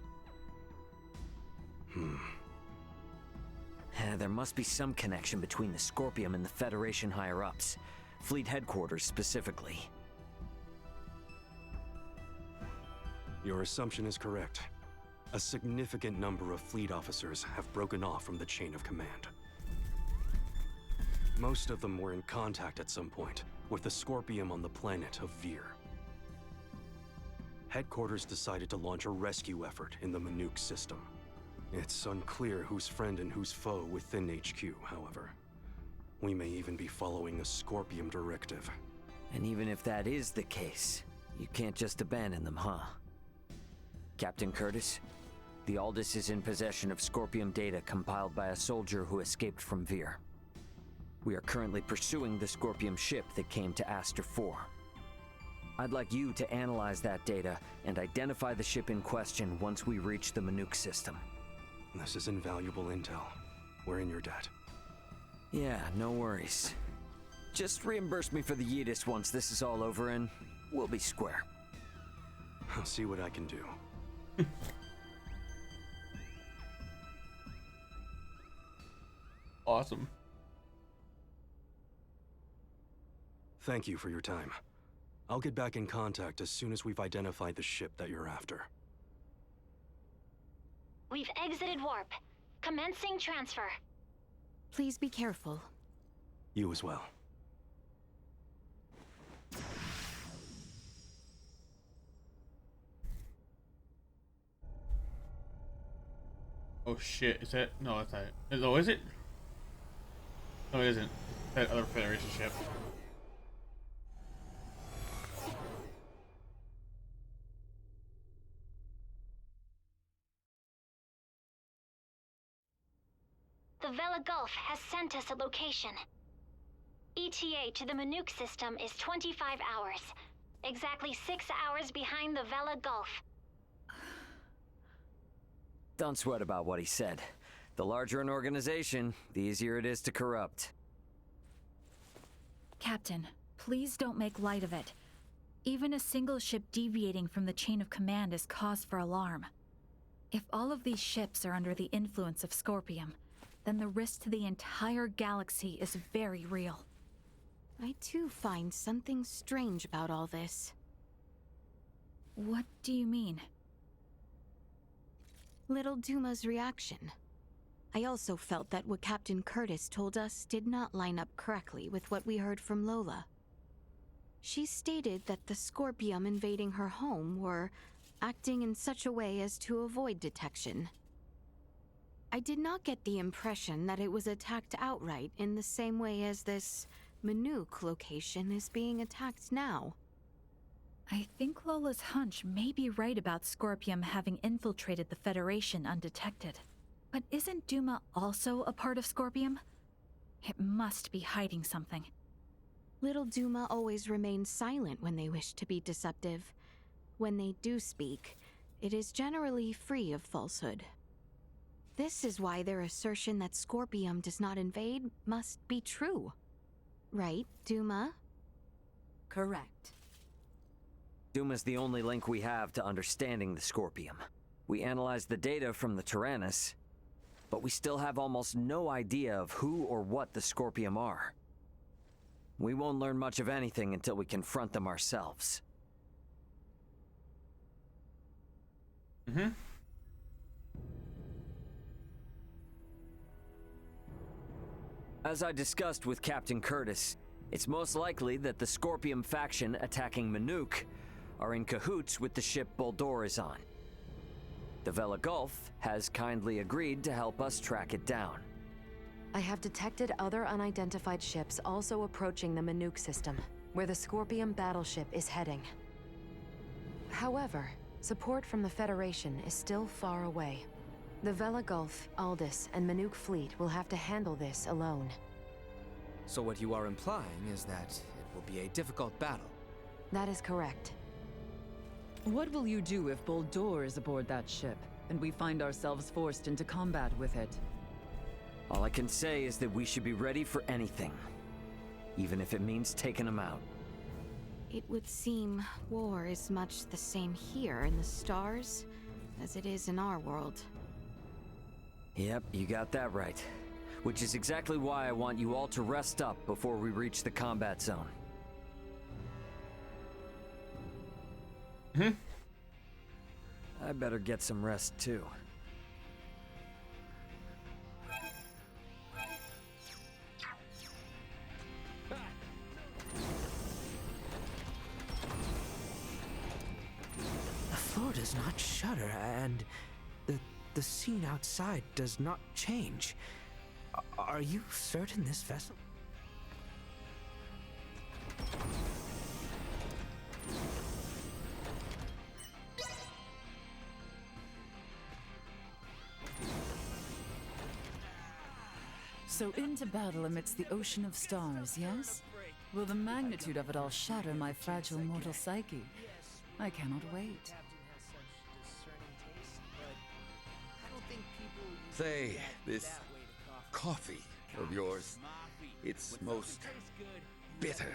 There must be some connection between the Scorpium and the Federation higher-ups. Fleet headquarters specifically. Your assumption is correct. A significant number of fleet officers have broken off from the chain of command. Most of them were in contact at some point with the Scorpium on the planet of Vir. Headquarters decided to launch a rescue effort in the Manuk system. It's unclear who's friend and who's foe within HQ, however. We may even be following a Scorpium directive. And even if that is the case, you can't just abandon them, huh? Captain Curtis, the Aldous is in possession of Scorpium data compiled by a soldier who escaped from Vir. We are currently pursuing the Scorpium ship that came to Aster 4. I'd like you to analyze that data and identify the ship in question once we reach the Manuk system. This is invaluable intel. We're in your debt. Yeah, no worries. Just reimburse me for the Yidis once this is all over and we'll be square. I'll see what I can do. Awesome. Thank you for your time. I'll get back in contact as soon as we've identified the ship that you're after. We've exited warp. Commencing transfer. Please be careful. You as well. Oh shit, is that? No, that's not it. Oh, is it? No, it isn't. That other Federation ship. The Vela Gulf has sent us a location. ETA to the Manuk system is 25 hours. Exactly 6 hours behind the Vela Gulf. Don't sweat about what he said. The larger an organization, the easier it is to corrupt. Captain, please don't make light of it. Even a single ship deviating from the chain of command is cause for alarm. If all of these ships are under the influence of Scorpium, then the risk to the entire galaxy is very real. I too find something strange about all this. What do you mean? Little Duma's reaction. I also felt that what Captain Curtis told us did not line up correctly with what we heard from Lola. She stated that the Scorpium invading her home were acting in such a way as to avoid detection. I did not get the impression that it was attacked outright in the same way as this Manuk location is being attacked now. I think Lola's hunch may be right about Scorpium having infiltrated the Federation undetected. But isn't Duma also a part of Scorpium? It must be hiding something. Little Duma always remains silent when they wish to be deceptive. When they do speak, it is generally free of falsehood. This is why their assertion that Scorpium does not invade must be true. Right, Duma? Correct. Duma's the only link we have to understanding the Scorpium. We analyzed the data from the Tyrannus, but we still have almost no idea of who or what the Scorpium are. We won't learn much of anything until we confront them ourselves. Mm-hmm. As I discussed with Captain Curtis, it's most likely that the Scorpium faction attacking Manuk are in cahoots with the ship Boldor is on. The Vela Gulf has kindly agreed to help us track it down. I have detected other unidentified ships also approaching the Manuk system, where the Scorpium battleship is heading. However, support from the Federation is still far away. The Vela Gulf, Aldous, and Manuk fleet will have to handle this alone. So what you are implying is that it will be a difficult battle. That is correct. What will you do if Boldor is aboard that ship, and we find ourselves forced into combat with it? All I can say is that we should be ready for anything, even if it means taking them out. It would seem war is much the same here in the stars as it is in our world. Yep, you got that right. Which is exactly why I want you all to rest up before we reach the combat zone. I better get some rest too. The floor does not shudder, and the scene outside does not change. Are you certain this vessel? So into battle amidst the ocean of stars, yes? Will the magnitude of it all shatter my fragile mortal psyche? I cannot wait. Say, this coffee of yours, it's most bitter.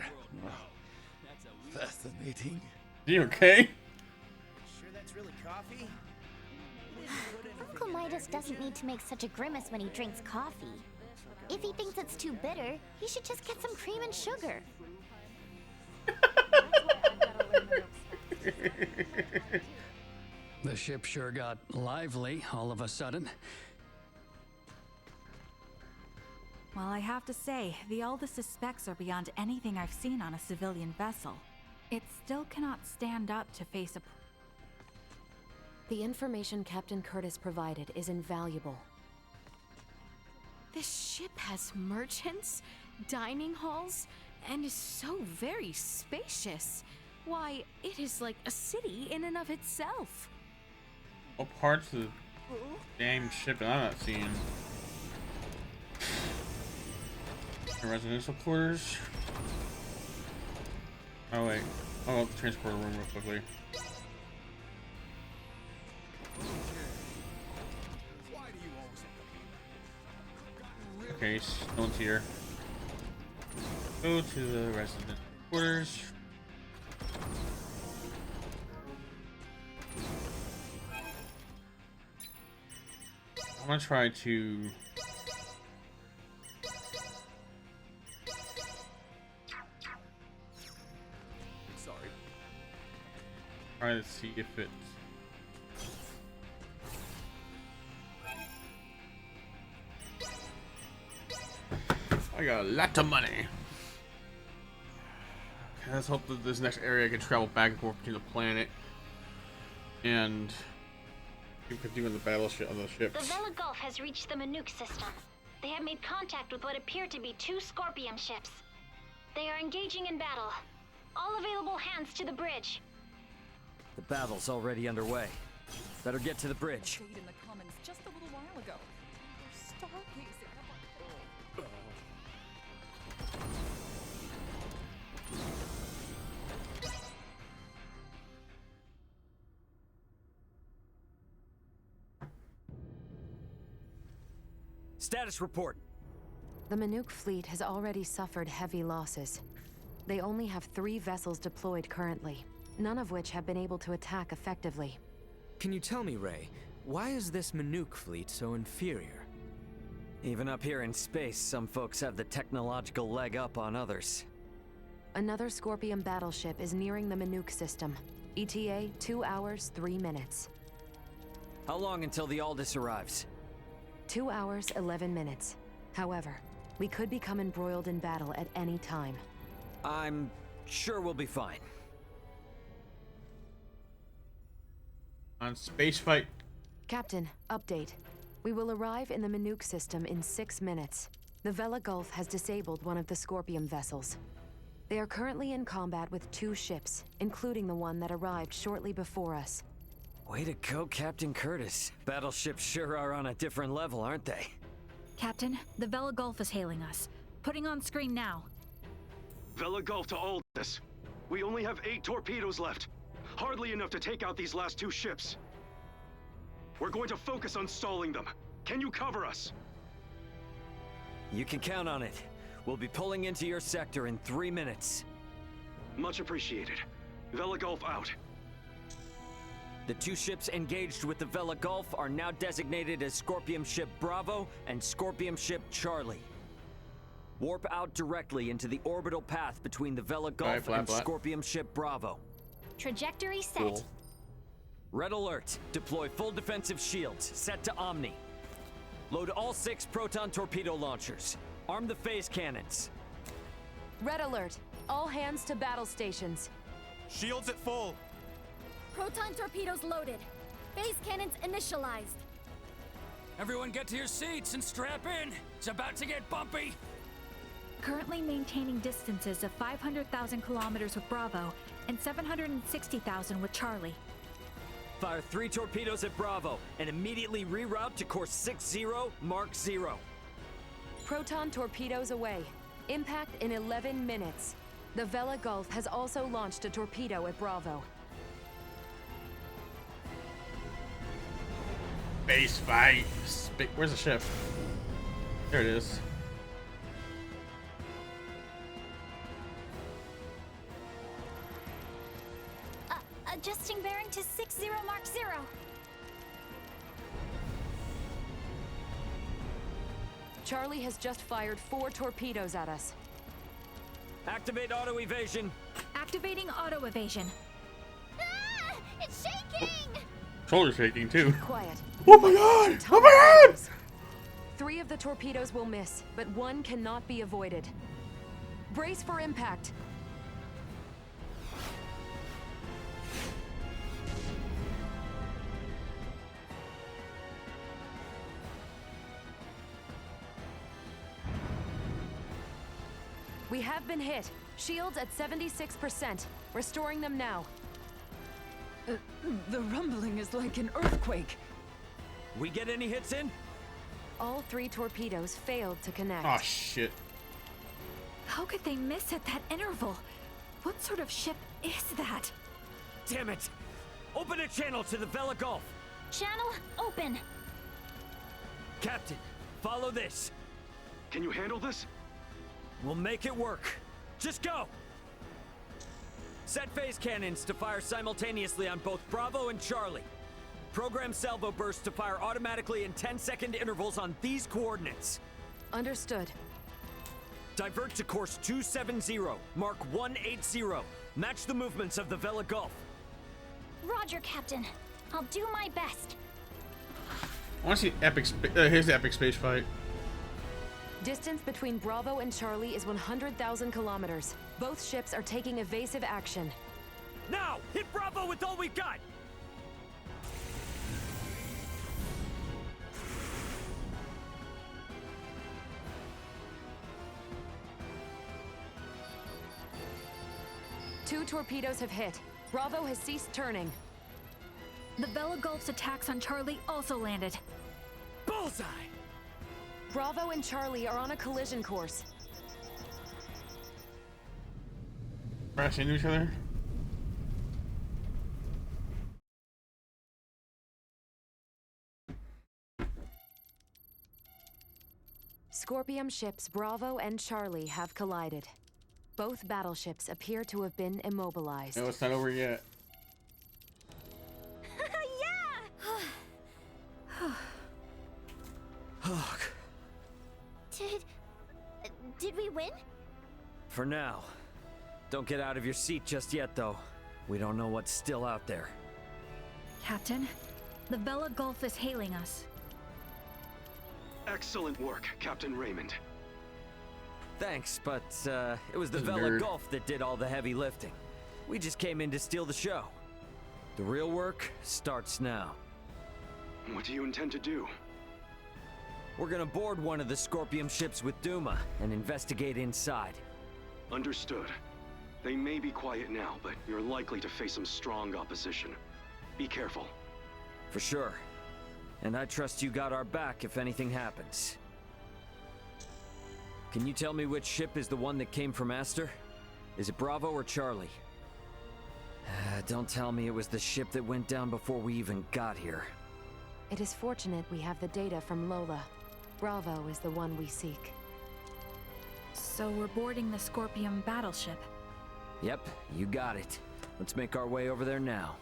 Fascinating. You okay? Sure that's really coffee? Uncle Midas doesn't need to make such a grimace when he drinks coffee. If he thinks it's too bitter, he should just get some cream and sugar. The ship sure got lively all of a sudden. Well, I have to say, the Aldous specs are beyond anything I've seen on a civilian vessel. It still cannot stand up to face a... The information Captain Curtis provided is invaluable. This ship has merchants, dining halls, and is so very spacious. Why, it is like a city in and of itself. What parts of the damn ship am I not seeing? Residential quarters. Oh wait, I'll go to the transport room real quickly. Okay, no one's here. Go to the resident quarters. I'm gonna try to try to see if it I got a lot of money. Okay, let's hope that this next area I can travel back and forth between the planet and you could do in the battleship on the ships. The Vela Gulf has reached the Manuk system. They have made contact with what appear to be 2 Scorpium ships. They are engaging in battle. All available hands to the bridge. The battle's already underway. Better get to the bridge. In the comments just a little while ago. They're stargazing. Status report. The Manuk fleet has already suffered heavy losses. They only have 3 vessels deployed currently. none of which have been able to attack effectively. Can you tell me, Ray, why is this Manuke fleet so inferior? Even up here in space, some folks have the technological leg up on others. Another Scorpion battleship is nearing the Manuke system. ETA 2 hours, 3 minutes. How long until the Aldous arrives? 2 hours, 11 minutes. However, we could become embroiled in battle at any time. I'm sure we'll be fine. On space fight. Captain, update. We will arrive in the Manuke system in 6 minutes. The Vela Gulf has disabled one of the Scorpion vessels. They are currently in combat with 2 ships, including the one that arrived shortly before us. Way to go, Captain Curtis. Battleships sure are on a different level, aren't they? Captain, the Vela Gulf is hailing us. Putting on screen now. Vela Gulf to Aldous. We only have 8 torpedoes left. Hardly enough to take out these last 2 ships. We're going to focus on stalling them. Can you cover us? You can count on it. We'll be pulling into your sector in 3 minutes. Much appreciated. Vela Gulf out. The 2 ships engaged with the Vela Gulf are now designated as Scorpion Ship Bravo and Scorpion Ship Charlie. Warp out directly into the orbital path between the Vela Gulf and Scorpion Ship Bravo. Trajectory set. Cool. Red alert. Deploy full defensive shields. Set to Omni. Load all 6 proton torpedo launchers. Arm the phase cannons. Red alert. All hands to battle stations. Shields at full. Proton torpedoes loaded. Phase cannons initialized. Everyone get to your seats and strap in. It's about to get bumpy. Currently maintaining distances of 500,000 kilometers with Bravo and 760,000 with Charlie. Fire 3 torpedoes at Bravo and immediately reroute to course 60 Mark 0. Proton torpedoes away. Impact in 11 minutes. The Vela Gulf has also launched a torpedo at Bravo. Space fight. Where's the ship? There it is. Adjusting bearing to 60 Mark 0. Charlie has just fired 4 torpedoes at us. Activate auto evasion. Activating auto evasion. Ah! It's shaking! Shoulder shaking too. Quiet. Oh my god! Oh my god! 3 of the torpedoes will miss, but 1 cannot be avoided. Brace for impact. We have been hit. Shields at 76%. Restoring them now. The rumbling is like an earthquake. We get any hits in? All 3 torpedoes failed to connect. Oh shit. How could they miss at that interval? What sort of ship is that? Damn it! Open a channel to the Vela Gulf. Channel open. Captain, follow this. Can you handle this? We'll make it work. Just go! Set phase cannons to fire simultaneously on both Bravo and Charlie. Program salvo bursts to fire automatically in 10-second intervals on these coordinates. Understood. Divert to course 270, Mark 180. Match the movements of the Vela Gulf. Roger, Captain. I'll do my best. I want to see his epic space fight. Distance between Bravo and Charlie is 100,000 kilometers. Both ships are taking evasive action. Now, hit Bravo with all we've got! Two torpedoes have hit. Bravo has ceased turning. The Vela Gulf's attacks on Charlie also landed. Bullseye! Bravo and Charlie are on a collision course. Crash into each other. Scorpion ships Bravo and Charlie have collided. Both battleships appear to have been immobilized. No, it's not over yet. Did we win? For now. Don't get out of your seat just yet, though. We don't know what's still out there. Captain, the Vela Gulf is hailing us. Excellent work, Captain Raymond. Thanks, but it was the This Vela nerd. Gulf that did all the heavy lifting. We just came in to steal the show. The real work starts now. What do you intend to do? We're gonna board one of the Scorpium ships with Duma and investigate inside. Understood. They may be quiet now, but you're likely to face some strong opposition. Be careful. For sure. And I trust you got our back if anything happens. Can you tell me which ship is the one that came from Aster? Is it Bravo or Charlie? Don't tell me it was the ship that went down before we even got here. It is fortunate we have the data from Lola. Bravo is the one we seek. So we're boarding the Scorpium battleship. Yep, you got it. Let's make our way over there now.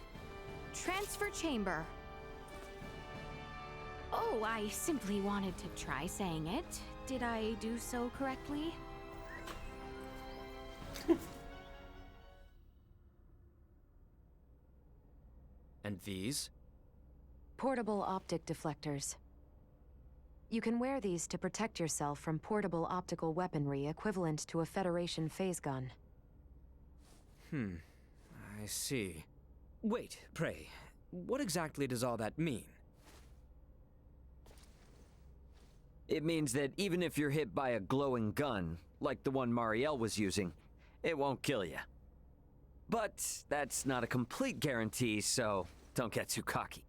Transfer chamber. Oh, I simply wanted to try saying it. Did I do so correctly? And these? Portable optic deflectors. You can wear these to protect yourself from portable optical weaponry equivalent to a Federation phase gun. I see. Wait, pray, what exactly does all that mean? It means that even if you're hit by a glowing gun, like the one Marielle was using, it won't kill you. But that's not a complete guarantee, so don't get too cocky.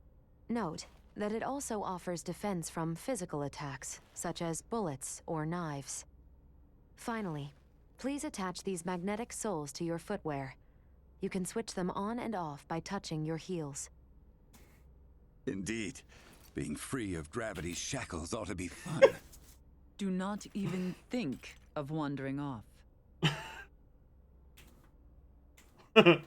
Note that it also offers defense from physical attacks, such as bullets or knives. Finally, please attach these magnetic soles to your footwear. You can switch them on and off by touching your heels. Indeed. Being free of gravity's shackles ought to be fun. Do not even think of wandering off. Hey,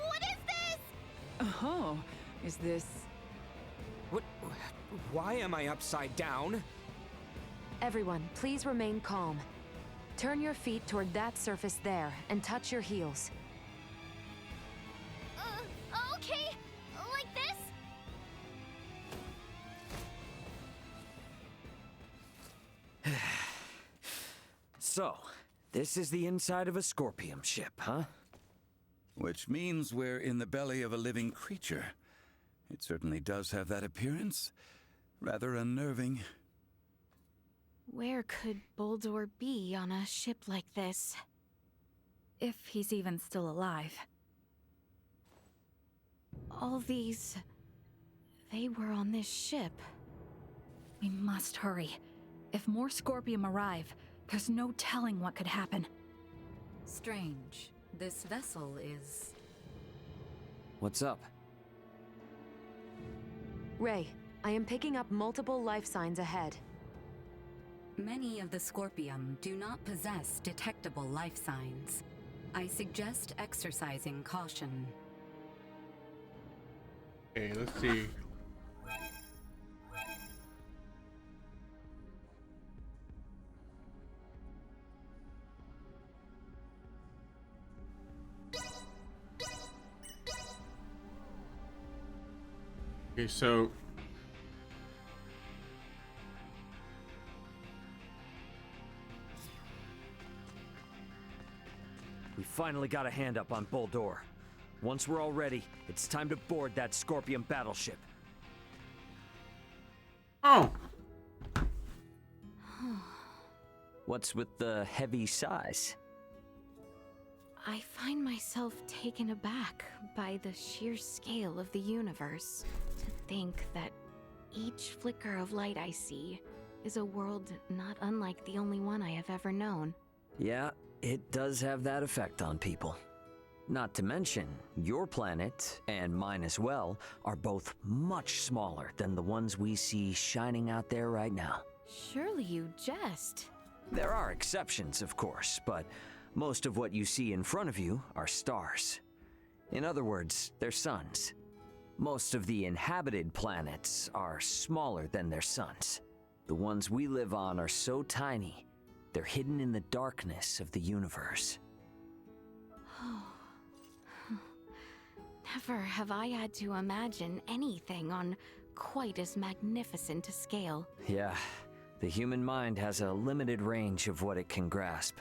what is this? Oh, is this... What? Why am I upside down? Everyone, please remain calm. Turn your feet toward that surface there and touch your heels. Okay, like this? So, this is the inside of a Scorpium ship, huh? Which means we're in the belly of a living creature. It certainly does have that appearance. Rather unnerving. Where could Boldor be on a ship like this? If he's even still alive. All these... they were on this ship. We must hurry. If more Scorpium arrive, there's no telling what could happen. Strange. This vessel is... What's up? Ray, I am picking up multiple life signs ahead. Many of the Scorpium do not possess detectable life signs. I suggest exercising caution. Okay, let's see. Okay, so We finally got a hand up on Boldor. Once we're all ready, it's time to board that Scorpium battleship. Oh! What's with the heavy sighs? I find myself taken aback by the sheer scale of the universe. To think that each flicker of light I see is a world not unlike the only one I have ever known. Yeah, it does have that effect on people. Not to mention, your planet, and mine as well, are both much smaller than the ones we see shining out there right now. Surely you jest. There are exceptions, of course, but most of what you see in front of you are stars. In other words, they're suns. Most of the inhabited planets are smaller than their suns. The ones we live on are so tiny, they're hidden in the darkness of the universe. Never have I had to imagine anything on quite as magnificent a scale. Yeah, the human mind has a limited range of what it can grasp.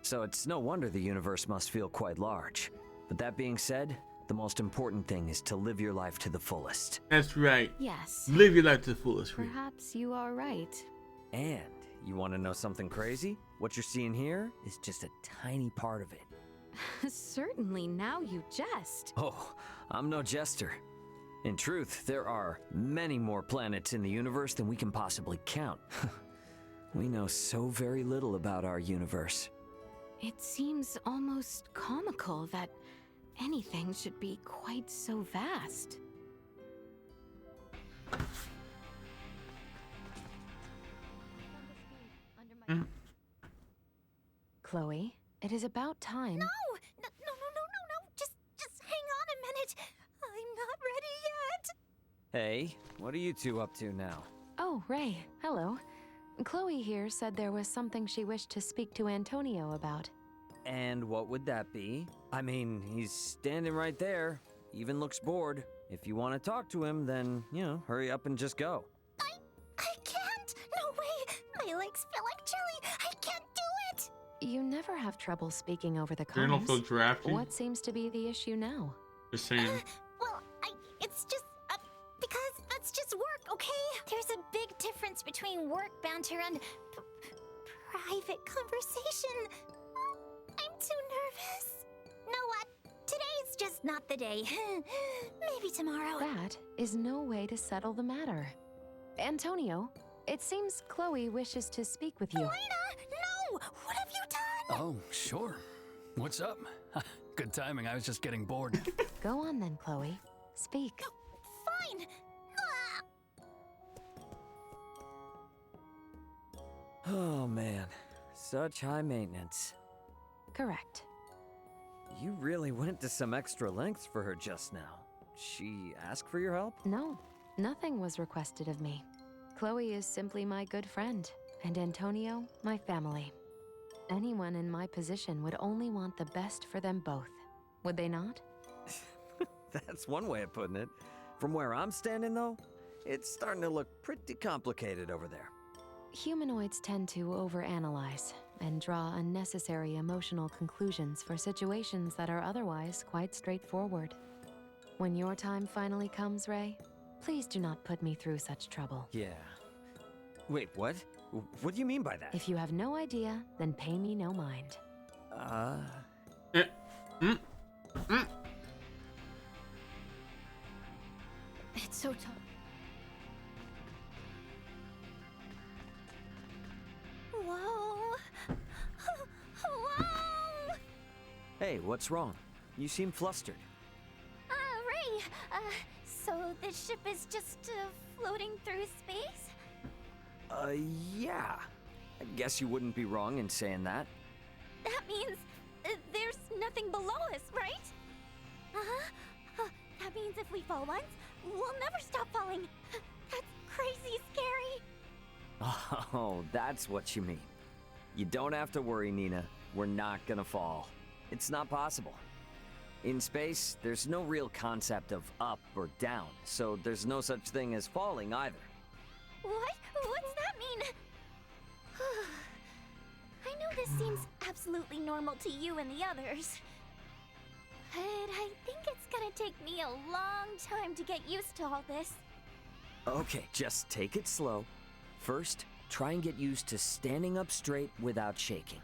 So it's no wonder the universe must feel quite large. But that being said, the most important thing is to live your life to the fullest. That's right. Yes. Live your life to the fullest. Perhaps you are right. And you want to know something crazy? What you're seeing here is just a tiny part of it. Certainly, now you jest. Oh, I'm no jester. In truth, there are many more planets in the universe than we can possibly count. We know so very little about our universe. It seems almost comical that anything should be quite so vast. Chloe, it is about time. No! Just hang on a minute. I'm not ready yet. Hey, what are you two up to now? Oh, Ray, hello. Chloe here said there was something she wished to speak to Antonio about. And what would that be? I mean, he's standing right there. Even looks bored. If you want to talk to him, then, hurry up and just go. I can't. No way. My legs feel like jelly. I can't do it. You never have trouble speaking over the You don't comms. feel drafty? What seems to be the issue now? Just saying. Well, it's just, because that's just work, okay? There's a big difference between work banter and private conversation. I'm too nervous. Know what? Today's just not the day. Maybe tomorrow. That is no way to settle the matter. Antonio, it seems Chloe wishes to speak with you. Elena! No! What have you done? Oh, sure. What's up? Good timing, I was just getting bored. Go on then, Chloe. Speak. Fine. Oh man, such high maintenance. Correct. You really went to some extra lengths for her just now. She asked for your help? No, nothing was requested of me. Chloe is simply my good friend, and Antonio, my family. Anyone in my position would only want the best for them both, would they not? That's one way of putting it. From where I'm standing, though, it's starting to look pretty complicated over there. Humanoids tend to overanalyze and draw unnecessary emotional conclusions for situations that are otherwise quite straightforward. When your time finally comes, Ray, please do not put me through such trouble. Yeah. Wait, what? What do you mean by that? If you have no idea, then pay me no mind. It's so tough. Whoa. Whoa. Hey, what's wrong? You seem flustered. Ray, so the ship is just floating through space? Yeah. I guess you wouldn't be wrong in saying that. That means there's nothing below us, right? That means if we fall once, we'll never stop falling. That's crazy scary. Oh, that's what you mean. You don't have to worry, Nina. We're not gonna fall. It's not possible. In space, there's no real concept of up or down, so there's no such thing as falling either. What? What's that mean? I know this seems absolutely normal to you and the others, but I think it's gonna take me a long time to get used to all this. Okay, just take it slow. First, try and get used to standing up straight without shaking.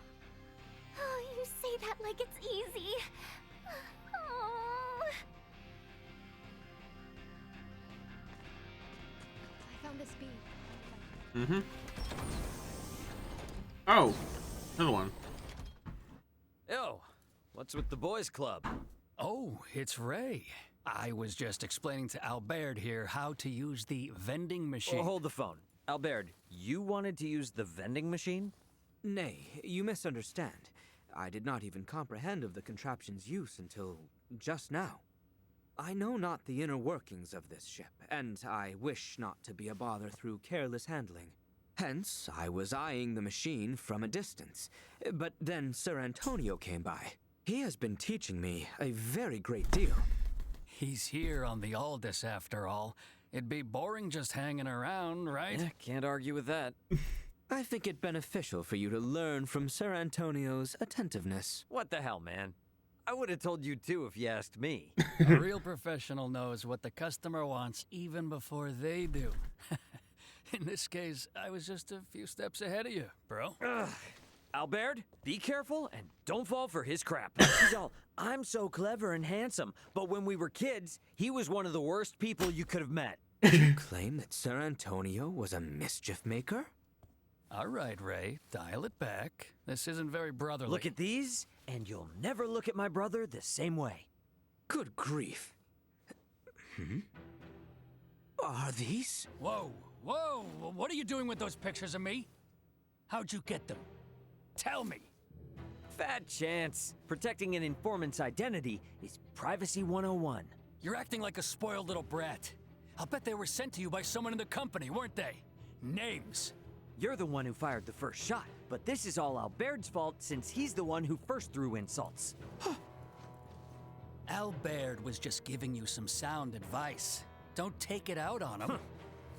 Oh, you say that like it's easy. Oh. I found this bead. Mm-hmm. Oh, another one. Yo, what's What's with the boys' club? Oh, it's Ray. I was just explaining to Albert here how to use the vending machine. Oh, hold the phone. Albert, you wanted to use the vending machine? Nay, you misunderstand. I did not even comprehend of the contraption's use until just now. I know not the inner workings of this ship, and I wish not to be a bother through careless handling. Hence, I was eyeing the machine from a distance. But then Sir Antonio came by. He has been teaching me a very great deal. He's here on the Aldous after all. It'd be boring just hanging around, right? Yeah, can't argue with that. I think it beneficial for you to learn from Sir Antonio's attentiveness. What the hell, man? I would have told you too if you asked me. A real professional knows what the customer wants even before they do. In this case, I was just a few steps ahead of you, bro. Albert, be careful and don't fall for his crap. He's all, I'm so clever and handsome, but when we were kids, he was one of the worst people you could have met. You claim that Sir Antonio was a mischief maker? All right, Ray, dial it back. This isn't very brotherly. Look at these, and you'll never look at my brother the same way. Good grief. Are these? Whoa, whoa, what are you doing with those pictures of me? How'd you get them? Tell me. Fat chance. Protecting an informant's identity is Privacy 101. You're acting like a spoiled little brat. I'll bet they were sent to you by someone in the company, weren't they? Names. You're the one who fired the first shot, but this is all Albert's fault since he's the one who first threw insults. Albert was just giving you some sound advice. Don't take it out on him.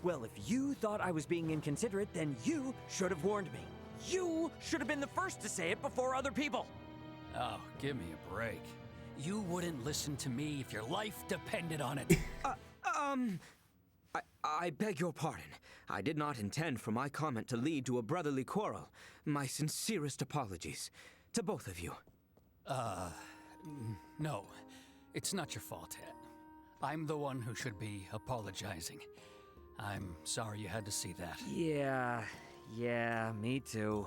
Well, if you thought I was being inconsiderate, then you should have warned me. You should have been the first to say it before other people. Oh, give me a break. You wouldn't listen to me if your life depended on it. I beg your pardon. I did not intend for my comment to lead to a brotherly quarrel. My sincerest apologies. To both of you. No. It's not your fault, Ed. I'm the one who should be apologizing. I'm sorry you had to see that. Yeah, me too.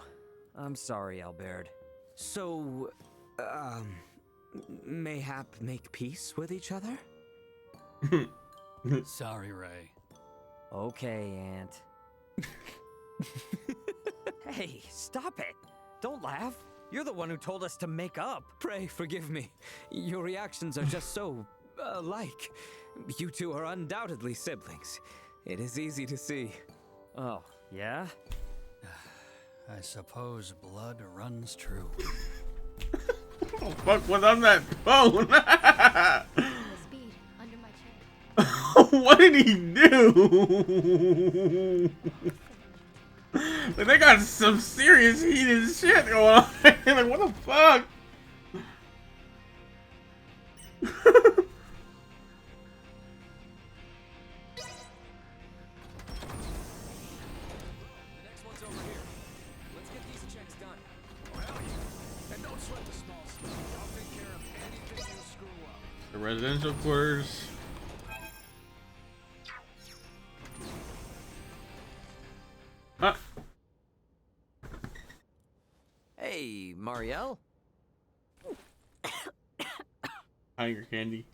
I'm sorry, Albert. So, mayhap make peace with each other? Sorry, Ray. Okay, Aunt. Hey, stop it! Don't laugh. You're the one who told us to make up. Pray forgive me. Your reactions are just so alike. You two are undoubtedly siblings. It is easy to see. Oh, yeah? I suppose blood runs true. Oh, fuck, what's on that phone? Speed under my chin. What did he do? Like, they got some serious heated shit going on. Like, what the fuck? The residential quarters. Ah. Hey, Marielle? Tiger candy.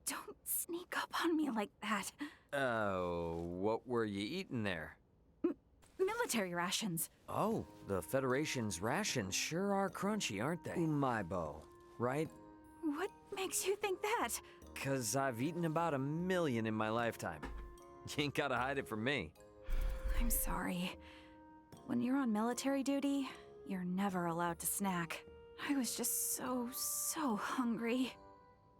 Don't sneak up on me like that. What were you eating there? Military rations. Oh, the Federation's rations sure are crunchy, aren't they? Umaibo, right? What makes you think that? 'Cause I've eaten about 1,000,000 in my lifetime. You ain't gotta hide it from me. I'm sorry. When you're on military duty, you're never allowed to snack. I was just so hungry.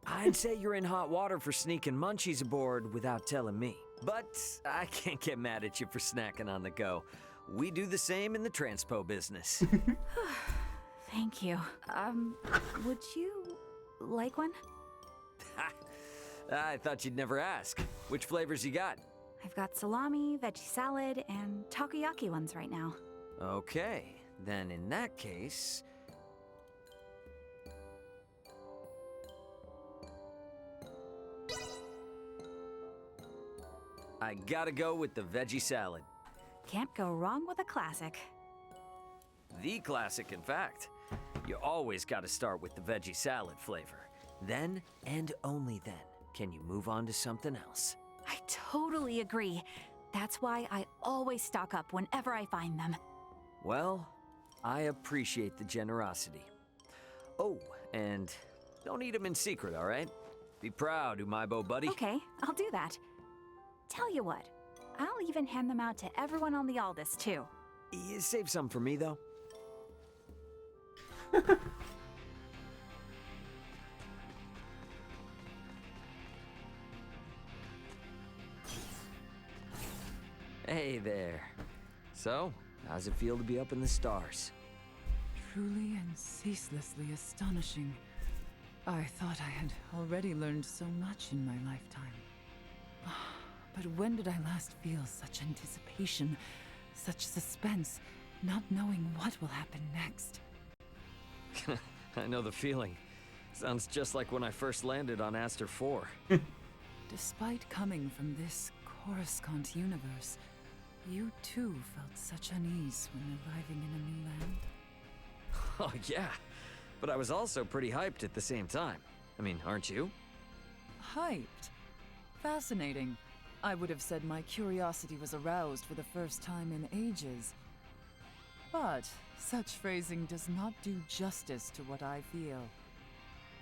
I'd say you're in hot water for sneaking munchies aboard without telling me. But I can't get mad at you for snacking on the go. We do the same in the transpo business. Thank you. Would you like one? I thought you'd never ask. Which flavors you got? I've got salami, veggie salad, and takoyaki ones right now. Okay, then in that case... I gotta go with the veggie salad. Can't go wrong with a classic. The classic, in fact. You always gotta start with the veggie salad flavor. Then, and only then, can you move on to something else. I totally agree. That's why I always stock up whenever I find them. Well, I appreciate the generosity. Oh, and don't eat them in secret, all right? Be proud, Umaibo buddy. Okay, I'll do that. Tell you what, I'll even hand them out to everyone on the Aldous, too. You save some for me, though. Hey there. So, how's it feel to be up in the stars? Truly and ceaselessly astonishing. I thought I had already learned so much in my lifetime. But when did I last feel such anticipation, such suspense, not knowing what will happen next? I know the feeling. Sounds just like when I first landed on Aster 4. Despite coming from this Coruscant universe, you too felt such unease when arriving in a new land? Oh yeah, but I was also pretty hyped at the same time. I mean, aren't you? Hyped? Fascinating. I would have said my curiosity was aroused for the first time in ages. But such phrasing does not do justice to what I feel.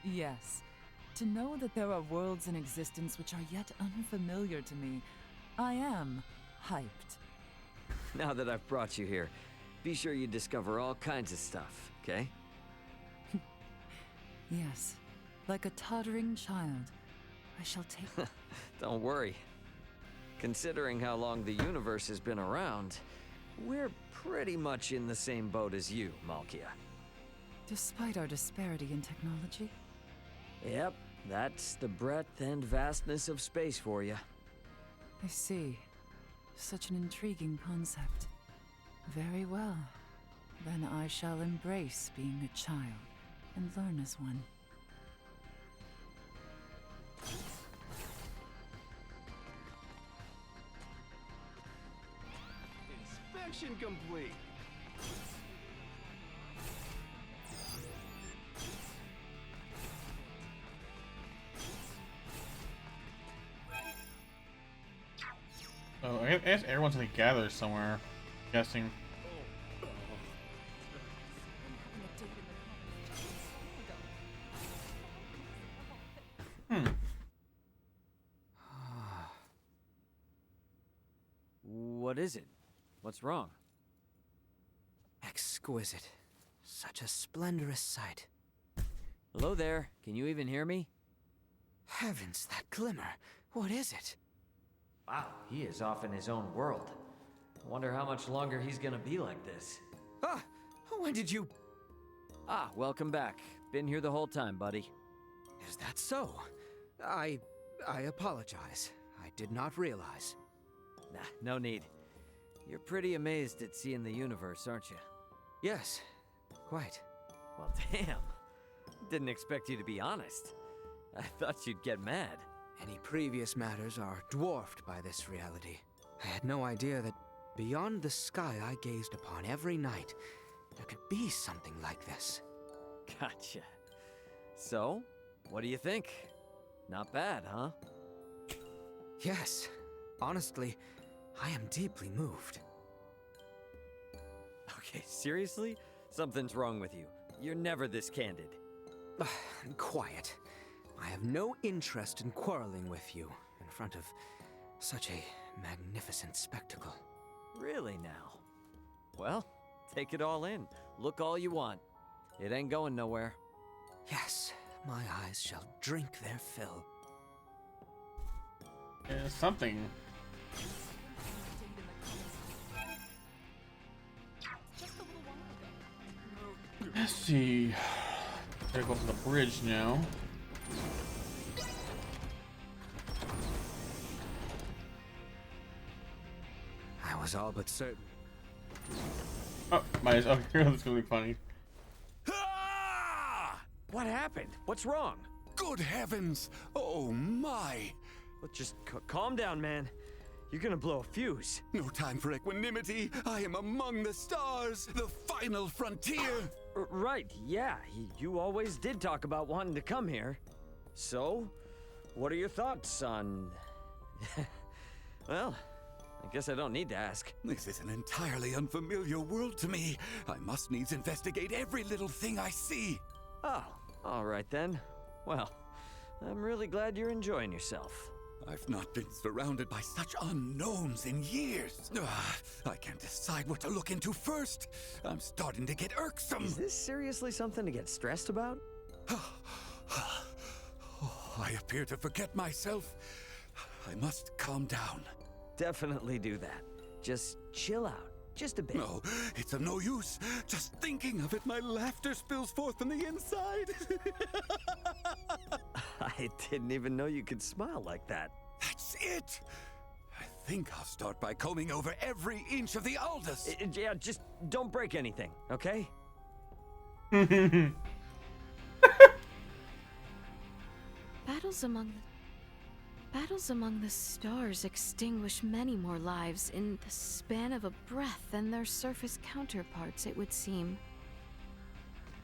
Yes, to know that there are worlds in existence which are yet unfamiliar to me, I am hyped. Now that I've brought you here, be sure you discover all kinds of stuff, okay? Yes, like a toddling child, I shall take... Don't worry. Considering how long the universe has been around, we're pretty much in the same boat as you, Malkia. Despite our disparity in technology? Yep, that's the breadth and vastness of space for you. I see. Such an intriguing concept. Very well. Then I shall embrace being a child and learn as one. Inspection complete. Oh, I guess everyone's gonna gather somewhere. I'm guessing. What is it? What's wrong? Exquisite. Such a splendorous sight. Hello there. Can you even hear me? Heavens, that glimmer. What is it? Wow, he is off in his own world. I wonder how much longer he's gonna be like this. Ah! When did you... Ah, welcome back. Been here the whole time, buddy. Is that so? I apologize. I did not realize. Nah, no need. You're pretty amazed at seeing the universe, aren't you? Yes, quite. Well, damn. Didn't expect you to be honest. I thought you'd get mad. Any previous matters are dwarfed by this reality. I had no idea that beyond the sky I gazed upon every night, there could be something like this. Gotcha. So, what do you think? Not bad, huh? Yes. Honestly, I am deeply moved. Okay, seriously? Something's wrong with you. You're never this candid. Quiet. I have no interest in quarreling with you in front of such a magnificent spectacle. Really now? Well, take it all in. Look all you want. It ain't going nowhere. Yes, my eyes shall drink their fill. Something. Let's see. Gotta go to the bridge now. I was all but certain. Oh, my. Oh, that's gonna be funny. What happened? What's wrong? Good heavens! Oh my! Well, just calm down, man. You're gonna blow a fuse. No time for equanimity. I am among the stars, the final frontier. Right, yeah. You always did talk about wanting to come here. So, what are your thoughts on... Well, I guess I don't need to ask. This is an entirely unfamiliar world to me. I must needs investigate every little thing I see. Oh, all right then. Well, I'm really glad you're enjoying yourself. I've not been surrounded by such unknowns in years. I can't decide what to look into first. I'm starting to get irksome. Is this seriously something to get stressed about? I appear to forget myself. I must calm down. Definitely do that. Just chill out. Just a bit. No, it's of no use. Just thinking of it, my laughter spills forth from the inside. I didn't even know you could smile like that. That's it. I think I'll start by combing over every inch of the Aldous. Yeah, just don't break anything, okay? Battles among the stars extinguish many more lives in the span of a breath than their surface counterparts, it would seem.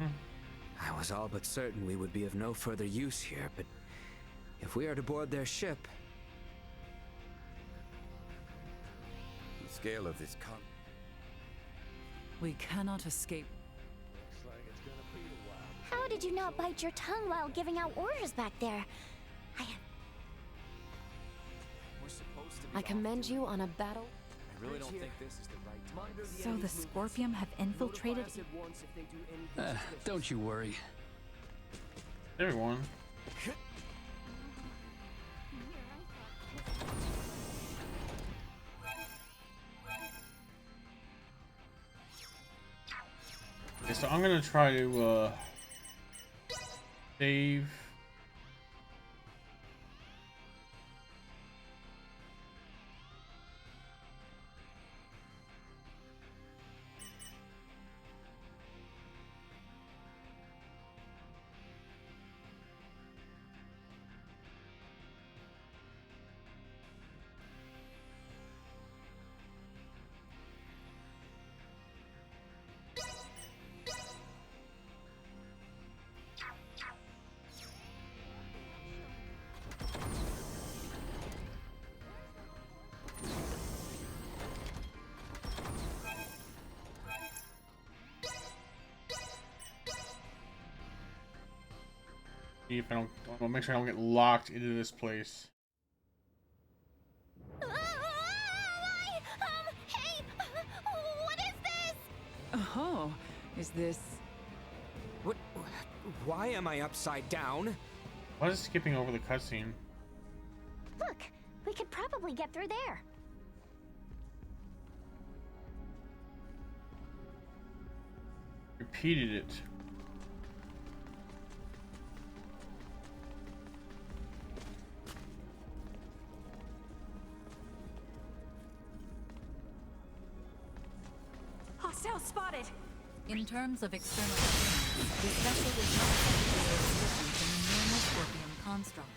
I was all but certain we would be of no further use here, but if we are to board their ship... The scale of this We cannot escape. How did you not bite your tongue while giving out orders back there? I commend you on a battle. I really don't think this is the right time. So the Scorpium have infiltrated... Don't you worry. Everyone. Okay, so I'm gonna try to save. See if I don't. I'll make sure I don't get locked into this place. Hey, what is this? Oh, is this... What? Why am I upside down? Why is it skipping over the cutscene? Look, we could probably get through there. Repeated it. Hostile spotted! In terms of external appearance, this vessel is not technically different than a normal Scorpium construct.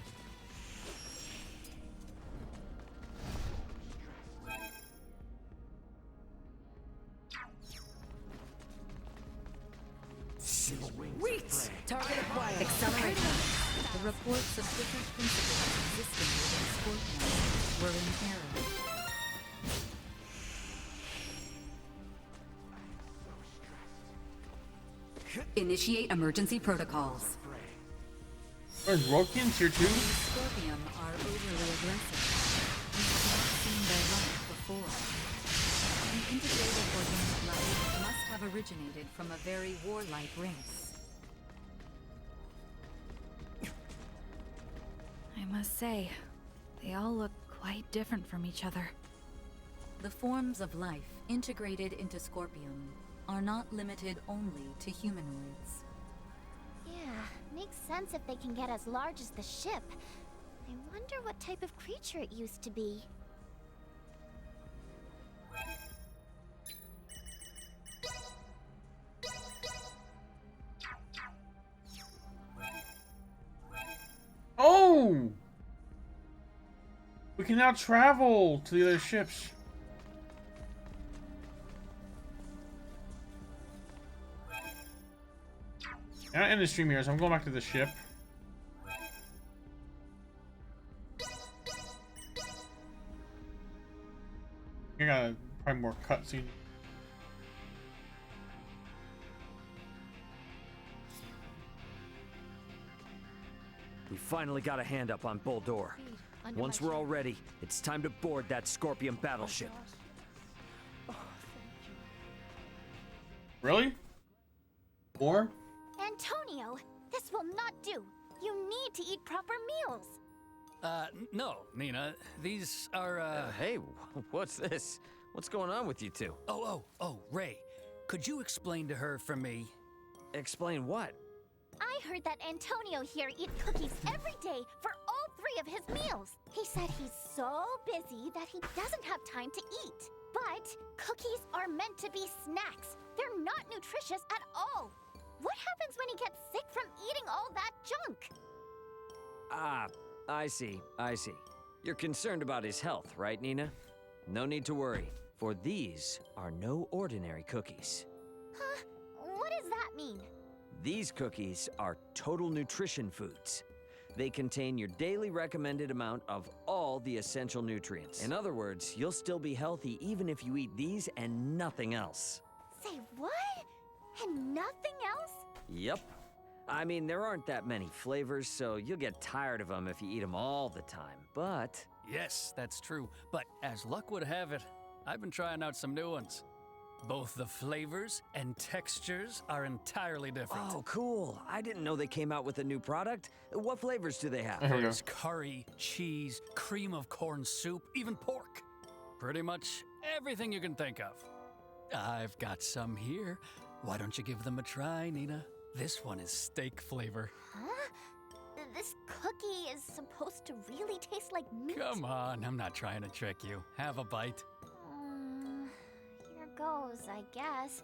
Wait! Target acquired. Accelerate. The reports of different principles existing within Scorpion were in error. Initiate emergency protocols. There's Rokians here too? Scorpium are overly aggressive. We have not seen their life before. An integrated organic life must have originated from a very warlike race. I must say, they all look quite different from each other. The forms of life integrated into Scorpium are not limited only to humanoids. Yeah, makes sense if they can get as large as the ship. I wonder what type of creature it used to be. Oh! We can now travel to the other ships. I'm gonna end the stream here, so I'm going back to the ship. I got probably more cutscene. We finally got a hand up on Bulldor. Once we're all ready, it's time to board that Scorpion battleship. Really? More? Antonio, this will not do. You need to eat proper meals. No, Nina. These are, Hey, what's this? What's going on with you two? Oh, Ray. Could you explain to her for me? Explain what? I heard that Antonio here eats cookies every day for all 3 of his meals. He said he's so busy that he doesn't have time to eat. But cookies are meant to be snacks. They're not nutritious at all. What happens when he gets sick from eating all that junk? Ah, I see. You're concerned about his health, right, Nina? No need to worry, for these are no ordinary cookies. Huh? What does that mean? These cookies are total nutrition foods. They contain your daily recommended amount of all the essential nutrients. In other words, you'll still be healthy even if you eat these and nothing else. Say what? And nothing else? Yep. I mean, there aren't that many flavors, so you'll get tired of them if you eat them all the time, but... Yes, that's true. But as luck would have it, I've been trying out some new ones. Both the flavors and textures are entirely different. Oh, cool. I didn't know they came out with a new product. What flavors do they have? There's curry, cheese, cream of corn soup, even pork. Pretty much everything you can think of. I've got some here. Why don't you give them a try, Nina? This one is steak flavor. Huh? This cookie is supposed to really taste like meat? Come on, I'm not trying to trick you. Have a bite. Here goes, I guess.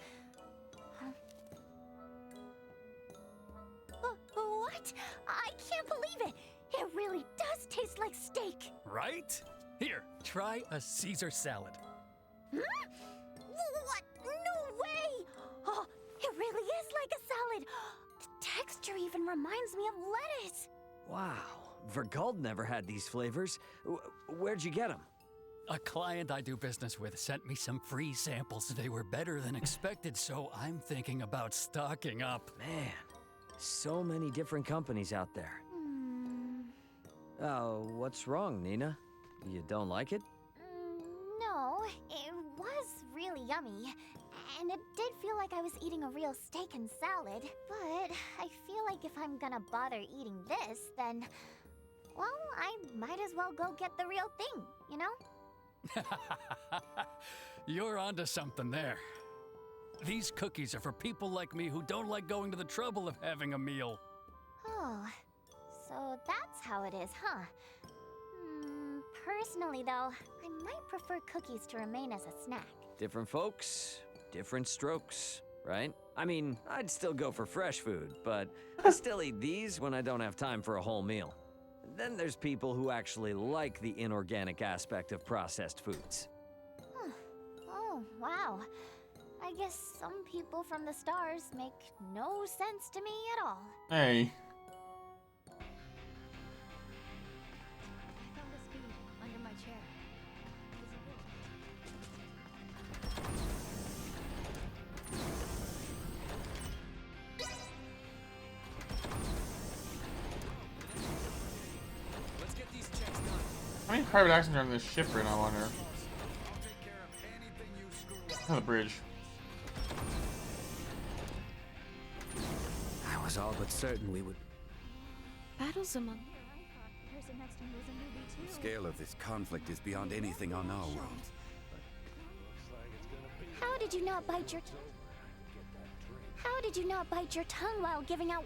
What? I can't believe it! It really does taste like steak! Right? Here, try a Caesar salad. Hmm? What? No way! Oh, it really is like a salad! The texture even reminds me of lettuce! Wow, Vergald never had these flavors. Where'd you get them? A client I do business with sent me some free samples. They were better than expected, so I'm thinking about stocking up. Man, so many different companies out there. Oh, what's wrong, Nina? You don't like it? No, it was really yummy. And it did feel like I was eating a real steak and salad. But I feel like if I'm gonna bother eating this, then... well, I might as well go get the real thing, you know? You're onto something there. These cookies are for people like me who don't like going to the trouble of having a meal. Oh, so that's how it is, huh? Personally, though, I might prefer cookies to remain as a snack. Different folks, different strokes, right? I mean, I'd still go for fresh food, but I still eat these when I don't have time for a whole meal. Then there's people who actually like the inorganic aspect of processed foods. Huh. Oh, wow. I guess some people from the stars make no sense to me at all. Hey. I found this bead under my chair. Let's get these checks done. How many private accidents are on this ship right now, I wonder? On the bridge. I was all but certain we would. Battles among... The person next to me was a newbie The too. scale of this conflict is beyond anything on our world. How did you not bite your... How did you not bite your tongue while giving out...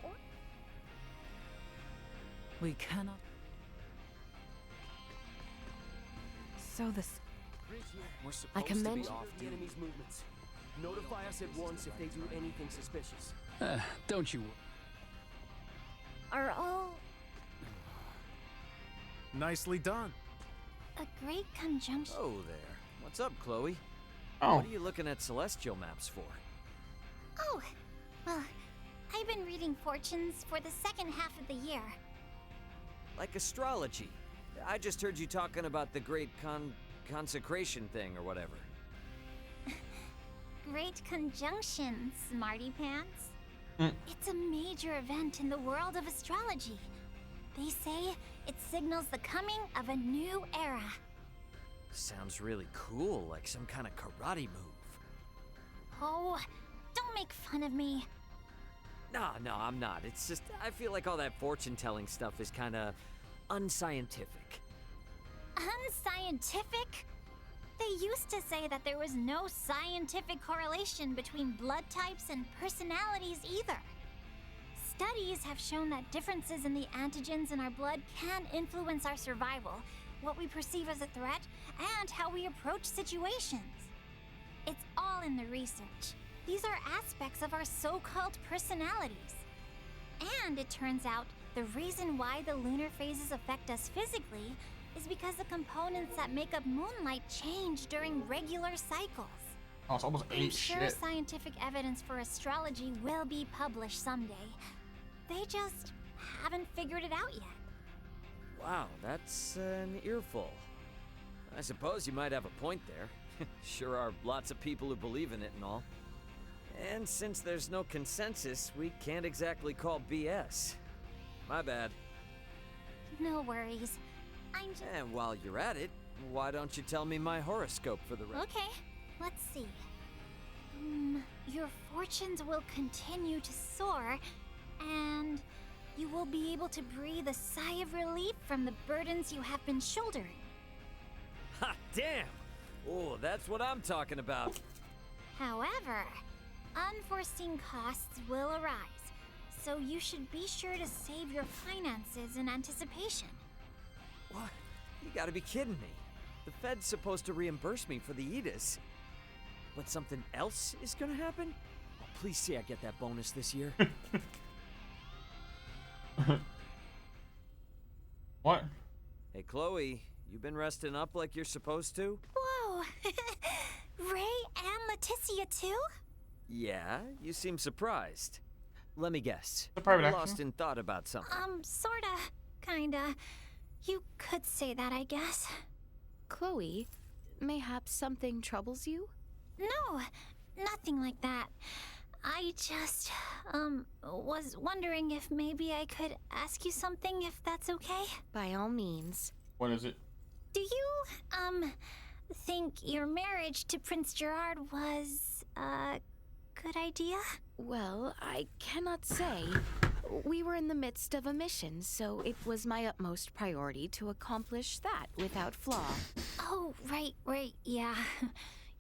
We cannot. So this... We're I supposed to commend be off the enemy's movements. Notify us at once if they do anything suspicious. Don't you... Are all Nicely done. a great conjunction? Oh there. What's up, Chloe? Oh. What are you looking at celestial maps for? Oh, well, I've been reading fortunes for the second half of the year. Like astrology. I just heard you talking about the great consecration thing or whatever. Great conjunction, Smarty Pants. It's a major event in the world of astrology. They say it signals the coming of a new era. Sounds really cool, like some kind of karate move. Oh, don't make fun of me. No, I'm not. It's just, I feel like all that fortune-telling stuff is kind of unscientific. Unscientific? They used to say that there was no scientific correlation between blood types and personalities either. Studies have shown that differences in the antigens in our blood can influence our survival, what we perceive as a threat, and how we approach situations. It's all in the research. These are aspects of our so-called personalities. And it turns out the reason why the lunar phases affect us physically is because the components that make up moonlight change during regular cycles. Oh, it's almost I'm eight sure shit. scientific evidence for astrology will be published someday. They just haven't figured it out yet. Wow, that's an earful. I suppose you might have a point there. Sure are lots of people who believe in it and all. And since there's no consensus, we can't exactly call BS. My bad. No worries. I'm just... And while you're at it, why don't you tell me my horoscope for the rest? Okay, let's see. Your fortunes will continue to soar, and you will be able to breathe a sigh of relief from the burdens you have been shouldering. Ha, damn! Oh, that's what I'm talking about. However, unforeseen costs will arise, so you should be sure to save your finances in anticipation. What? You gotta be kidding me. The Fed's supposed to reimburse me for the Edis. But something else is gonna happen? Oh, please say I get that bonus this year. What? Hey, Chloe, you been resting up like you're supposed to? Whoa! Ray and Leticia too? Yeah, you seem surprised. Let me guess. The private You're action? lost in thought about something. Sorta. Kinda. You could say that, I guess. Chloe, mayhaps something troubles you? No, nothing like that. I just, was wondering if maybe I could ask you something, if that's okay? By all means. What is it? Do you, think your marriage to Prince Gerard was a good idea? Well, I cannot say. We were in the midst of a mission, so it was my utmost priority to accomplish that without flaw. Oh, right, yeah.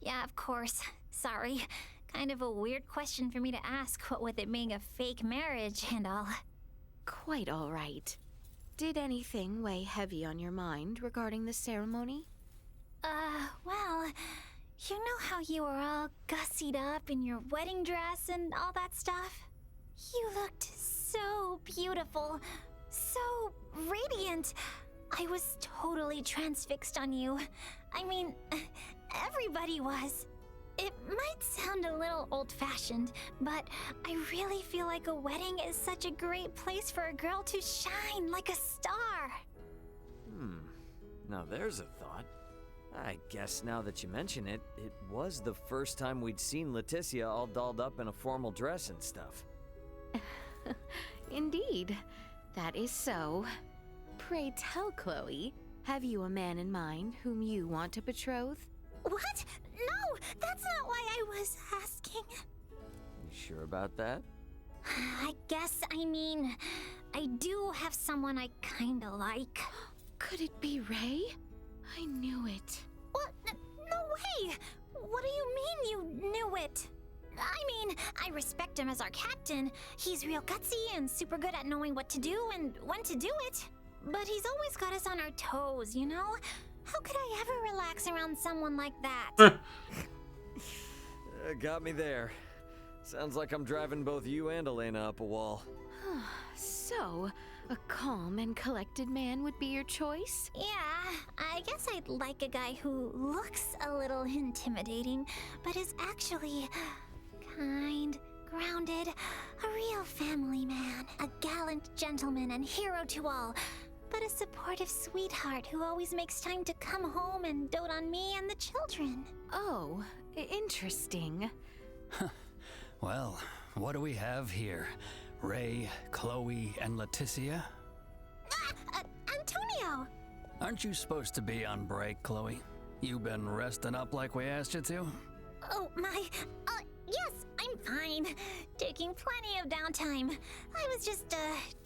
Yeah, of course. Sorry. Kind of a weird question for me to ask, what with it being a fake marriage and all. Quite all right. Did anything weigh heavy on your mind regarding the ceremony? Well, you know how you were all gussied up in your wedding dress and all that stuff? You looked so beautiful, so radiant. I was totally transfixed on you. I mean, everybody was. It might sound a little old-fashioned, but I really feel like a wedding is such a great place for a girl to shine like a star. Now there's a thought. I guess now that you mention it, it was the first time we'd seen Leticia all dolled up in a formal dress and stuff. Indeed. That is so. Pray tell, Chloe, have you a man in mind whom you want to betroth? What? No, that's not why I was asking. You sure about that? I guess, I mean, I do have someone I kinda like. Could it be Ray? I knew it. What? No way! What do you mean you knew it? I mean, I respect him as our captain. He's real gutsy and super good at knowing what to do and when to do it. But he's always got us on our toes, you know? How could I ever relax around someone like that? Got me there. Sounds like I'm driving both you and Elena up a wall. So, a calm and collected man would be your choice? Yeah, I guess I'd like a guy who looks a little intimidating, but is actually kind, grounded, a real family man, a gallant gentleman and hero to all, but a supportive sweetheart who always makes time to come home and dote on me and the children. Oh, interesting. Well, what do we have here? Ray, Chloe, and Leticia? Antonio! Aren't you supposed to be on break, Chloe? You been resting up like we asked you to? Oh, yes, I'm fine. Taking plenty of downtime. I was just,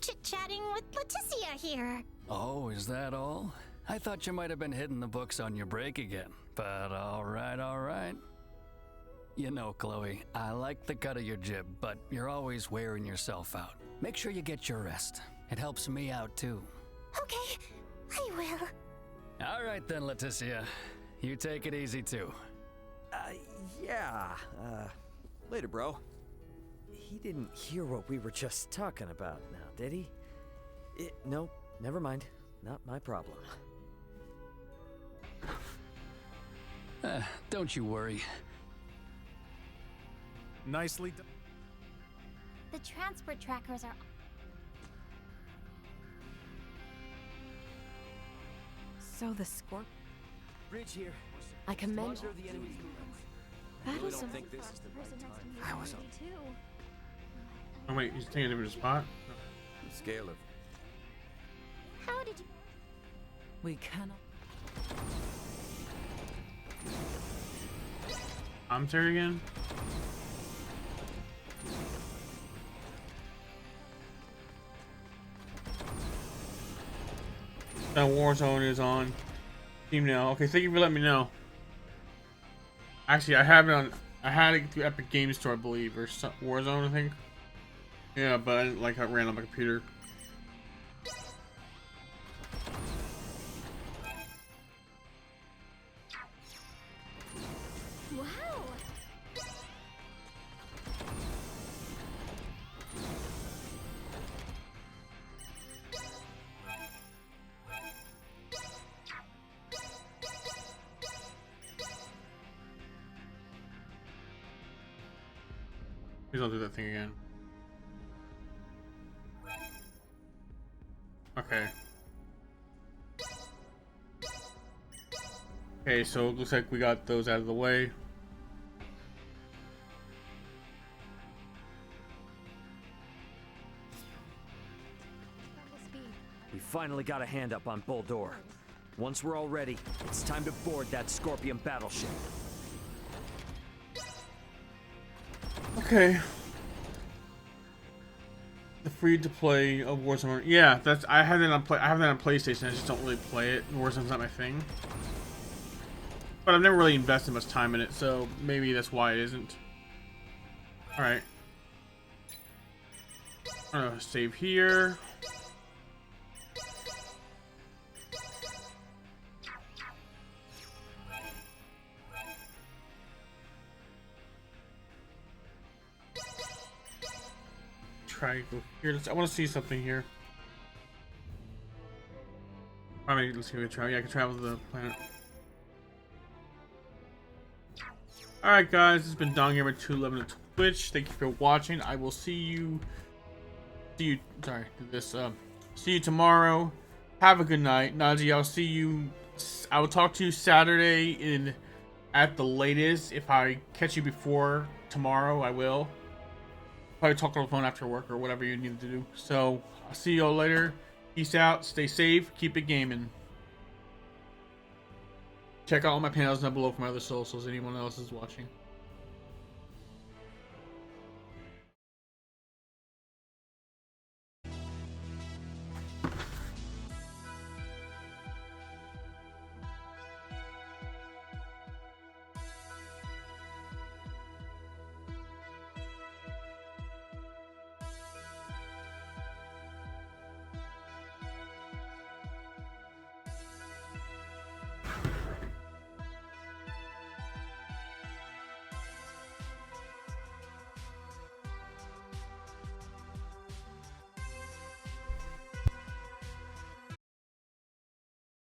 chit-chatting with Leticia here. Oh, is that all? I thought you might have been hitting the books on your break again. But all right. You know, Chloe, I like the cut of your jib, but you're always wearing yourself out. Make sure you get your rest. It helps me out, too. Okay, I will. All right then, Leticia. You take it easy, too. Yeah. Later, bro. He didn't hear what we were just talking about now, did he? No, never mind. Not my problem. Don't you worry. Nicely done. The transport trackers are... So the Scorp... Bridge here. I commend... The enemy's That was don't think this is the right time. I was... Oh wait, he's taking a different spot? Scale of... How did you... We cannot... Commentary again? That Warzone is on Steam now. Okay, thank you for letting me know. Actually, I have it on. I had it through Epic Games Store, I believe, or Warzone, I think. Yeah, but I didn't like how it ran on my computer. Wow! Please don't do that thing again. Okay. Okay, so it looks like we got those out of the way. We finally got a hand up on Boldor. Once we're all ready, it's time to board that Scorpion battleship. Okay. The free-to-play of Warzone. Yeah, that's I have that on PlayStation. I just don't really play it. Warzone's not my thing. But I've never really invested much time in it, so maybe that's why it isn't. All right. I'm gonna save here. Try to go here. I want to see something here. I mean, let's see if I can travel. Yeah, I can travel to the planet. Alright guys, this has been DonGamer211 on Twitch. Thank you for watching. I will see you tomorrow. Have a good night. Najee, I will talk to you Saturday at the latest. If I catch you before tomorrow, I will. Probably talk on the phone after work or whatever you need to do. So I'll see you all later. Peace out. Stay safe. Keep it gaming. Check out all my panels down below for my other socials. Anyone else is watching.